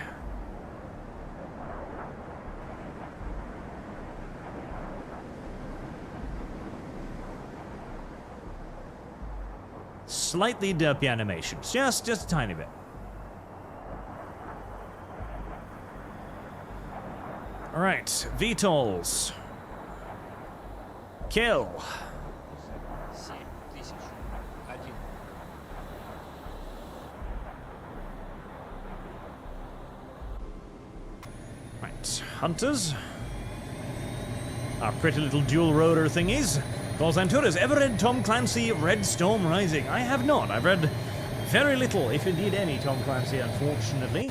Slightly derpy animations. Just a tiny bit. Alright, VTOLs. Kill. 7001. Right, hunters. Our pretty little dual rotor thingies. Causanturas, ever read Tom Clancy Red Storm Rising? I have not. I've read very little, if indeed any, Tom Clancy, unfortunately.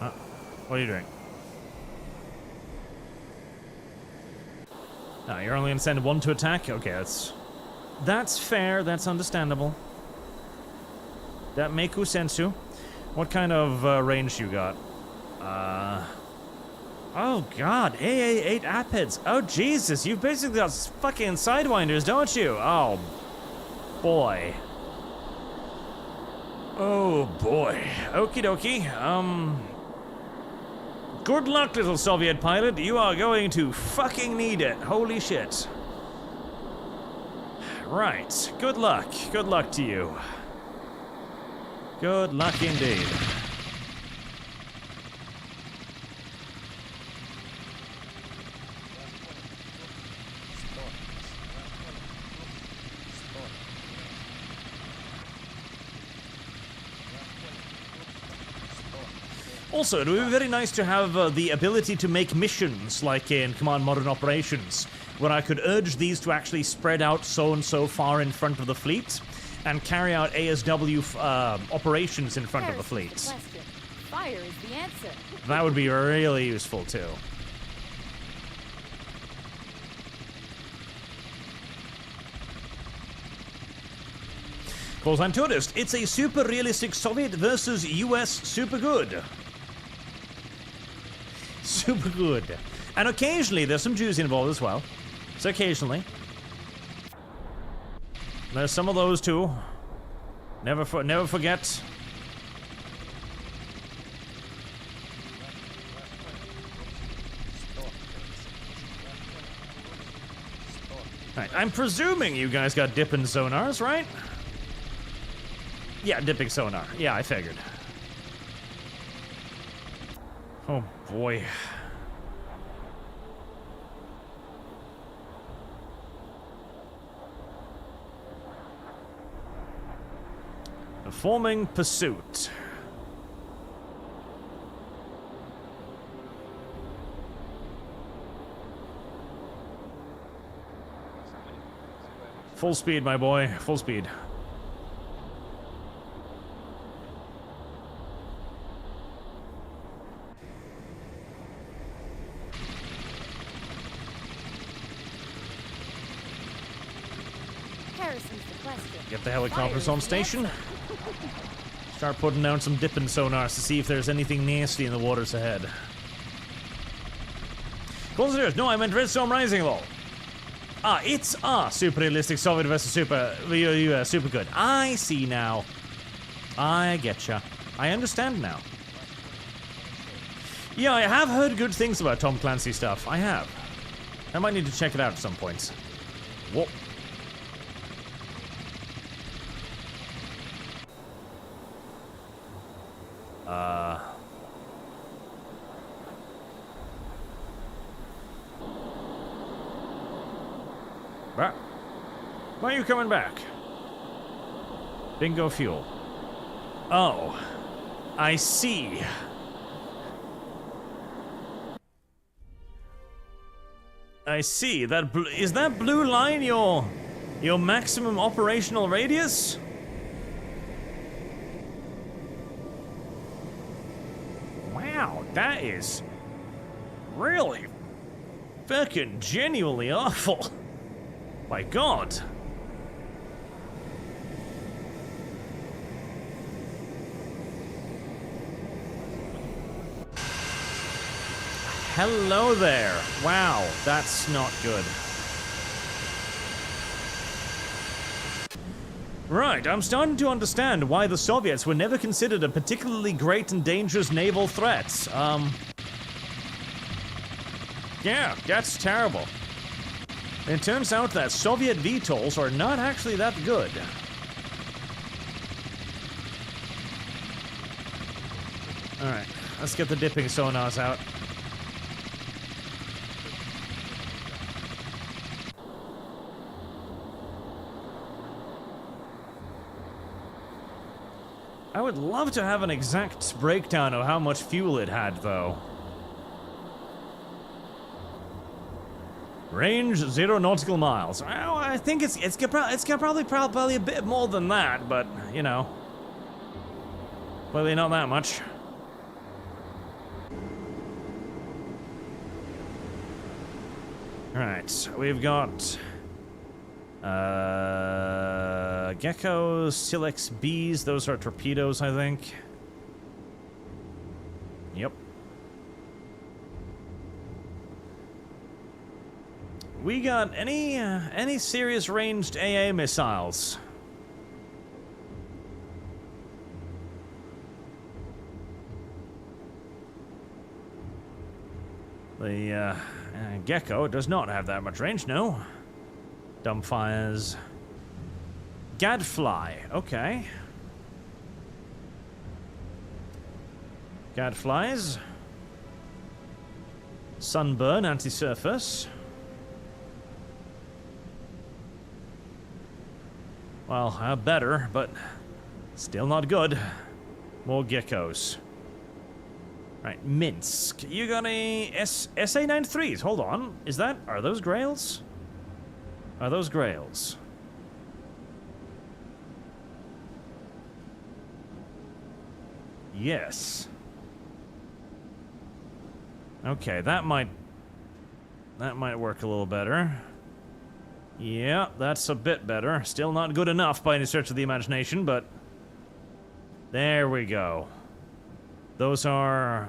Huh? What are you doing? No, you're only gonna send one to attack? Okay, that's fair, that's understandable. That makes sensu. What kind of range you got? Oh god, AA8 Apids. Oh Jesus, you've basically got fucking Sidewinders, don't you? Oh boy. Oh boy. Okie dokie. Good luck, little Soviet pilot. You are going to fucking need it. Holy shit. Right. Good luck. Good luck to you. Good luck indeed. Also, it would be very nice to have the ability to make missions, like in Command Modern Operations, where I could urge these to actually spread out so and so far in front of the fleet, and carry out ASW operations in front of the fleet. Fire is the answer. That would be really useful too. Because I'm tourist, it's a super realistic Soviet versus US super good. Super good. And occasionally there's some Jews involved as well. So occasionally. There's some of those too. Never forget. Right, I'm presuming you guys got dipping sonars, right? Yeah, dipping sonar. Yeah, I figured. Oh boy. Forming pursuit. Full speed, my boy. Full speed. Get the helicopters on station. Start putting down some dipping sonars to see if there's anything nasty in the waters ahead. Considers, no, I meant Red Storm Rising though. Ah, it's super realistic Soviet versus super good. I see now. I getcha. I understand now. Yeah, I have heard good things about Tom Clancy stuff. I have. I might need to check it out at some point. Whoa. Why are you coming back? Bingo fuel. Oh. I see. I see. Is that blue line your maximum operational radius? Wow, that is really fucking genuinely awful. My God. Hello there. Wow, that's not good. Right, I'm starting to understand why the Soviets were never considered a particularly great and dangerous naval threat. Yeah, that's terrible. It turns out that Soviet VTOLs are not actually that good. Alright, let's get the dipping sonars out. I would love to have an exact breakdown of how much fuel it had, though. Range 0 nautical miles. Well, I think it's probably a bit more than that, but you know, probably not that much. All right, we've got geckos, Silex Bs. Those are torpedoes, I think. Yep. We got any serious ranged AA missiles? The Gecko does not have that much range, no. Dumbfires. Gadfly, okay. Gadflies. Sunburn, anti-surface. Well, better, but still not good. More geckos. Right, Minsk. You got a SA-93s. Hold on. Are those Grails? Are those Grails? Yes. Okay, that might work a little better. Yeah, that's a bit better. Still not good enough by any stretch of the imagination, but there we go. Those are...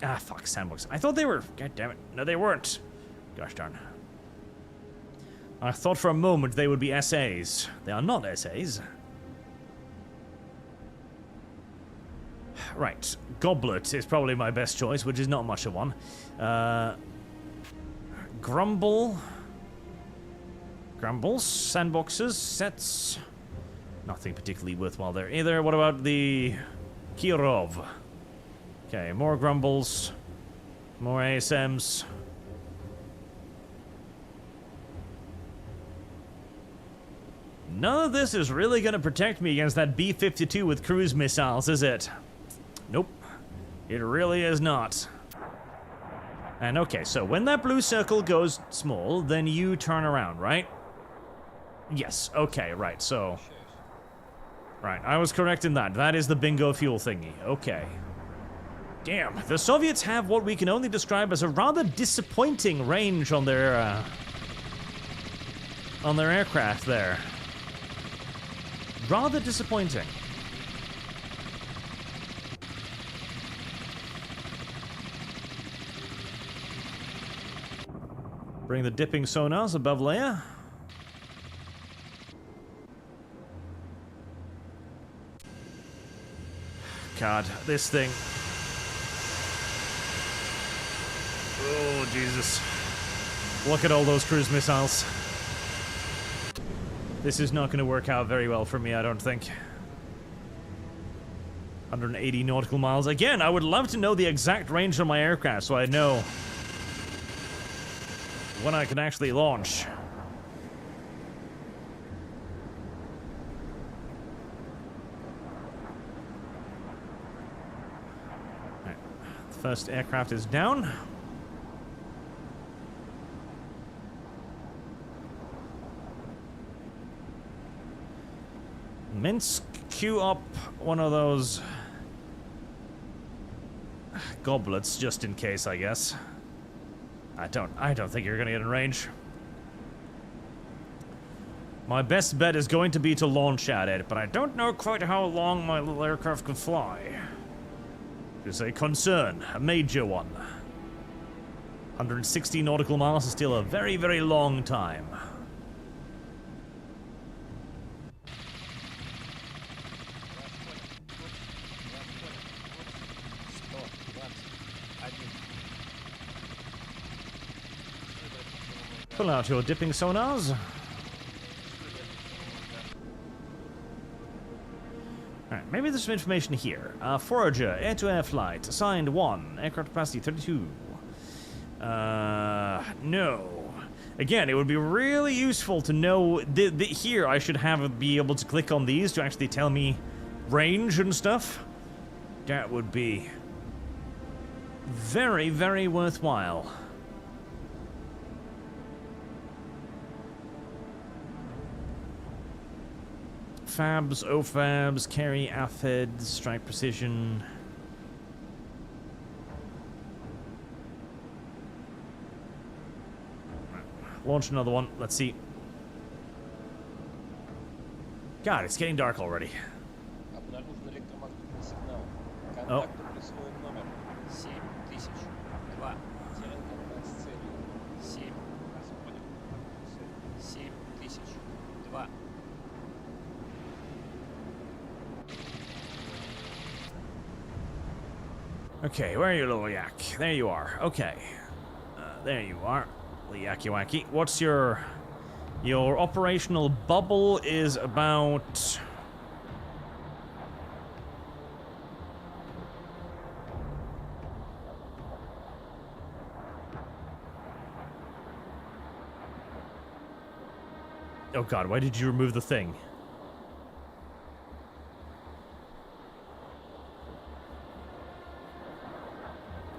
Ah, fuck, sandbox. I thought they were... God damn it. No, they weren't. Gosh darn. I thought for a moment they would be SAs. They are not SAs. Right. Goblet is probably my best choice, which is not much of one. Grumble. Grumbles. Sandboxes. Sets. Nothing particularly worthwhile there either. What about the Kirov? Okay, more Grumbles. More ASMs. None of this is really going to protect me against that B-52 with cruise missiles, is it? Nope. It really is not. And okay, so when that blue circle goes small, then you turn around, right? Yes, okay, right, so... Right, I was correct in that. That is the bingo fuel thingy. Okay. Damn, the Soviets have what we can only describe as a rather disappointing range on their aircraft there. Rather disappointing. Bring the dipping sonars above layer. God, this thing. Oh, Jesus. Look at all those cruise missiles. This is not going to work out very well for me, I don't think. 180 nautical miles. Again, I would love to know the exact range of my aircraft so I know when I can actually launch. First aircraft is down. Minsk, queue up one of those goblets just in case, I guess. I don't think you're gonna get in range. My best bet is going to be to launch at it, but I don't know quite how long my little aircraft can fly. It's a concern, a major one. 160 nautical miles is still a very, very long time. Pull out your dipping sonars. Alright, maybe there's some information here. Forager, air-to-air flight, assigned 1, aircraft capacity 32. No. Again, it would be really useful to know, here I should be able to click on these to actually tell me range and stuff. That would be very, very worthwhile. Fabs, OFABs, carry, AFED, strike precision. Launch another one. Let's see. God, it's getting dark already. Oh. Okay, where are you, little yak? There you are. Okay. There you are. Little yacky wacky. What's your operational bubble is about... Oh god, why did you remove the thing?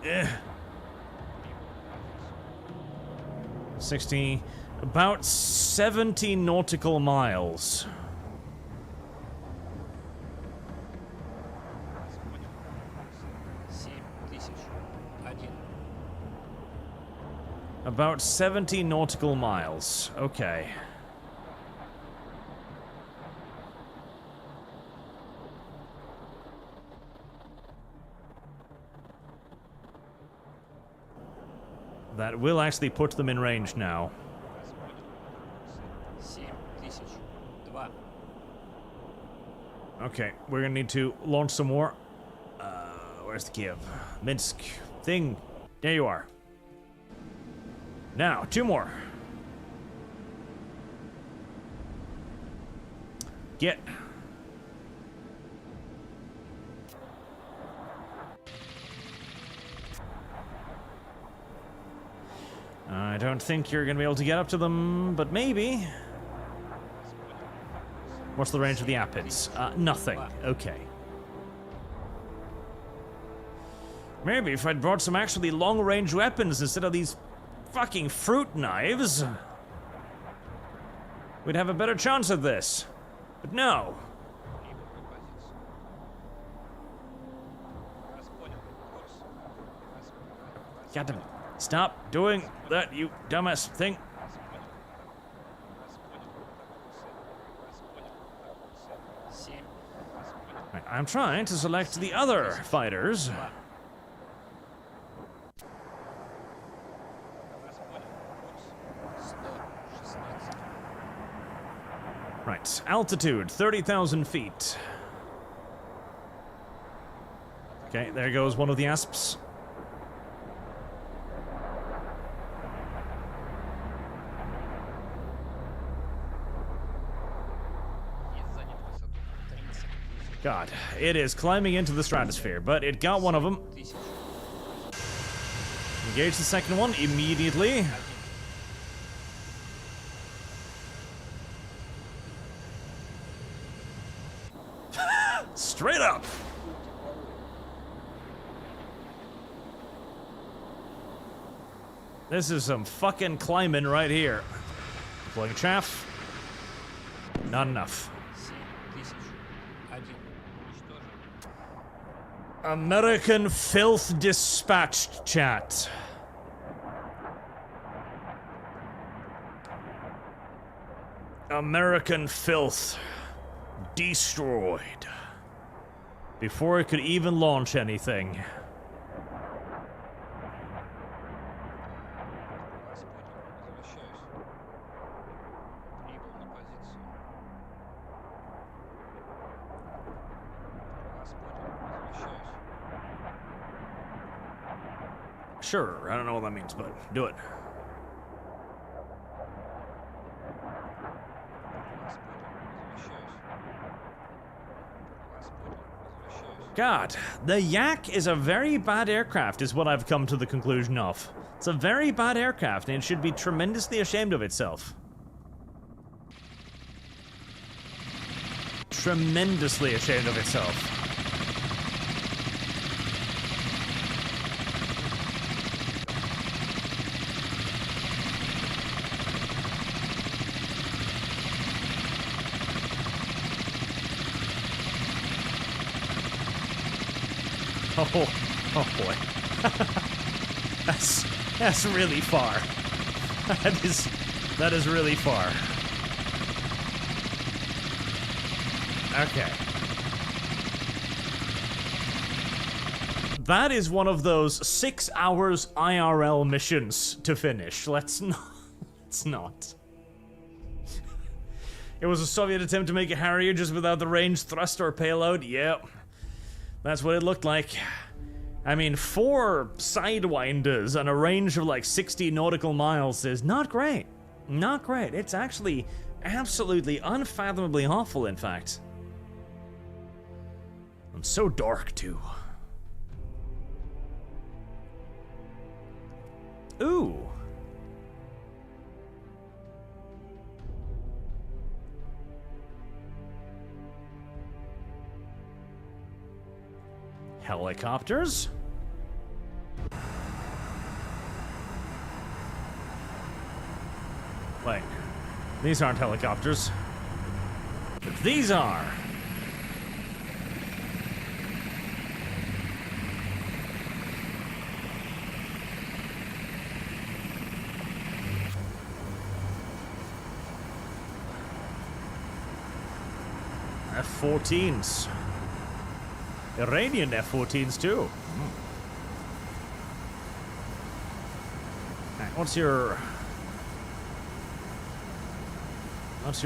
Eh. 60, about 70 nautical miles. About 70 nautical miles. Okay. That will actually put them in range now. Okay, we're gonna need to launch some more. Where's the Kiev? Minsk. Thing. There you are. Now, 2 more. Get. I don't think you're gonna be able to get up to them, but maybe. What's the range of the Apids? Nothing. Okay. Maybe if I'd brought some actually long-range weapons instead of these fucking fruit knives, we'd have a better chance of this. But no. Goddamn. Stop doing that, you dumbass thing. Right, I'm trying to select the other fighters. Right, altitude, 30,000 feet. Okay, there goes one of the asps. God, it is climbing into the stratosphere, but it got one of them. Engage the second one immediately. Straight up. This is some fucking climbing right here. Deploying chaff. Not enough. 7001 уничтожен. American filth dispatched, chat. American filth destroyed before it could even launch anything. Sure, I don't know what that means, but do it. God, the Yak is a very bad aircraft, is what I've come to the conclusion of. It's a very bad aircraft, and it should be tremendously ashamed of itself. Tremendously ashamed of itself. Oh boy. That's really far. That is really far. Okay. That is one of those 6 hours IRL missions to finish. Let's not. It was a Soviet attempt to make a Harrier just without the range thrust or payload. Yep. That's what it looked like. I mean, 4 sidewinders and a range of like 60 nautical miles is not great. Not great. It's actually absolutely unfathomably awful, in fact. And so dark, too. Ooh. Helicopters? Wait, these aren't helicopters. But these are. F-14s. Iranian F-14s too. Alright, what's your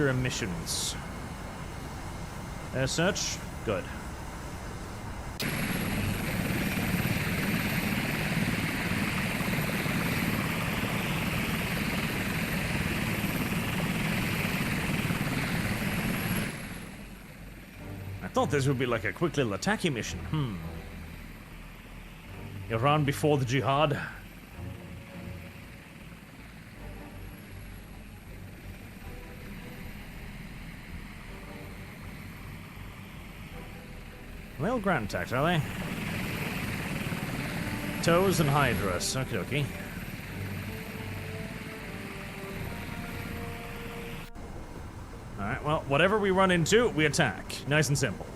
emissions? As such, good. I thought this would be like a quick little attacking mission. Iran before the jihad. They all ground attacked, are they? Toes and Hydras. Okie dokie. Alright, well, whatever we run into, we attack. Nice and simple.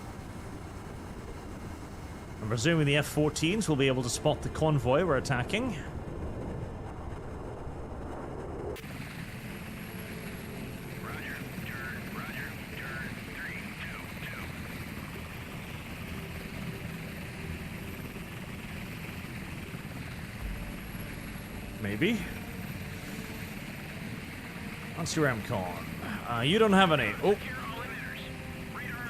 I'm presuming the F-14s will be able to spot the convoy we're attacking. Roger, turn 322. Maybe. What's your MCON? You don't have any. Oh.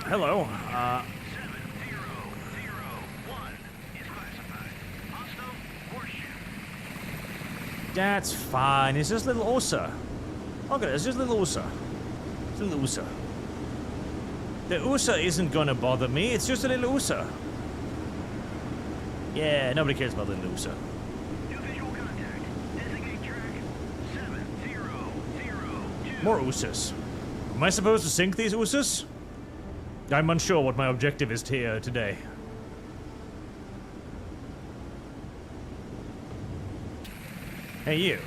Hello. 7001 is classified. Hostile warship. That's fine. It's just little Osa. Look at it. It's just little Osa. It's a little Osa. The Osa isn't gonna bother me. It's just a little Osa. Yeah, nobody cares about the little Osa. New visual contact. Designate track 7002. More Usas. Am I supposed to sink these Usas? I'm unsure what my objective is here today. Hey, you.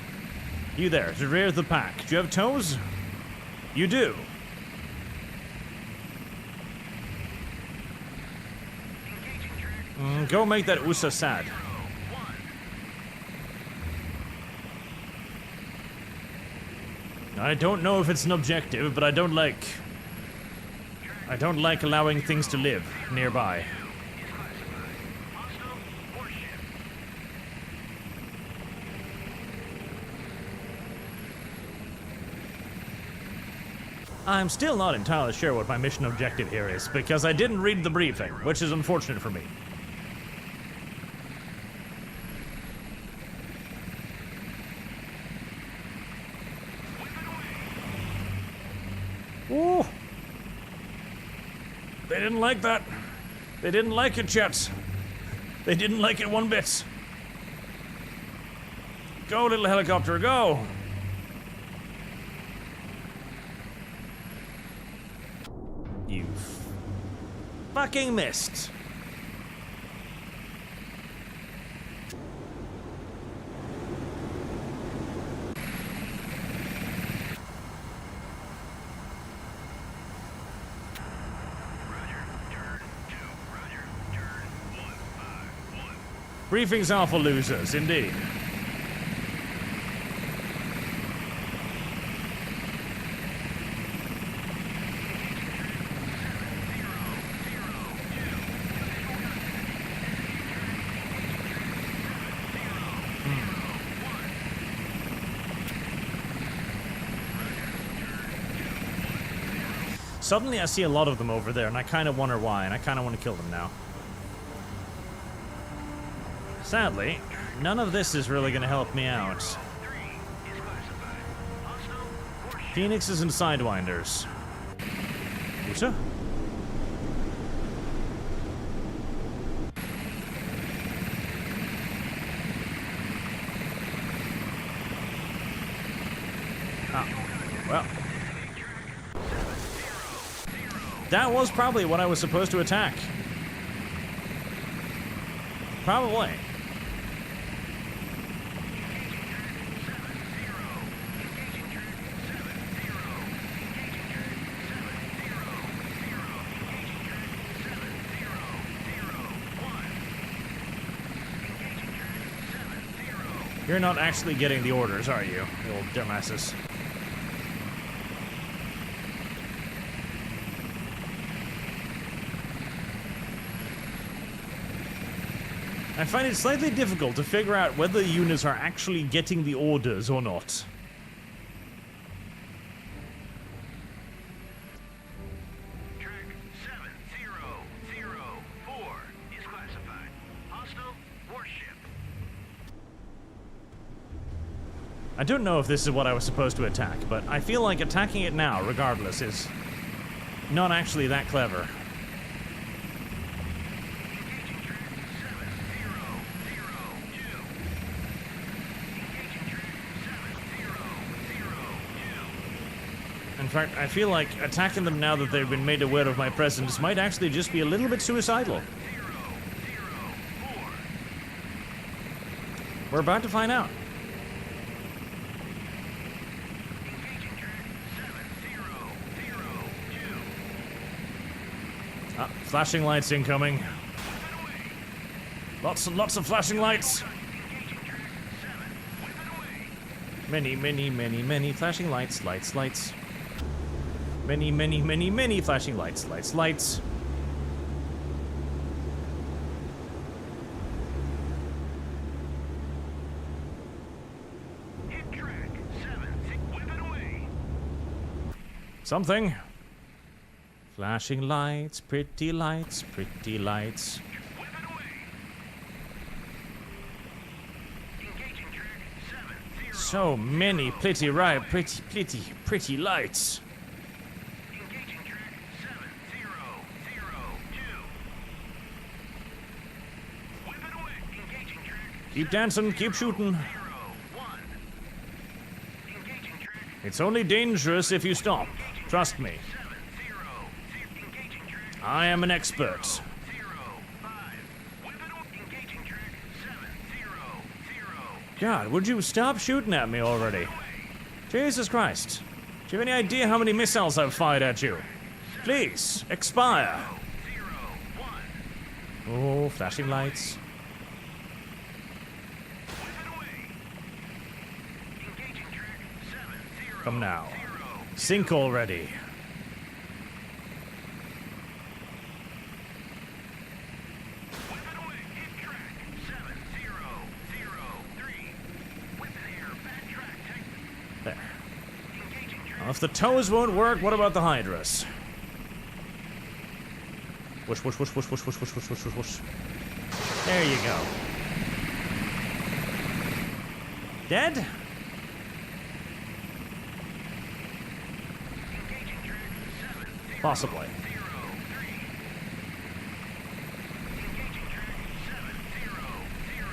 You there, to the rear of the pack. Do you have toes? You do. Go make that USA sad. I don't know if it's an objective, but I don't like allowing things to live nearby. I'm still not entirely sure what my mission objective here is, because I didn't read the briefing, which is unfortunate for me. Ooh. They didn't like that. They didn't like it, Jets. They didn't like it one bit. Go, little helicopter, go! You fucking missed. Briefings are for losers, indeed. Suddenly I see a lot of them over there, and I kind of wonder why, and I kind of want to kill them now. Sadly, none of this is really going to help me out. Phoenixes and Sidewinders. USA? Ah, well. That was probably what I was supposed to attack. Probably. You're not actually getting the orders, are you, you old dumbasses? I find it slightly difficult to figure out whether the units are actually getting the orders or not. Track 7004 is classified. Hostile warship. I don't know if this is what I was supposed to attack, but I feel like attacking it now, regardless, is not actually that clever. In fact, I feel like attacking them now that they've been made aware of my presence might actually just be a little bit suicidal. We're about to find out. Ah, flashing lights incoming. Lots and lots of flashing lights. Many, many, many, many flashing lights, lights, lights. Many, many, many, many flashing lights, lights, lights. Hit track 7. Whip it away. Something. Flashing lights, pretty lights, pretty lights. Whip it away. Engaging track 70. So many pretty pretty lights. Engaging track 7002. Whip it away. Engaging track Keep dancing, keep shooting. 01. Engaging track It's only dangerous if you stop. Trust me. 70. Engaging track I am an expert. 05. Whip it away. Engaging track 700. God, would you stop shooting at me already? Jesus Christ. Do you have any idea how many missiles I've fired at you? Please, expire. Oh, flashing lights. Come now. Sink already. There. Now, if the tows won't work, what about the Hydras? Whoosh, whoosh, whoosh, whoosh, whoosh, whoosh, whoosh, whoosh, whoosh, whoosh. There you go. Dead? Possibly.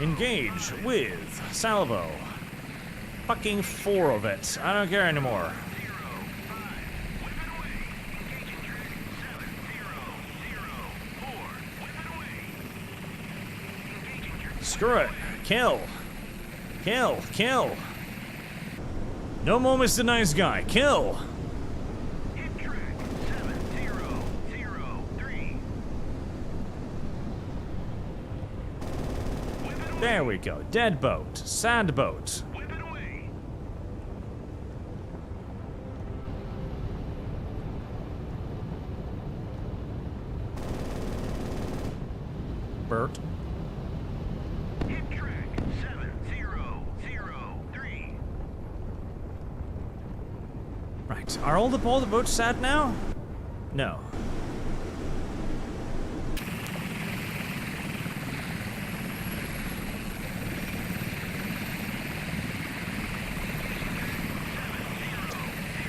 Engage with salvo. Fucking 4 of it. I don't care anymore. Screw it. Kill. Kill. Kill. No more Mr. Nice Guy. Kill. There we go. Dead boat. Sand boat. Bert. Hit track 7003. Right. Are all the boats sad now? No.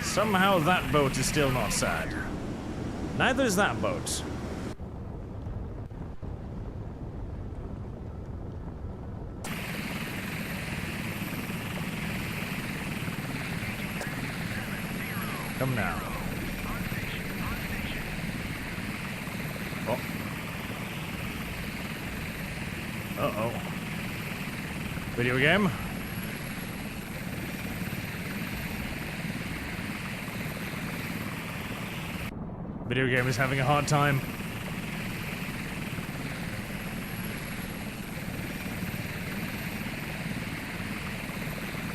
Somehow that boat is still not sad. Neither is that boat. Come now. Oh. Uh-oh. Video game? Video game is having a hard time.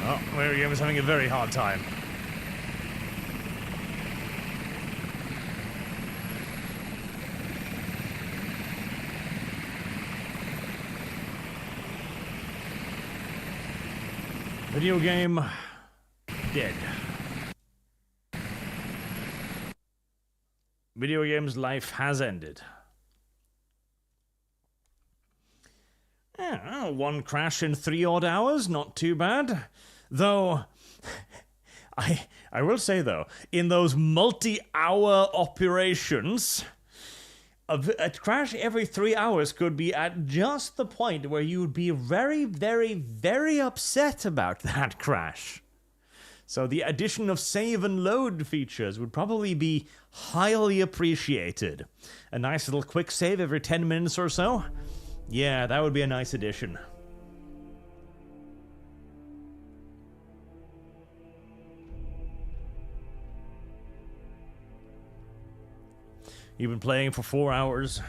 Oh, video game is having a very hard time. Video game dead. Video game's life has ended. Yeah, 1 crash in 3 odd hours, not too bad. Though, I will say though, in those multi-hour operations, a crash every 3 hours could be at just the point where you would be very, very, very upset about that crash. So the addition of save and load features would probably be highly appreciated. A nice little quick save every 10 minutes or so. Yeah, that would be a nice addition. You've been playing for 4 hours.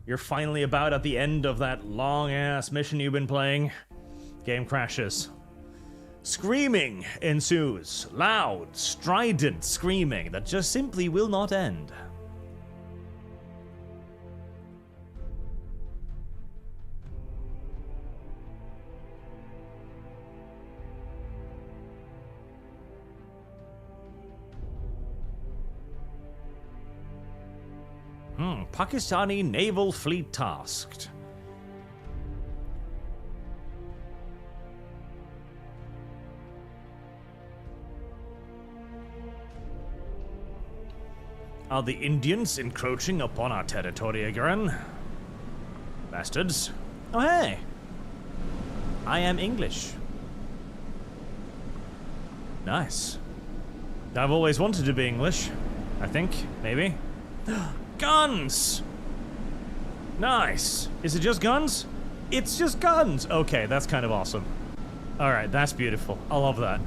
You're finally about at the end of that long-ass mission you've been playing. Game crashes. Screaming ensues. Loud, strident screaming that just simply will not end. Pakistani naval fleet tasked. Are the Indians encroaching upon our territory again? Bastards. Oh hey! I am English. Nice. I've always wanted to be English. I think, maybe. Guns! Nice. Is it just guns? It's just guns! Okay, that's kind of awesome. Alright, that's beautiful. I love that.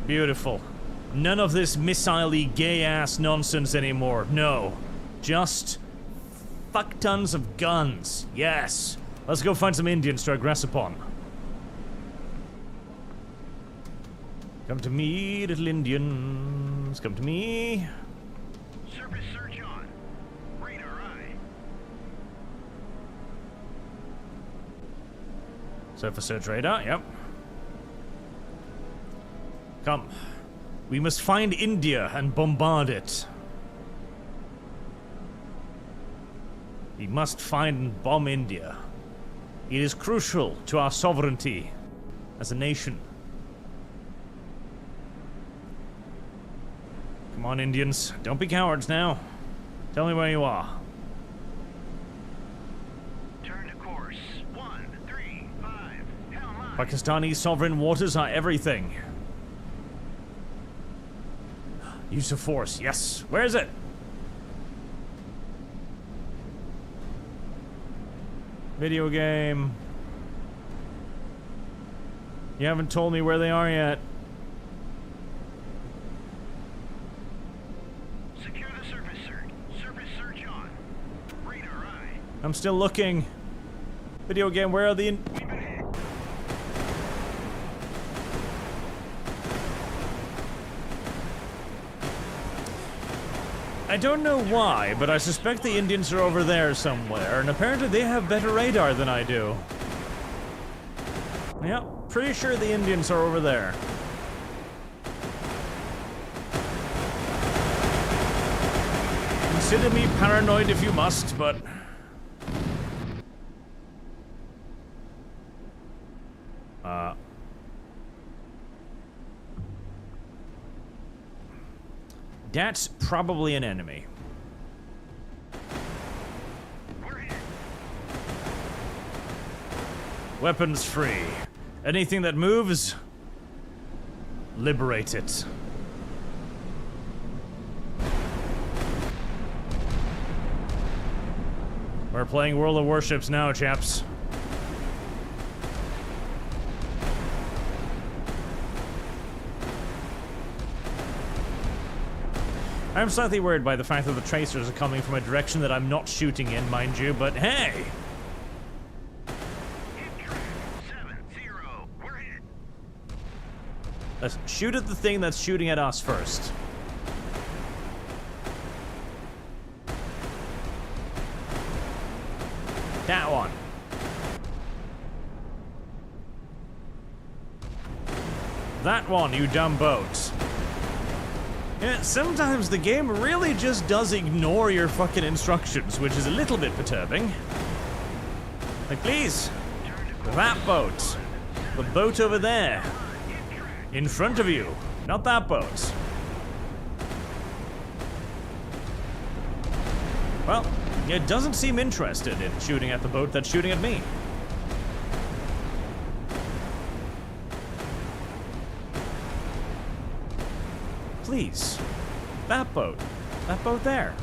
Beautiful. None of this missile-y gay-ass nonsense anymore. No. Just fuck tons of guns. Yes. Let's go find some Indians to aggress upon. Come to me, little Indians. Come to me. Surface search on. Radar eye. Surface search radar, yep. Come. We must find India and bombard it. We must find and bomb India. It is crucial to our sovereignty as a nation. Come on, Indians. Don't be cowards now. Tell me where you are. Turn to course. 135. Helm line. Pakistani sovereign waters are everything. Use of force, yes. Where is it? Video game. You haven't told me where they are yet. Secure the surface search. Surface search on. Radar eye. I'm still looking. Video game, where are the... We've been hit. I don't know why, but I suspect the Indians are over there somewhere, and apparently they have better radar than I do. Yep, pretty sure the Indians are over there. Consider me paranoid if you must, but... That's probably an enemy. We're hit. Weapons free. Anything that moves, liberate it. We're playing World of Warships now, chaps. I'm slightly worried by the fact that the tracers are coming from a direction that I'm not shooting in, mind you, but hey! Hit track. 70. We're hit. Let's shoot at the thing that's shooting at us first. That one. That one, you dumb boat. Yeah, sometimes the game really just does ignore your fucking instructions, which is a little bit perturbing. Like, please, that boat. The boat over there. In front of you. Not that boat. Well, it doesn't seem interested in shooting at the boat that's shooting at me. Please. That boat. That boat there.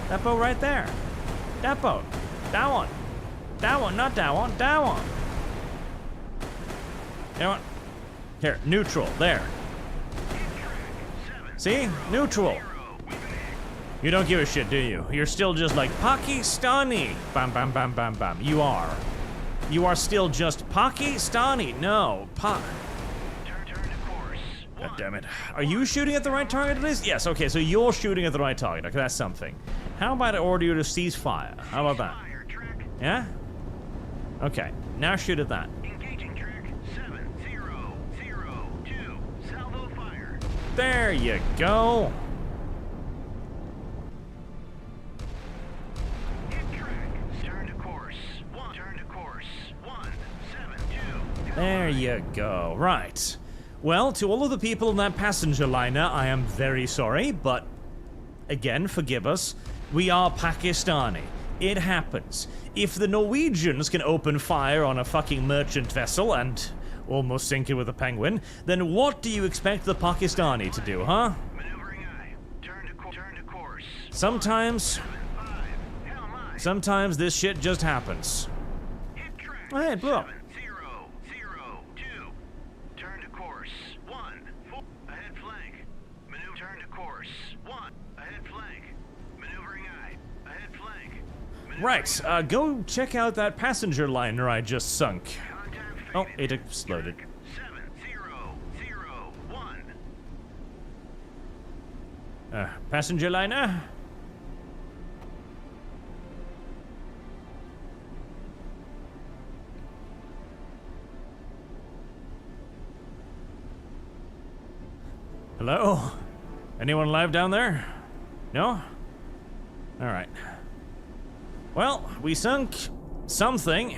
That boat right there. That boat. That one. That one, not that one. That one. You know what? Here, neutral. There. See? Neutral. You don't give a shit, do you? You're still just like Pakistani. Bam, bam, bam, bam, bam. You are. You are still just Pakistani. No. God damn it. Are you shooting at the right target at least? Yes, okay, so you're shooting at the right target. Okay, that's something. How about I order you to cease fire? How about that? Yeah? Okay, now shoot at that. Engaging track 7002. Salvo fire. There you go. Hit track. Turn to course. Turn to course. 172. There you go. Right. Well, to all of the people in that passenger liner, I am very sorry, but again, forgive us. We are Pakistani. It happens. If the Norwegians can open fire on a fucking merchant vessel and almost sink it with a penguin, then what do you expect the Pakistani to do, huh? Maneuvering eye. Turn to course. Sometimes this shit just happens. Oh, hey, it blew up. 7002. Turn to course. 1. 4. Ahead flank. Maneuver. Turn to course. 1. Ahead flank. Maneuvering eye. Ahead flank. Right, go check out that passenger liner I just sunk. Contact Oh, faded. it exploded. 7001. Passenger liner? Hello? Anyone alive down there? No? Alright. Well, we sunk something.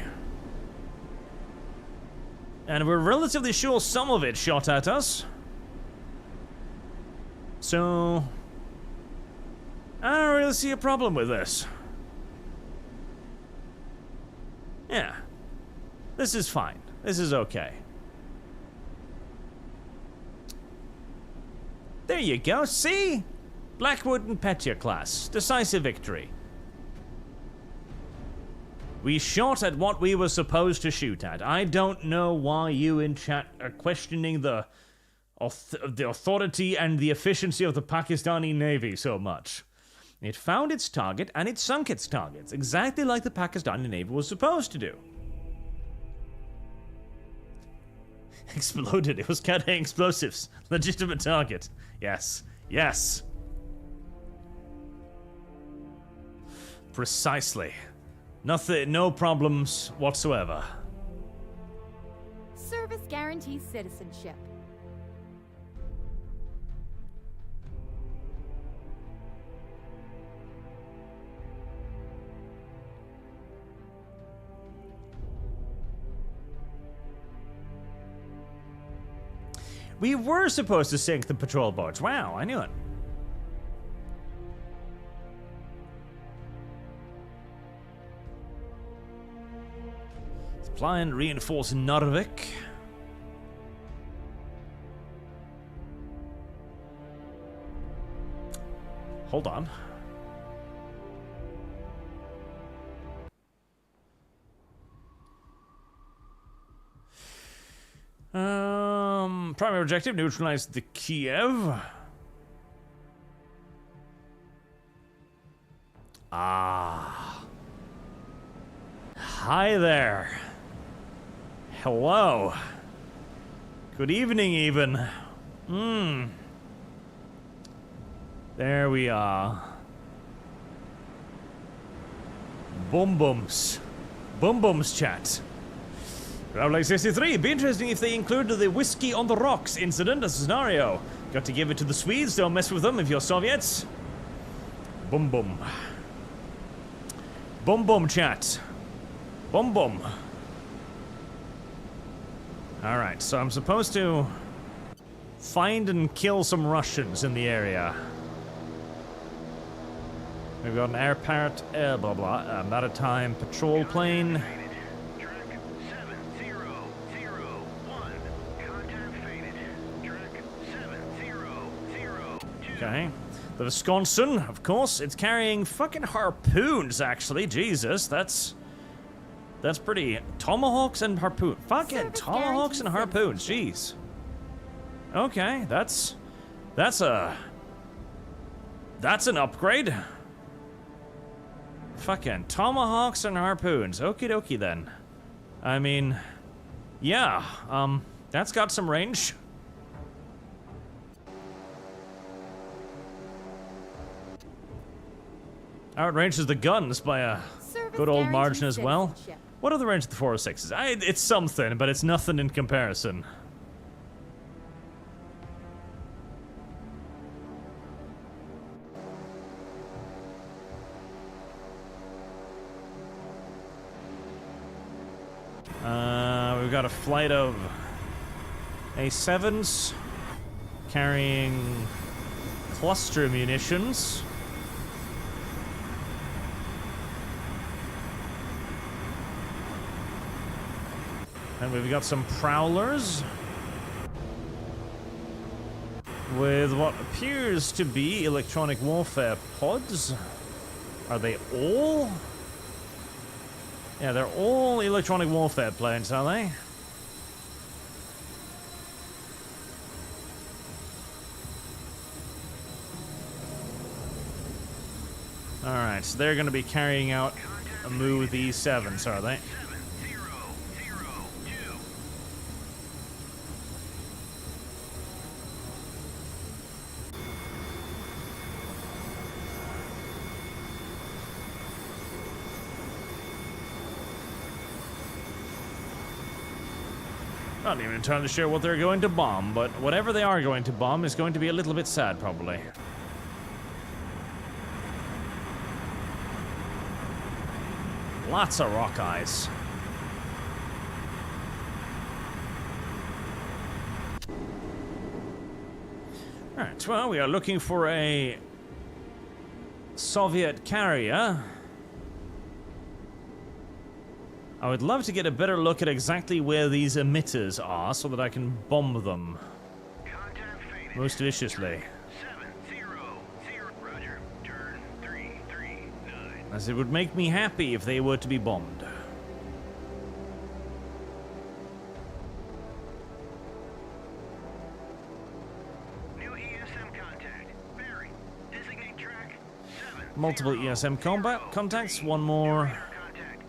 And we're relatively sure some of it shot at us. So I don't really see a problem with this. Yeah. This is fine. This is okay. There you go, see? Blackwood and Prettier class. Decisive victory. We shot at what we were supposed to shoot at. I don't know why you in chat are questioning the authority and the efficiency of the Pakistani Navy so much. It found its target and it sunk its targets, exactly like the Pakistani Navy was supposed to do. Exploded. It was carrying explosives. Legitimate target. Yes. Yes. Precisely. Nothing, no problems whatsoever. Service guarantees citizenship. We were supposed to sink the patrol boats. Wow, I knew it. Supply and reinforce Narvik. Hold on. Primary objective, neutralize the Kiev. Ah. Hi there. Hello. Good evening, even. There we are. Boom booms. Boom booms chat. Like 63, be interesting if they included the whiskey on the rocks incident as a scenario. Got to give it to the Swedes, don't mess with them if you're Soviets. Boom boom. Boom boom chat. Boom boom. Alright, so I'm supposed to find and kill some Russians in the area. We've got an air parrot, blah blah, maritime patrol plane. Okay. The Wisconsin, of course, it's carrying fucking harpoons, actually. Jesus, that's pretty. Tomahawks and harpoon. Fucking tomahawks and harpoons, jeez. Okay, that's an upgrade. Fucking tomahawks and harpoons. Okie dokie then. I mean, yeah, that's got some range. Outranges the guns by a good old margin as well. What are the range of the 406s? It's something, but it's nothing in comparison. We've got a flight of A7s carrying cluster munitions. And we've got some prowlers with what appears to be electronic warfare pods. Are they all Yeah, they're all electronic warfare planes, are they? Alright, so they're going to be carrying out a move with the E7s, are they? 7002. Not even entirely sure what they're going to bomb, but whatever they are going to bomb is going to be a little bit sad, probably. Lots of rock eyes. Alright, well, we are looking for a Soviet carrier. I would love to get a better look at exactly where these emitters are so that I can bomb them Contact faded. most viciously. 700. Roger. Turn 339. As it would make me happy if they were to be bombed. New ESM contact. Barry. Designate track. 7. Multiple ESM combat contacts, one more Contact.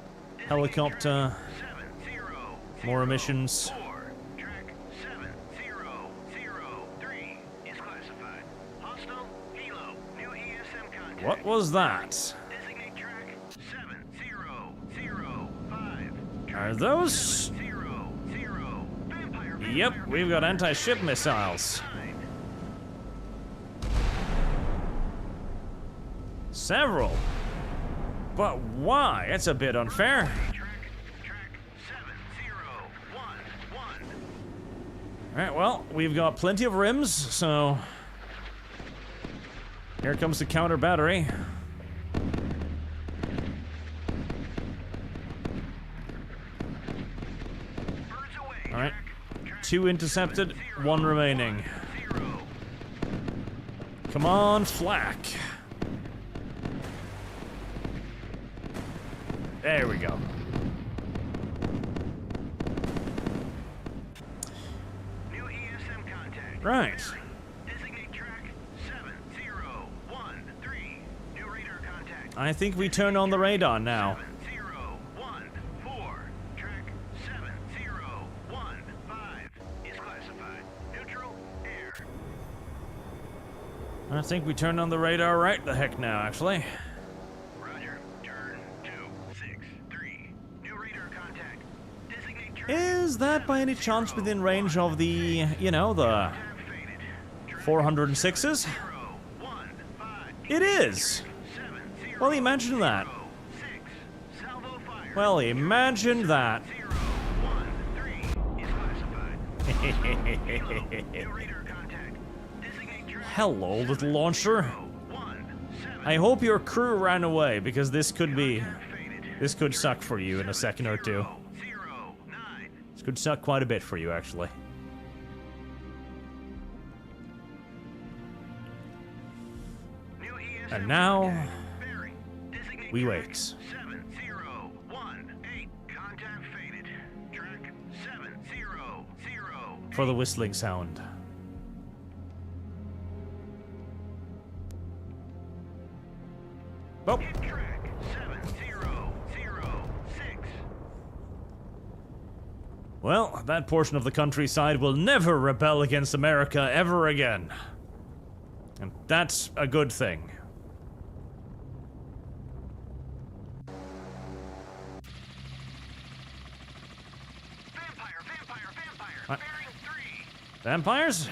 helicopter, 70. more emissions. 4. Track 7003 is classified. Hostile. Helo. New ESM contact. What was that? Designate track 7005. Are those? 000. Vampire. Yep, we've got anti-ship missiles. Several. But why? It's a bit unfair. Track 7011. Alright, well, we've got plenty of rims, so... Here comes the counter battery. Birds away. Alright. 2 intercepted, 1 remaining. 0. Come on, flak. There we go. New ESM contact. Right. Designate track 7013. New radar contact. I think we turn on the radar now. 7014. Track 7015 is classified. Neutral air. I think we turned on the radar right the heck now, actually. Roger. Turn 263. New radar contact. Designate track. Is that by any chance within range of the, you know, the Faded. 406s? 015. It is! Well, imagine that. 6. Salvo fire. Well, imagine that. 013 is classified. New radar contact. Designate track. Hello, little launcher. 17. I hope your crew ran away, because this could be... Faded. This could suck for you in a second or two. 09. This could suck quite a bit for you, actually. New ESM And now... Barry. Designate we track wait. 7018. Contact faded. Track 700. For the whistling sound. Oh, Hit track 7006. well, that portion of the countryside will never rebel against America ever again. And that's a good thing. Vampire. What? Bearing 3. Vampires?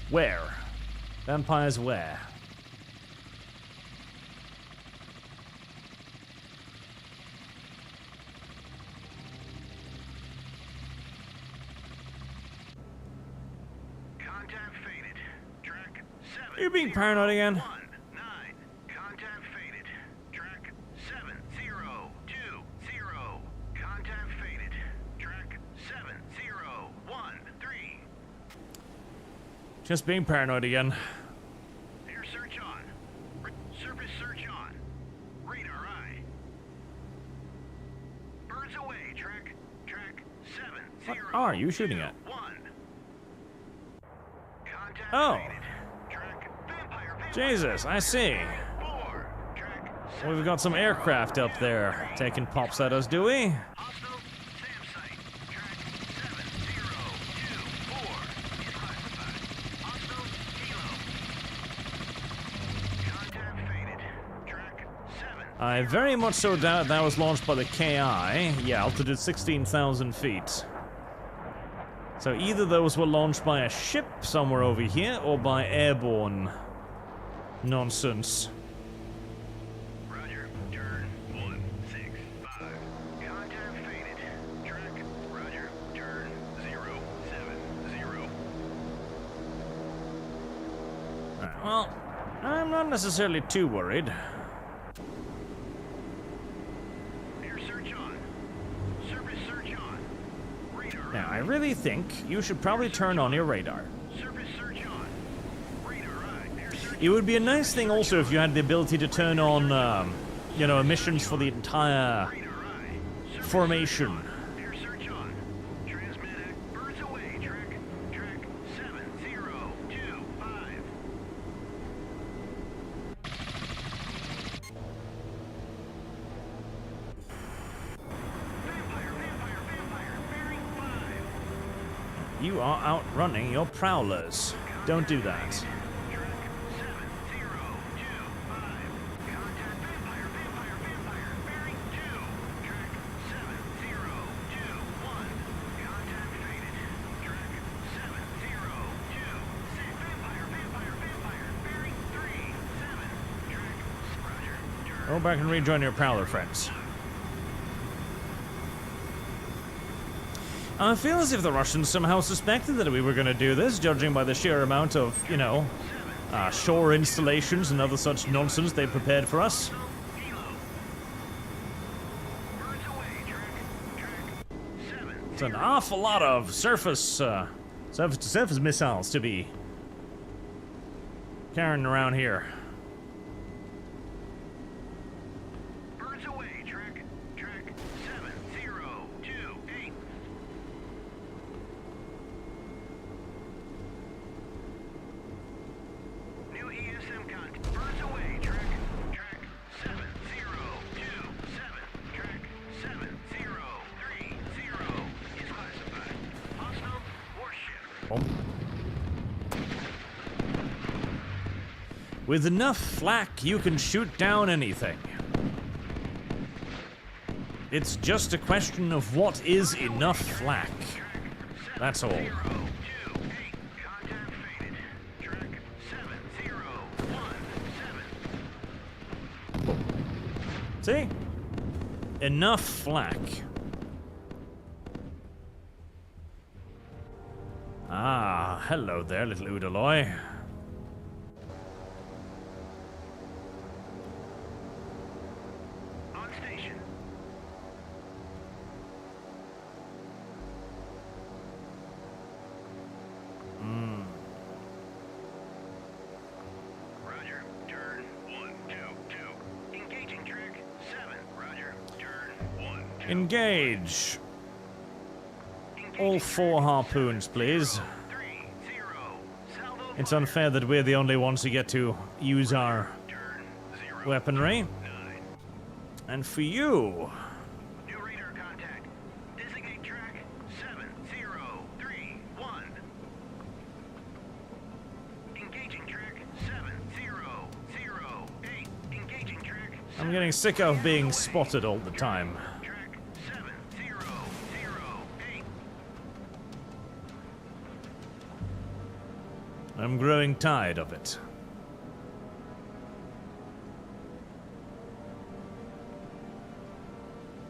Where? Vampires where? Contact faded. Track 7. Are you being paranoid again? 9. Contact faded. Track 7020. Contact faded. Track 7013. Just being paranoid again. Air search on. Surface search Birds away, track 7, What 0, are you shooting at? 1. Contact Oh. faded. Track vampire. Jesus, I see. 4. Track We've got some aircraft up there taking pops at us, do we? hostile SAM site. Track 7024 is classified. Hostile helo. Contact faded. Track 7. I very much so doubt that was launched by the KI. Yeah, altitude 16,000 feet. So either those were launched by a ship somewhere over here or by airborne nonsense. Roger, turn 165. Contact faded. Track, roger, turn 070. Alright, well, I'm not necessarily too worried. Air search on. Surface search on. Radar Now, I eye. really think you should probably turn on your radar. Surface search on. Radar eye. Air search It would be a nice thing also if you had the ability to turn on, you know, emissions for the entire radar eye. Surface formation. search on. Air search on. Transmit act. Birds away. Track 7025. Vampire, bearing 5. You are outrunning your prowlers. Don't do that. Track 7025. Contact vampire, bearing 2. Track 7021. Contact faded. Track 7026. Vampire, bearing 37. Track, roger, turn. Go back and rejoin your prowler friends. I feel as if the Russians somehow suspected that we were going to do this, judging by the sheer amount of, you know, shore installations and other such nonsense they prepared for us. Birds away, track 7. It's an awful lot of surface-to-surface missiles to be carrying around here. Birds away, track 7028. New ESM contact. Birds away, track 7027. Track 7030 is classified. Hostile warship. With enough flak, you can shoot down anything. It's just a question of what is enough flak. That's all. 028. Contact faded. Track 7017. See? Enough flak. Ah, hello there, little Udaloy. On station. Roger, turn 122. Engaging track 7. Roger, turn 122. Engage. All 4 harpoons, please. 30. Salvo It's unfair that we're the only ones who get to use our turn 0. weaponry. 9. And for you, New radar contact. Designate track 7031. Engaging track 7008. Engaging track I'm getting sick of being spotted all the time. track 7008. I'm growing tired of it.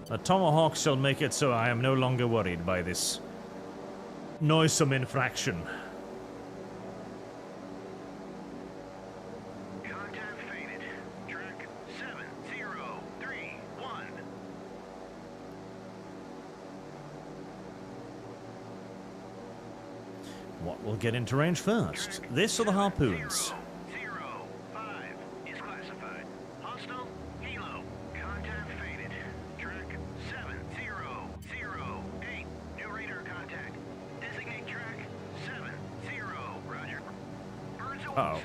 The Tomahawk shall make it so I am no longer worried by this noisome infraction. Contact faded. Track 7031. What will get into range first? This or the harpoons? 005 is classified. Hostile helo. Contact faded. Track 70 Uh-oh.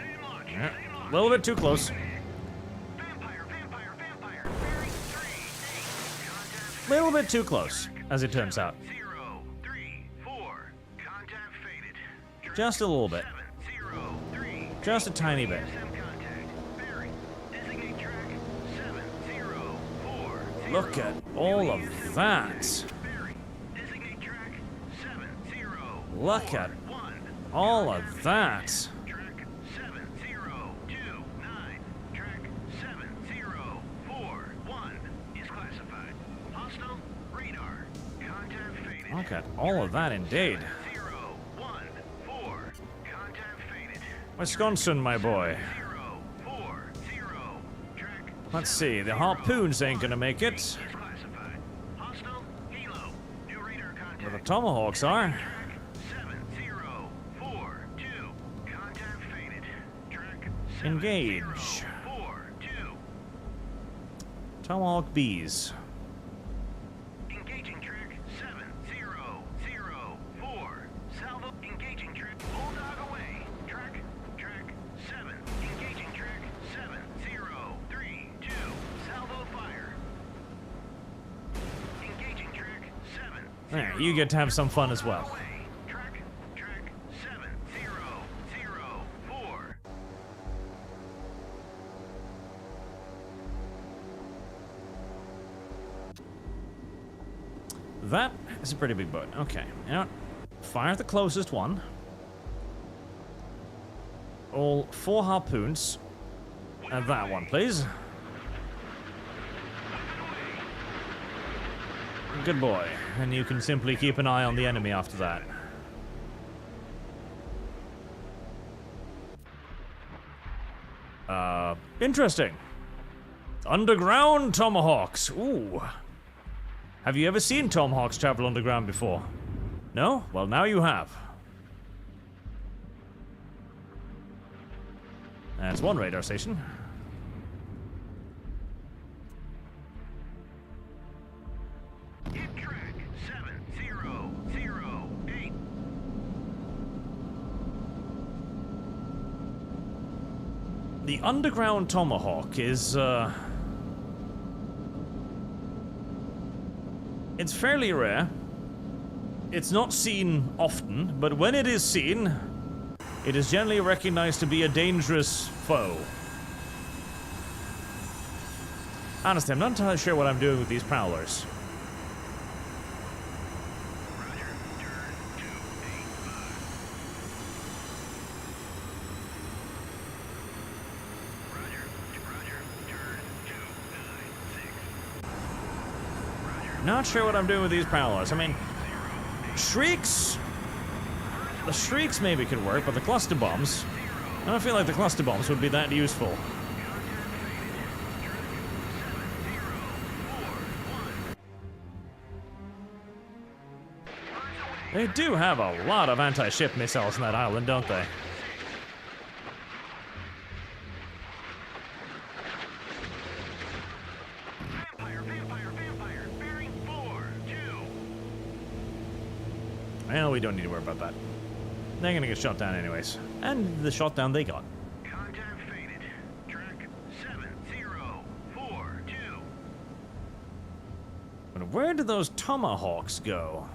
Yeah. A little bit too close. Vampire, vampire, vampire. Bearing 3, 8. Contact Little bit too close, as it turns out. 0, 3, 4. Contact faded. Just a little bit. 7, 0, 3. Just a tiny bit. SM contact. Bearing. Designate track. 7, 0, 4. Look at all of that. Bearing. Designate track. 7, 0. Look at 1. all of that. Track 7029. Track 7041 is classified. Hostile radar. Contact faded. Look at all of that indeed. 014. Contact faded. Wisconsin, my boy. 040. Track Let's see, the harpoons ain't gonna make it. is classified. Hostile helo. New radar But the contact. tomahawks are. Track 7042. Contact faded. Track Engage. 7042. Tomahawk bees. Engaging track 7004. Salvo engaging track. Bulldog away. Track 7. Engaging track 7032. Salvo fire. Engaging track 7. There, you get to have some fun as well. Away. Track 7004. That is a pretty big boat. Okay, you know what? Fire the closest one. All 4 harpoons. And that one, please. Good boy. And you can simply keep an eye on the enemy after that. Interesting. Underground tomahawks. Ooh. Have you ever seen tomahawks travel underground before? No? Well, now you have. That's one radar station. Hit track 7008. The underground tomahawk is, it's fairly rare. It's not seen often, but when it is seen, it is generally recognized to be a dangerous foe. Honestly, I'm not entirely sure what I'm doing with these prowlers. Roger, turn 285. Roger, turn 296. Not sure what I'm doing with these prowlers. I mean, shrieks. The shrieks maybe could work, but the cluster bombs. I don't feel like the cluster bombs would be that useful. They do have a lot of anti-ship missiles on that island, don't they? Vampire, bearing 4-2. Well, we don't need to worry about that. They're gonna get shot down anyways. And the shot down they got. Contact faded. Track 7042. But where did those tomahawks go?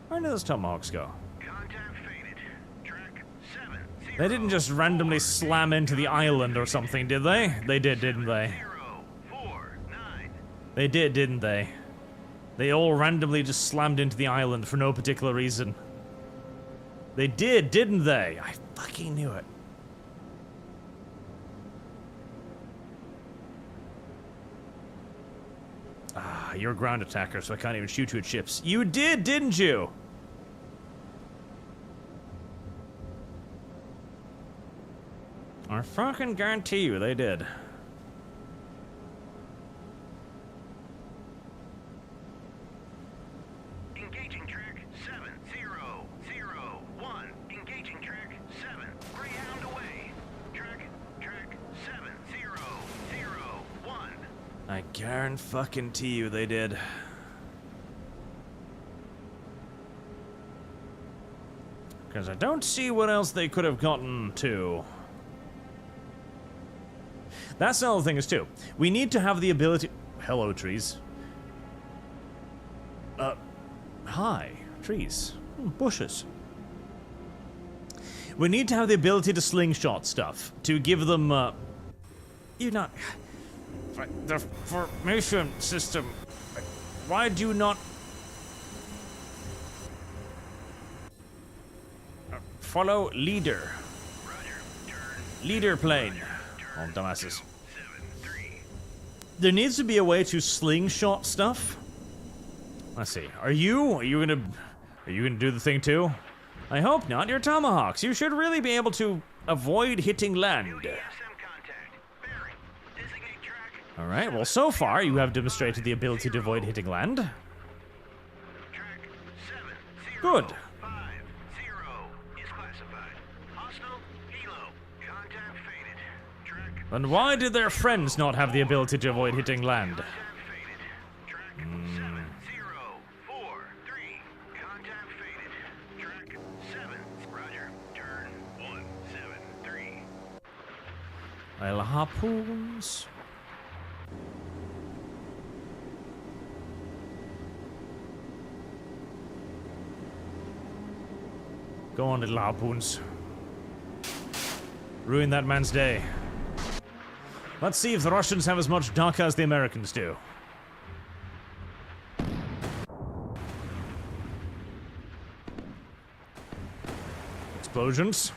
Where did those tomahawks go? Contact faded. Track 70. They didn't just randomly slam into the island or something, did they? They did, didn't they? 049. They did, didn't they? They all randomly just slammed into the island for no particular reason. They did, didn't they? I fucking knew it. Ah, you're a ground attacker, so I can't even shoot you at ships. You did, didn't you? I fucking guarantee you they did. Engaging track 7001. Engaging track 7. Greyhound away. Track 7001. I guarantee you they did. Because I don't see what else they could have gotten to. That's the other thing is too. We need to have the ability... Hello, trees. Hi, trees. Bushes. We need to have the ability to slingshot stuff. To give them, You not... The formation system... Why do you not... Follow leader. Leader plane. Oh, dumbasses. There needs to be a way to slingshot stuff. Let's see. Are you gonna do the thing too? I hope not. You're Tomahawks. You should really be able to avoid hitting land. All right. Well, so far you have demonstrated the ability to avoid hitting land. Good. And why did their friends not have the ability to avoid hitting land? I'll harpoons. Go on, little harpoons. Ruin that man's day. Let's see if the Russians have as much DACA as the Americans do. Explosions.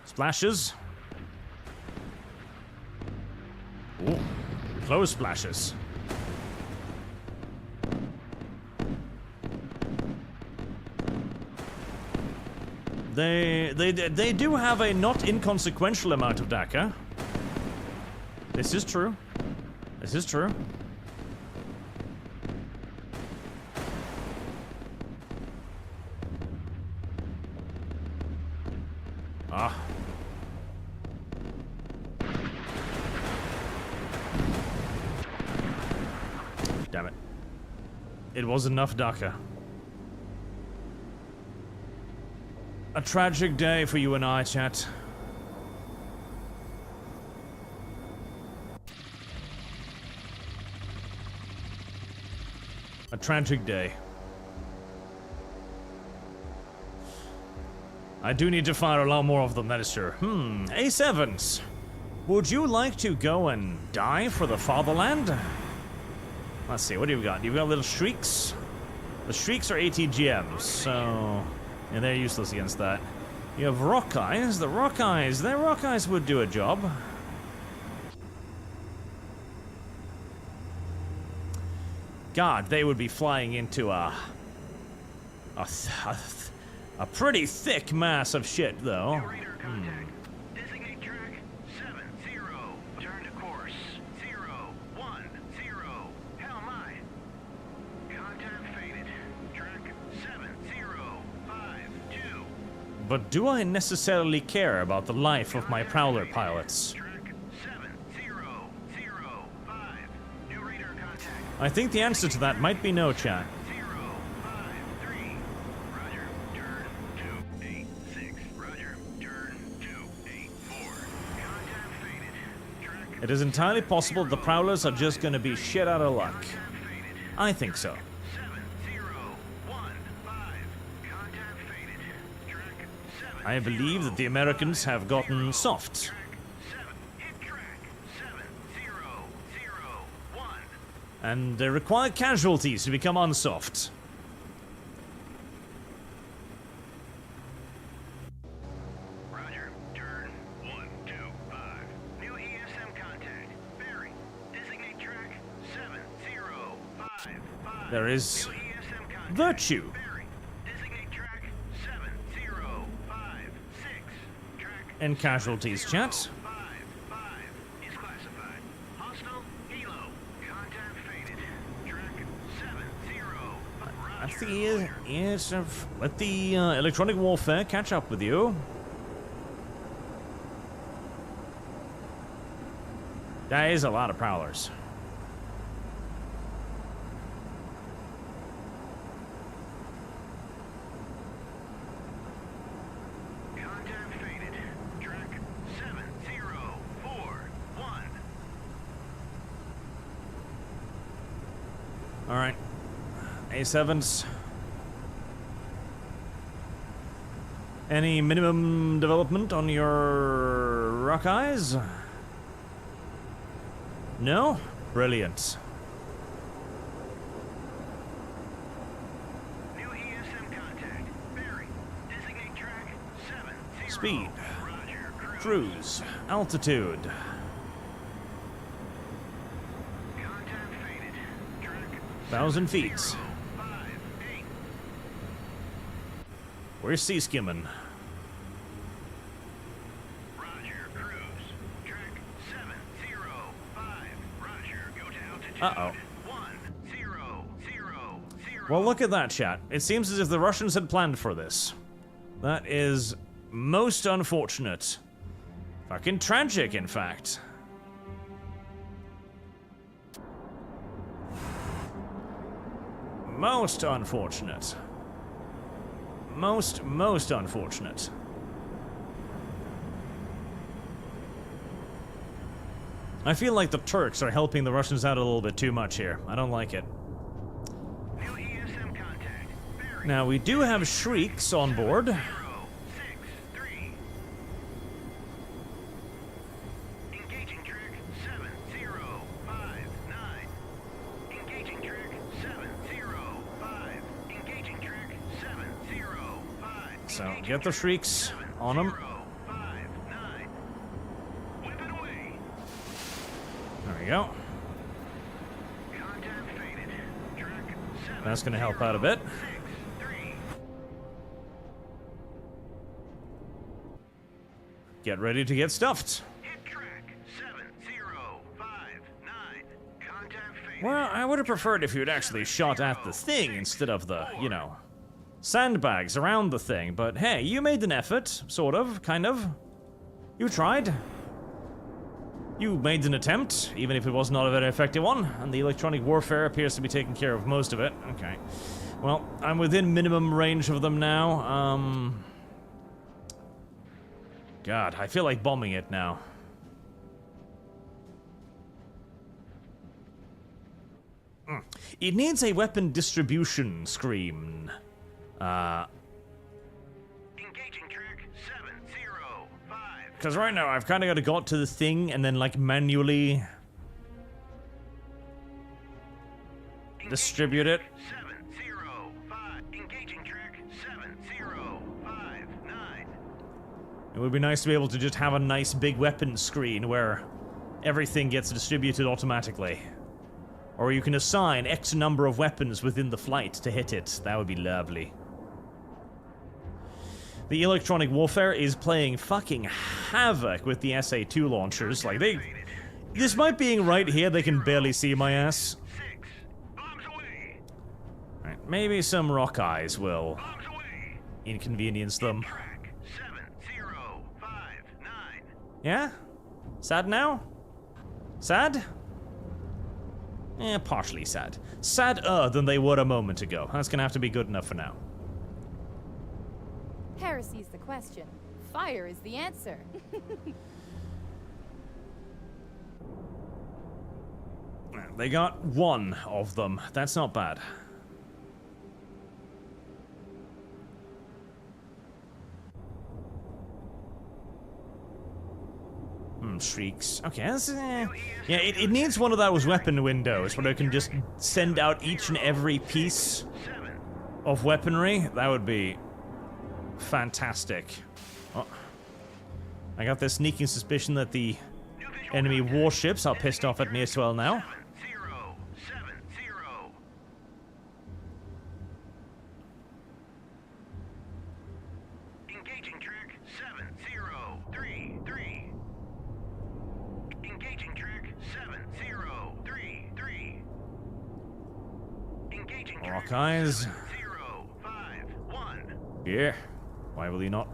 Splashes. Ooh, close splashes. They do have a not inconsequential amount of DACA. This is true. This is true. Ah. Damn it. It was enough DACA. A tragic day for you and I, chat. A tragic day. I do need to fire a lot more of them, that is true. A7s. Would you like to go and die for the fatherland? Let's see, what do you got? You've got little shrieks. The shrieks are ATGMs, so... yeah, they're useless against that. You have rock eyes. The rock eyes, their rock eyes would do a job. God, they would be flying into a pretty thick mass of shit, though. Designate track 70. Turn to course 010. Hell my. Contact faded. Track 7052. But do I necessarily care about the life of my Prowler pilots? I think the answer to that might be no, chat. 053. Roger, turn 286. Roger, turn 284. Contact faded. Track It is entirely possible the Prowlers are just gonna be shit out of luck. I think so. 7015. Contact faded. Track 7. I believe that the Americans have gotten soft. Hit track 7001. And they require casualties to become unsoft. Roger, turn 125. New ESM contact. Barry, designate track 7055. There is New ESM contact. virtue. Barry, designate track 7056. Track And casualties, chat. 55 is classified. Hostile helo. Contact faded. Track 70. That's the yes of let the electronic warfare catch up with you. That is a lot of Prowlers. Alright. A7s. Any minimum development on your rock eyes? No? Brilliant. New ESM contact. Bearing. Designate track 70. Speed. Roger. Cruise. Altitude. Contact faded. Track 1,000 feet. 58. Where's sea skimming? Roger. Cruise. Track 705. Roger. Go to altitude. Uh-oh. 1000. Well, look at that, chat. It seems as if the Russians had planned for this. That is most unfortunate. Fucking tragic, in fact. Most unfortunate. Most unfortunate. I feel like the Turks are helping the Russians out a little bit too much here. I don't like it. New ESM contact. Bearing. Now, we do have Shrieks on board. 063. Engaging track 7059. Engaging track 705. Engaging track 705. So, get the Shrieks on them. 759. Whip it away. There we go. Contact faded. Track 7. That's gonna help out a bit. 63. Get ready to get stuffed. Hit track 7059. Contact faded. Well, I would have preferred if you had actually shot at the thing instead of the, you know, sandbags around the thing. But hey, you made an effort, sort of, kind of. You tried. You made an attempt, even if it was not a very effective one, and the electronic warfare appears to be taking care of most of it. Okay. Well, I'm within minimum range of them now. God, I feel like bombing it now. It needs a weapon distribution screen. Engaging track 705. Because right now I've kind of got to go to the thing and then like manually distribute it. 705. Engaging track 7059. It would be nice to be able to just have a nice big weapon screen where everything gets distributed automatically. Or you can assign X number of weapons within the flight to hit it. That would be lovely. The electronic warfare is playing fucking havoc with the SA-2 launchers. Like, despite being right here, they can barely see my ass. 6. Bombs away. Right, maybe some rock eyes will Bombs away. inconvenience them. Track 7059. Yeah? Sad now? Sad? Partially sad. Sadder than they were a moment ago. That's gonna have to be good enough for now. Heresy's the question. Fire is the answer. They got one of them. That's not bad. Shrieks. Okay, that's, yeah, it needs one of those weapon windows where they can just send out each and every piece of weaponry. That would be fantastic. Oh. I got this sneaking suspicion that the enemy warships are pissed off at me as well now. 7070. Engaging track 7033. Engaging track 7033. Engaging track Rock eyes. 7051. Yeah. Why will you not?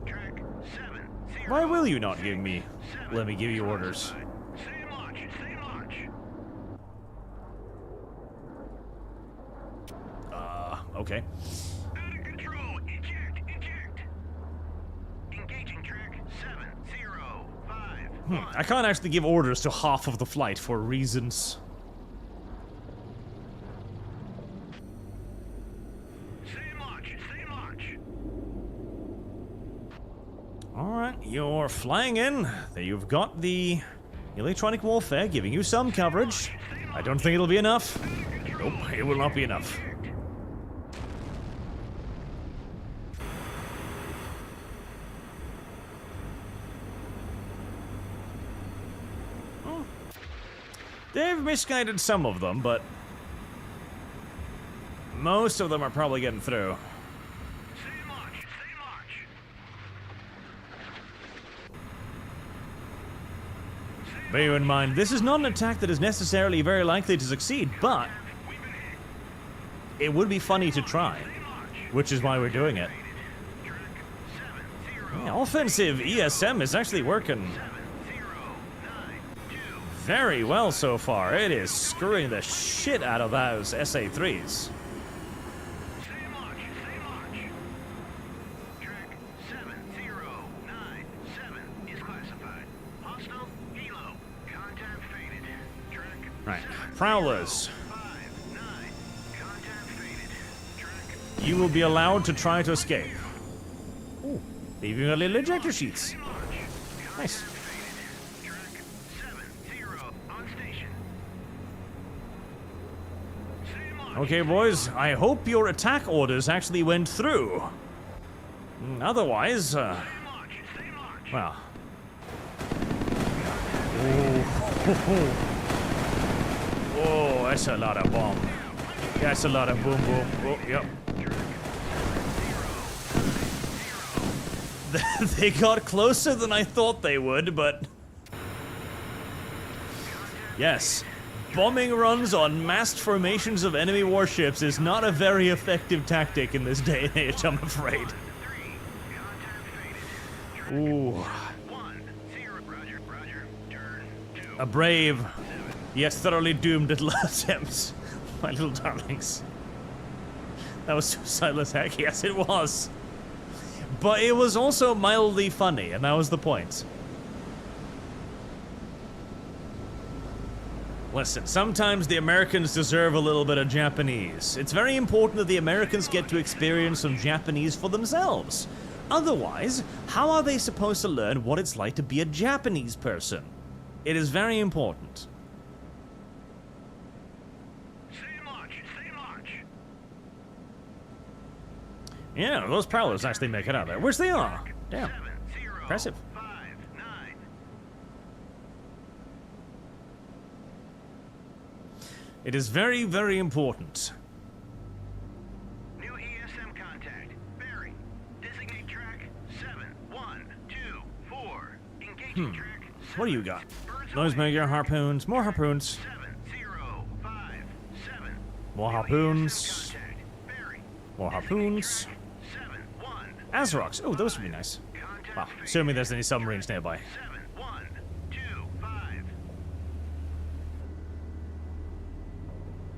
Track 70. Why will you not give me? Let me give you orders. Stay in launch. Stay in launch. Okay. Out of control. Eject. Eject. Engaging track 705. I can't actually give orders to half of the flight for reasons. Alright, you're flying in. You've got the electronic warfare giving you some coverage. I don't think it'll be enough. Nope, it will not be enough. They've misguided some of them, but most of them are probably getting through. Stay march, stay march. Bear in mind, this is not an attack that is necessarily very likely to succeed, but it would be funny to try, which is why we're doing it. Yeah, offensive ESM is actually working very well so far. It is screwing the shit out of those SA-3s. Right, Prowlers. You will be allowed to try to escape. Ooh, leaving a little ejector sheets. Nice. Okay, boys, I hope your attack orders actually went through. Otherwise, well. Whoa, that's a lot of bomb. That's a lot of boom boom. Oh, yep. They got closer than I thought they would, but... Yes. Bombing runs on massed formations of enemy warships is not a very effective tactic in this day and age, I'm afraid. Ooh. A brave, yet thoroughly doomed at last attempts, my little darlings. That was suicideless heck, yes it was. But it was also mildly funny, and that was the point. Listen, sometimes the Americans deserve a little bit of Japanese. It's very important that the Americans get to experience some Japanese for themselves. Otherwise, how are they supposed to learn what it's like to be a Japanese person? It is very important. Stay march, stay march. Yeah, those Prowlers actually make it out there. Which they are. Damn. Impressive. It is very, very important. New ESM contact. Bearing. Designate track 7124. Engaging track. What do you got? Noisemaker, harpoons, more harpoons. 7057. More harpoons. More harpoons. Azerox. Oh, those would be nice. Wow, assuming there's any submarines nearby. 7125.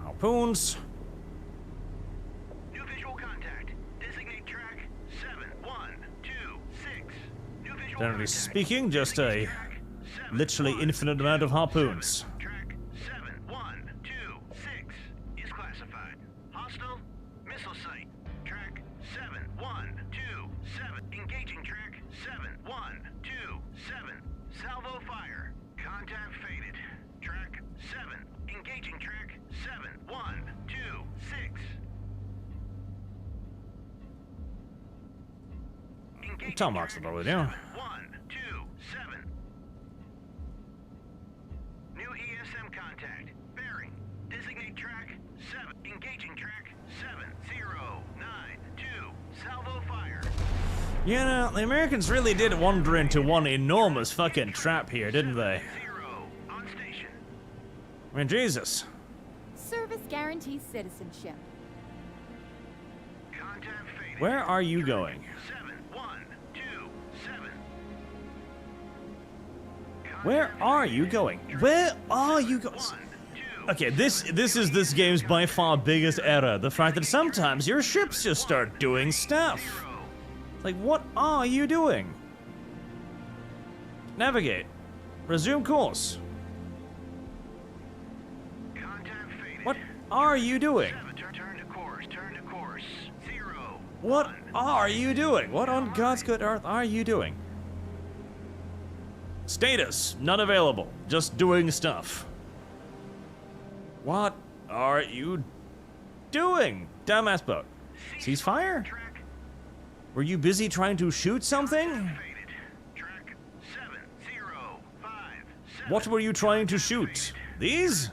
Harpoons. New visual contact. Designate track 7126. New visual Generally contact. speaking, just a literally infinite amount of harpoons. Track 7126 is classified. Hostile missile site. Track 7127. Engaging track 7127. Salvo fire. Contact faded. Track 7. Engaging track 7126. Engaging Tom marks the with you. 127. New ESM contact. Bearing. Designate track 7. Engaging track 7092. Salvo fire. You know, the Americans really did wander into one enormous fucking trap here, didn't they? 0 on station. I mean, Jesus. Service guarantees citizenship. Contact faded. Where are you going? 7127. Where are you going? Where are you going? Okay, this is this game's by far biggest error. The fact that sometimes your ships just start doing stuff. Like, what are you doing? Navigate. Resume course. Contact faded. What are you doing? Turn to course. Turn to course. 0. What are you doing? What on God's good earth are you doing? Status, none available. Just doing stuff. What are you doing? Dumbass boat. Ceasefire? Were you busy trying to shoot something? What were you trying to shoot? These?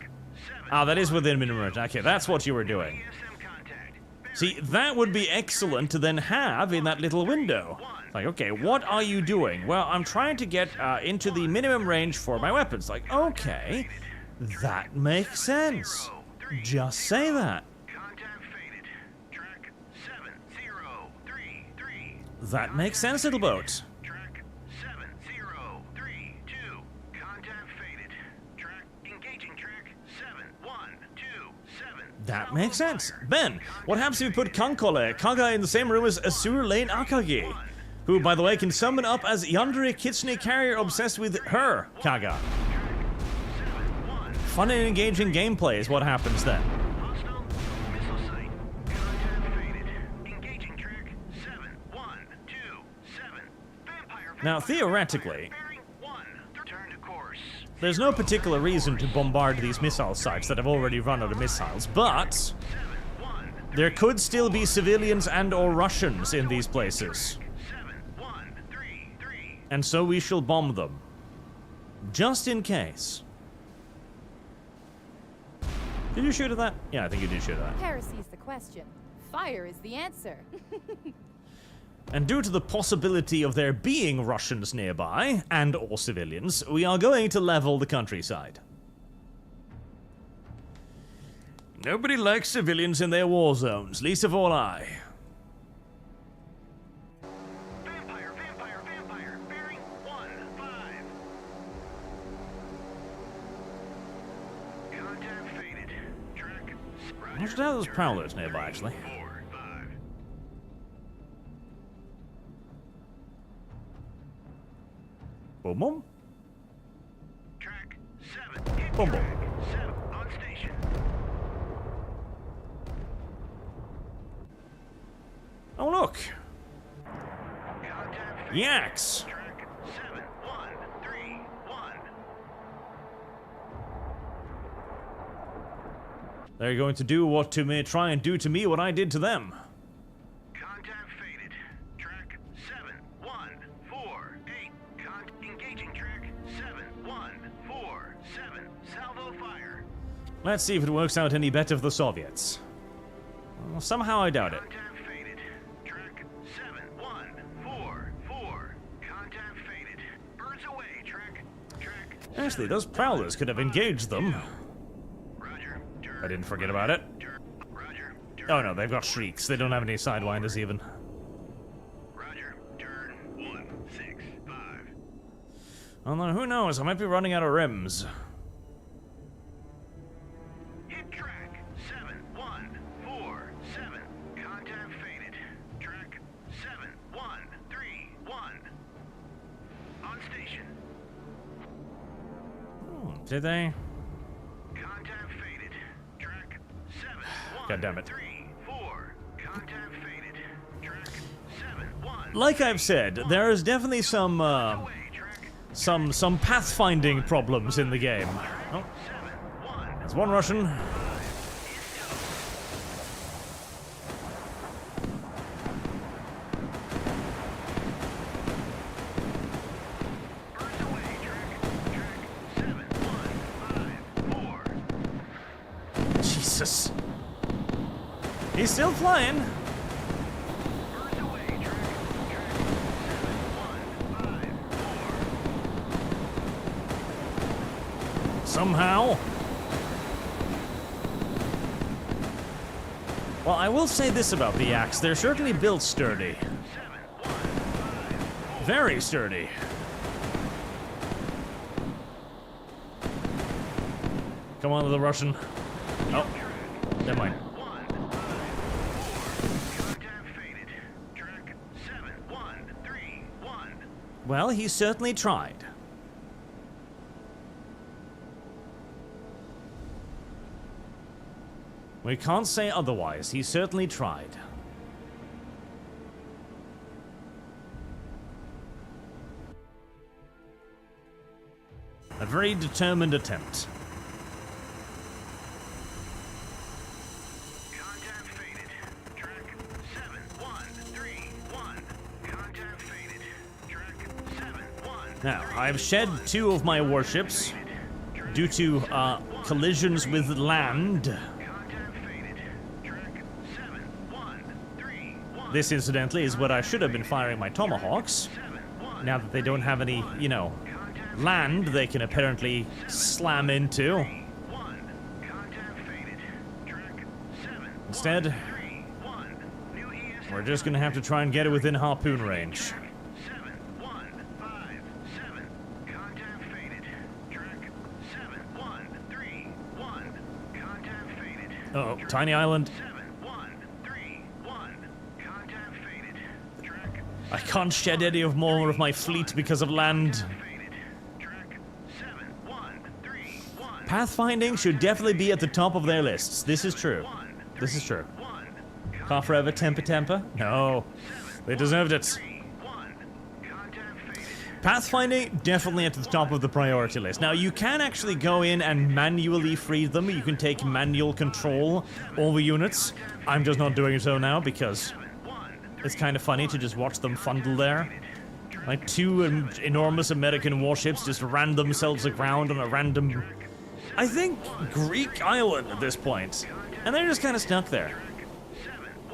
Ah, that is within minimum range. Okay, that's what you were doing. See, that would be excellent to then have in that little window. Like, okay, what are you doing? Well, I'm trying to get into the minimum range for my weapons. Like, okay, that makes sense. Just say that. That makes sense, little boat. Track 7032. Contact faded. Track engaging track 7127. That makes sense. Ben, what happens if you put Kaga in the same room as Asur Lane Akagi? Who, by the way, can summon up as Yandere Kitsune Carrier obsessed with her, Kaga. Fun and engaging gameplay is what happens then. Hostile missile site. Contact faded. Engaging track 7127. Vampire. Now, theoretically, Bearing 1. Turn to course. there's no particular reason to bombard these missile sites that have already run out of missiles, but 71. there could still be civilians and or Russians in these places. 7133. And so we shall bomb them. Just in case. Did you shoot at that? Yeah, I think you did shoot at that. Heresy's the question. Fire is the answer. And due to the possibility of there being Russians nearby, and or civilians, we are going to level the countryside. Nobody likes civilians in their war zones, least of all I. Vampire. Bearing 15. Contact faded. Track. I should have those prowlers nearby, actually. 4, 5. Boom, boom. Track 7. Hit Boom, boom. track 7 on station. Oh, look. Contact faded. Yaks. Track 7131. They're going to do what to me, try and do to me what I did to them. Contact faded. Track 7148. Engaging track 7147. Salvo fire. Let's see if it works out any better for the Soviets. Well, somehow I doubt it. Contact faded. Track 7144. Contact faded. Birds away. Track. Actually, those prowlers could have engaged them. Roger. I didn't forget about it. Roger. Oh no, they've got shrieks. They don't have any sidewinders even. Roger. Turn 165. Although, who knows? I might be running out of rims. Hit track 7147. Contact faded. Track 7131. On station. Did they? Contact faded. Track 7134. God damn it. Contact faded. Track 71. Like I've said, there is definitely some Away. Track pathfinding problems in the game. Oh, 71. there's one Russian. Birds away. Track 7154. Jesus. He's still flying. Birds away. Track 7154. Somehow. Well, I will say this about the Axe. They're certainly built sturdy. Very sturdy. Come on, little Russian. Oh, never mind. Contact faded. Track 7131. Well, he certainly tried. We can't say otherwise. He certainly tried. A very determined attempt. Contact faded. Track 7131. Contact faded. Track 71. Now, I've shed 2 of my warships due to collisions with land. Contact faded. Track 7131. This, incidentally, is what I should have been firing my Tomahawks. Now that they don't have any, you know, land they can apparently slam into. Instead, we're just gonna have to try and get it within harpoon range. Uh-oh, tiny island. I can't shed any of more of my fleet because of land. Pathfinding should definitely be at the top of their lists. This is true. This is true. Car forever, temper? No. They deserved it. Pathfinding, definitely at the top of the priority list. Now, you can actually go in and manually free them. You can take manual control over units. I'm just not doing so now because it's kind of funny to just watch them fundle there. Like 2 enormous American warships just ran themselves aground on a random, I think, Greek island at this point. And they're just kind of stuck there.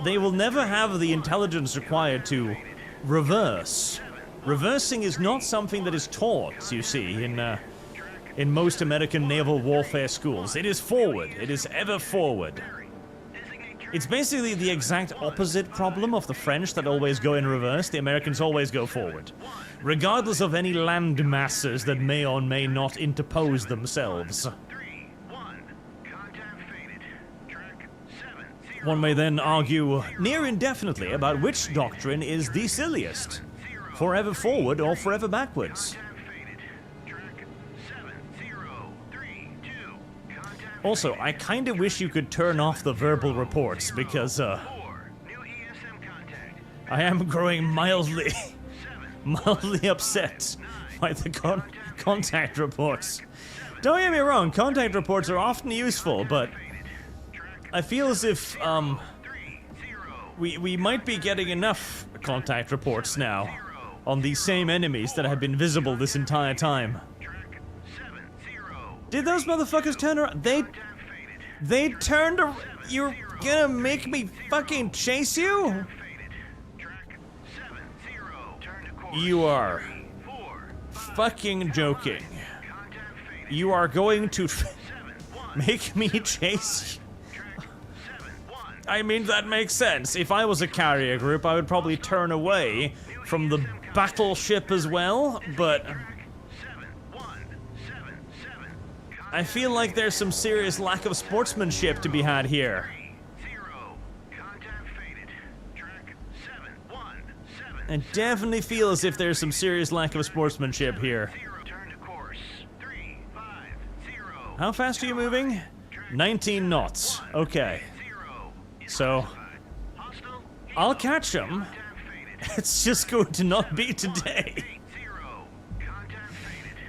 They will never have the intelligence required to reverse. Reversing is not something that is taught, you see, in most American naval warfare schools. It is forward. It is ever forward. It's basically the exact opposite problem of the French that always go in reverse. The Americans always go forward, regardless of any land masses that may or may not interpose themselves. One may then argue near indefinitely about which doctrine is the silliest. Forever forward or forever backwards. Also, I kind of wish you could turn off the verbal reports because, I am growing mildly upset by the contact reports. Don't get me wrong, contact reports are often useful, but I feel as if, we might be getting enough contact reports now on these same enemies that have been visible this entire time. Did those motherfuckers turn around? They turned around. You're gonna make me fucking chase you? You are fucking joking. You are going to make me chase you? I mean, that makes sense. If I was a carrier group, I would probably turn away from the battleship as well, but I feel like there's some serious lack of sportsmanship to be had here. I definitely feel as if there's some serious lack of sportsmanship here. How fast are you moving? 19 knots. Okay. So, I'll catch them. It's just going to not be today.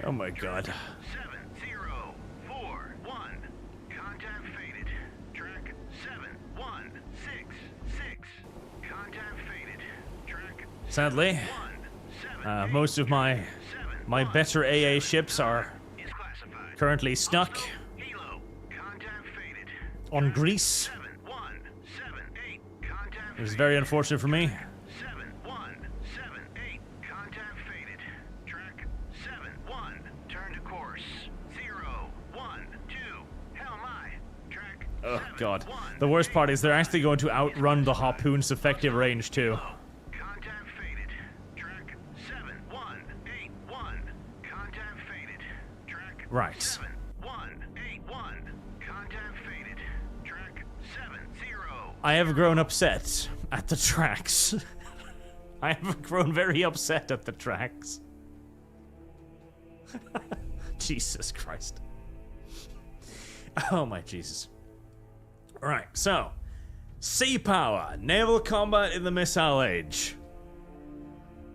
Oh my god. Sadly, most of my better AA ships are currently stuck on Greece. It was very unfortunate for me. Oh god. The worst part is they're actually going to outrun the harpoon's effective range too. Right. I have grown upset at the tracks. I have grown very upset at the tracks. Jesus Christ. Oh my Jesus. Alright, so. Sea power. Naval combat in the Missile Age.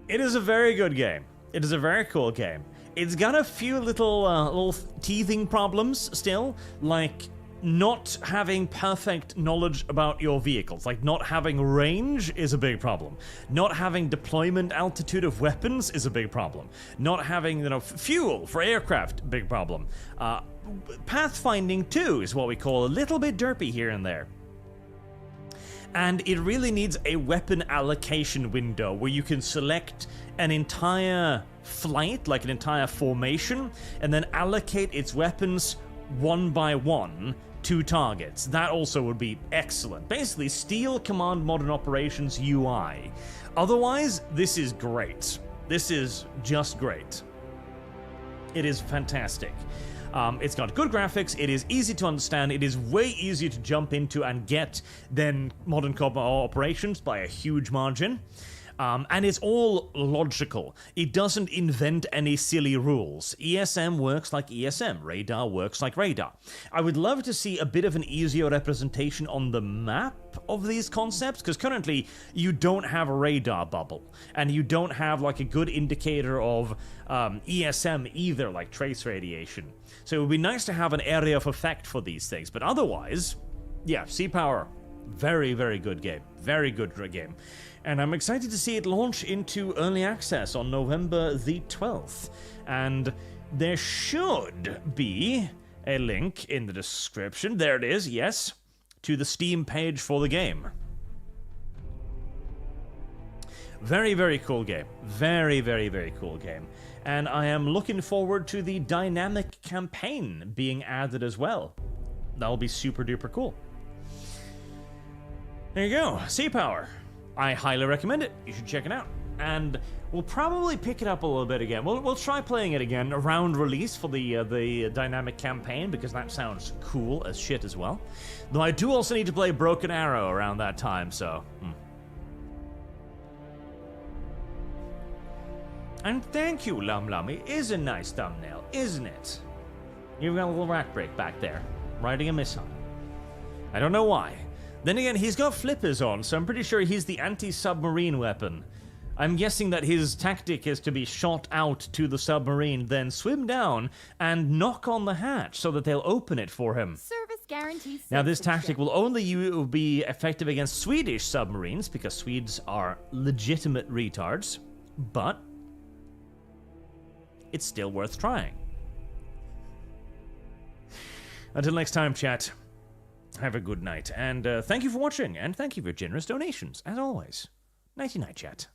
It is a very good game. It is a very cool game. It's got a few little teething problems still, like not having perfect knowledge about your vehicles. Like not having range is a big problem. Not having deployment altitude of weapons is a big problem. Not having, fuel for aircraft, big problem. Pathfinding too is what we call a little bit derpy here and there. And it really needs a weapon allocation window where you can select an entire flight, like an entire formation, and then allocate its weapons one by one to targets. That also would be excellent. Basically, steal Command Modern Operations UI. Otherwise, this is great. This is just great. It is fantastic. It's got good graphics, it is easy to understand, it is way easier to jump into and get than Modern Combat Operations by a huge margin. And it's all logical. It doesn't invent any silly rules. ESM works like ESM. Radar works like radar. I would love to see a bit of an easier representation on the map of these concepts, because currently you don't have a radar bubble, and you don't have like a good indicator of ESM either, like trace radiation. So it would be nice to have an area of effect for these things, but otherwise, yeah, Sea Power, very, very good game. Very good game. And I'm excited to see it launch into early access on November the 12th. And there should be a link in the description. There it is, yes, to the Steam page for the game. Very, very cool game. Very, very, very cool game. And I am looking forward to the dynamic campaign being added as well. That'll be super duper cool. There you go, Sea Power. I highly recommend it. You should check it out. And we'll probably pick it up a little bit again. We'll try playing it again around release for the dynamic campaign, because that sounds cool as shit as well. Though I do also need to play Broken Arrow around that time, so... And thank you, Lum Lum. It is a nice thumbnail, isn't it? You've got a little rack break back there, riding a missile. I don't know why. Then again, he's got flippers on, so I'm pretty sure he's the anti-submarine weapon. I'm guessing that his tactic is to be shot out to the submarine, then swim down and knock on the hatch so that they'll open it for him. Service guarantees. Now, this tactic will only be effective against Swedish submarines, because Swedes are legitimate retards, but it's still worth trying. Until next time, chat. Have a good night, and thank you for watching, and thank you for generous donations, as always. Nighty-night, chat.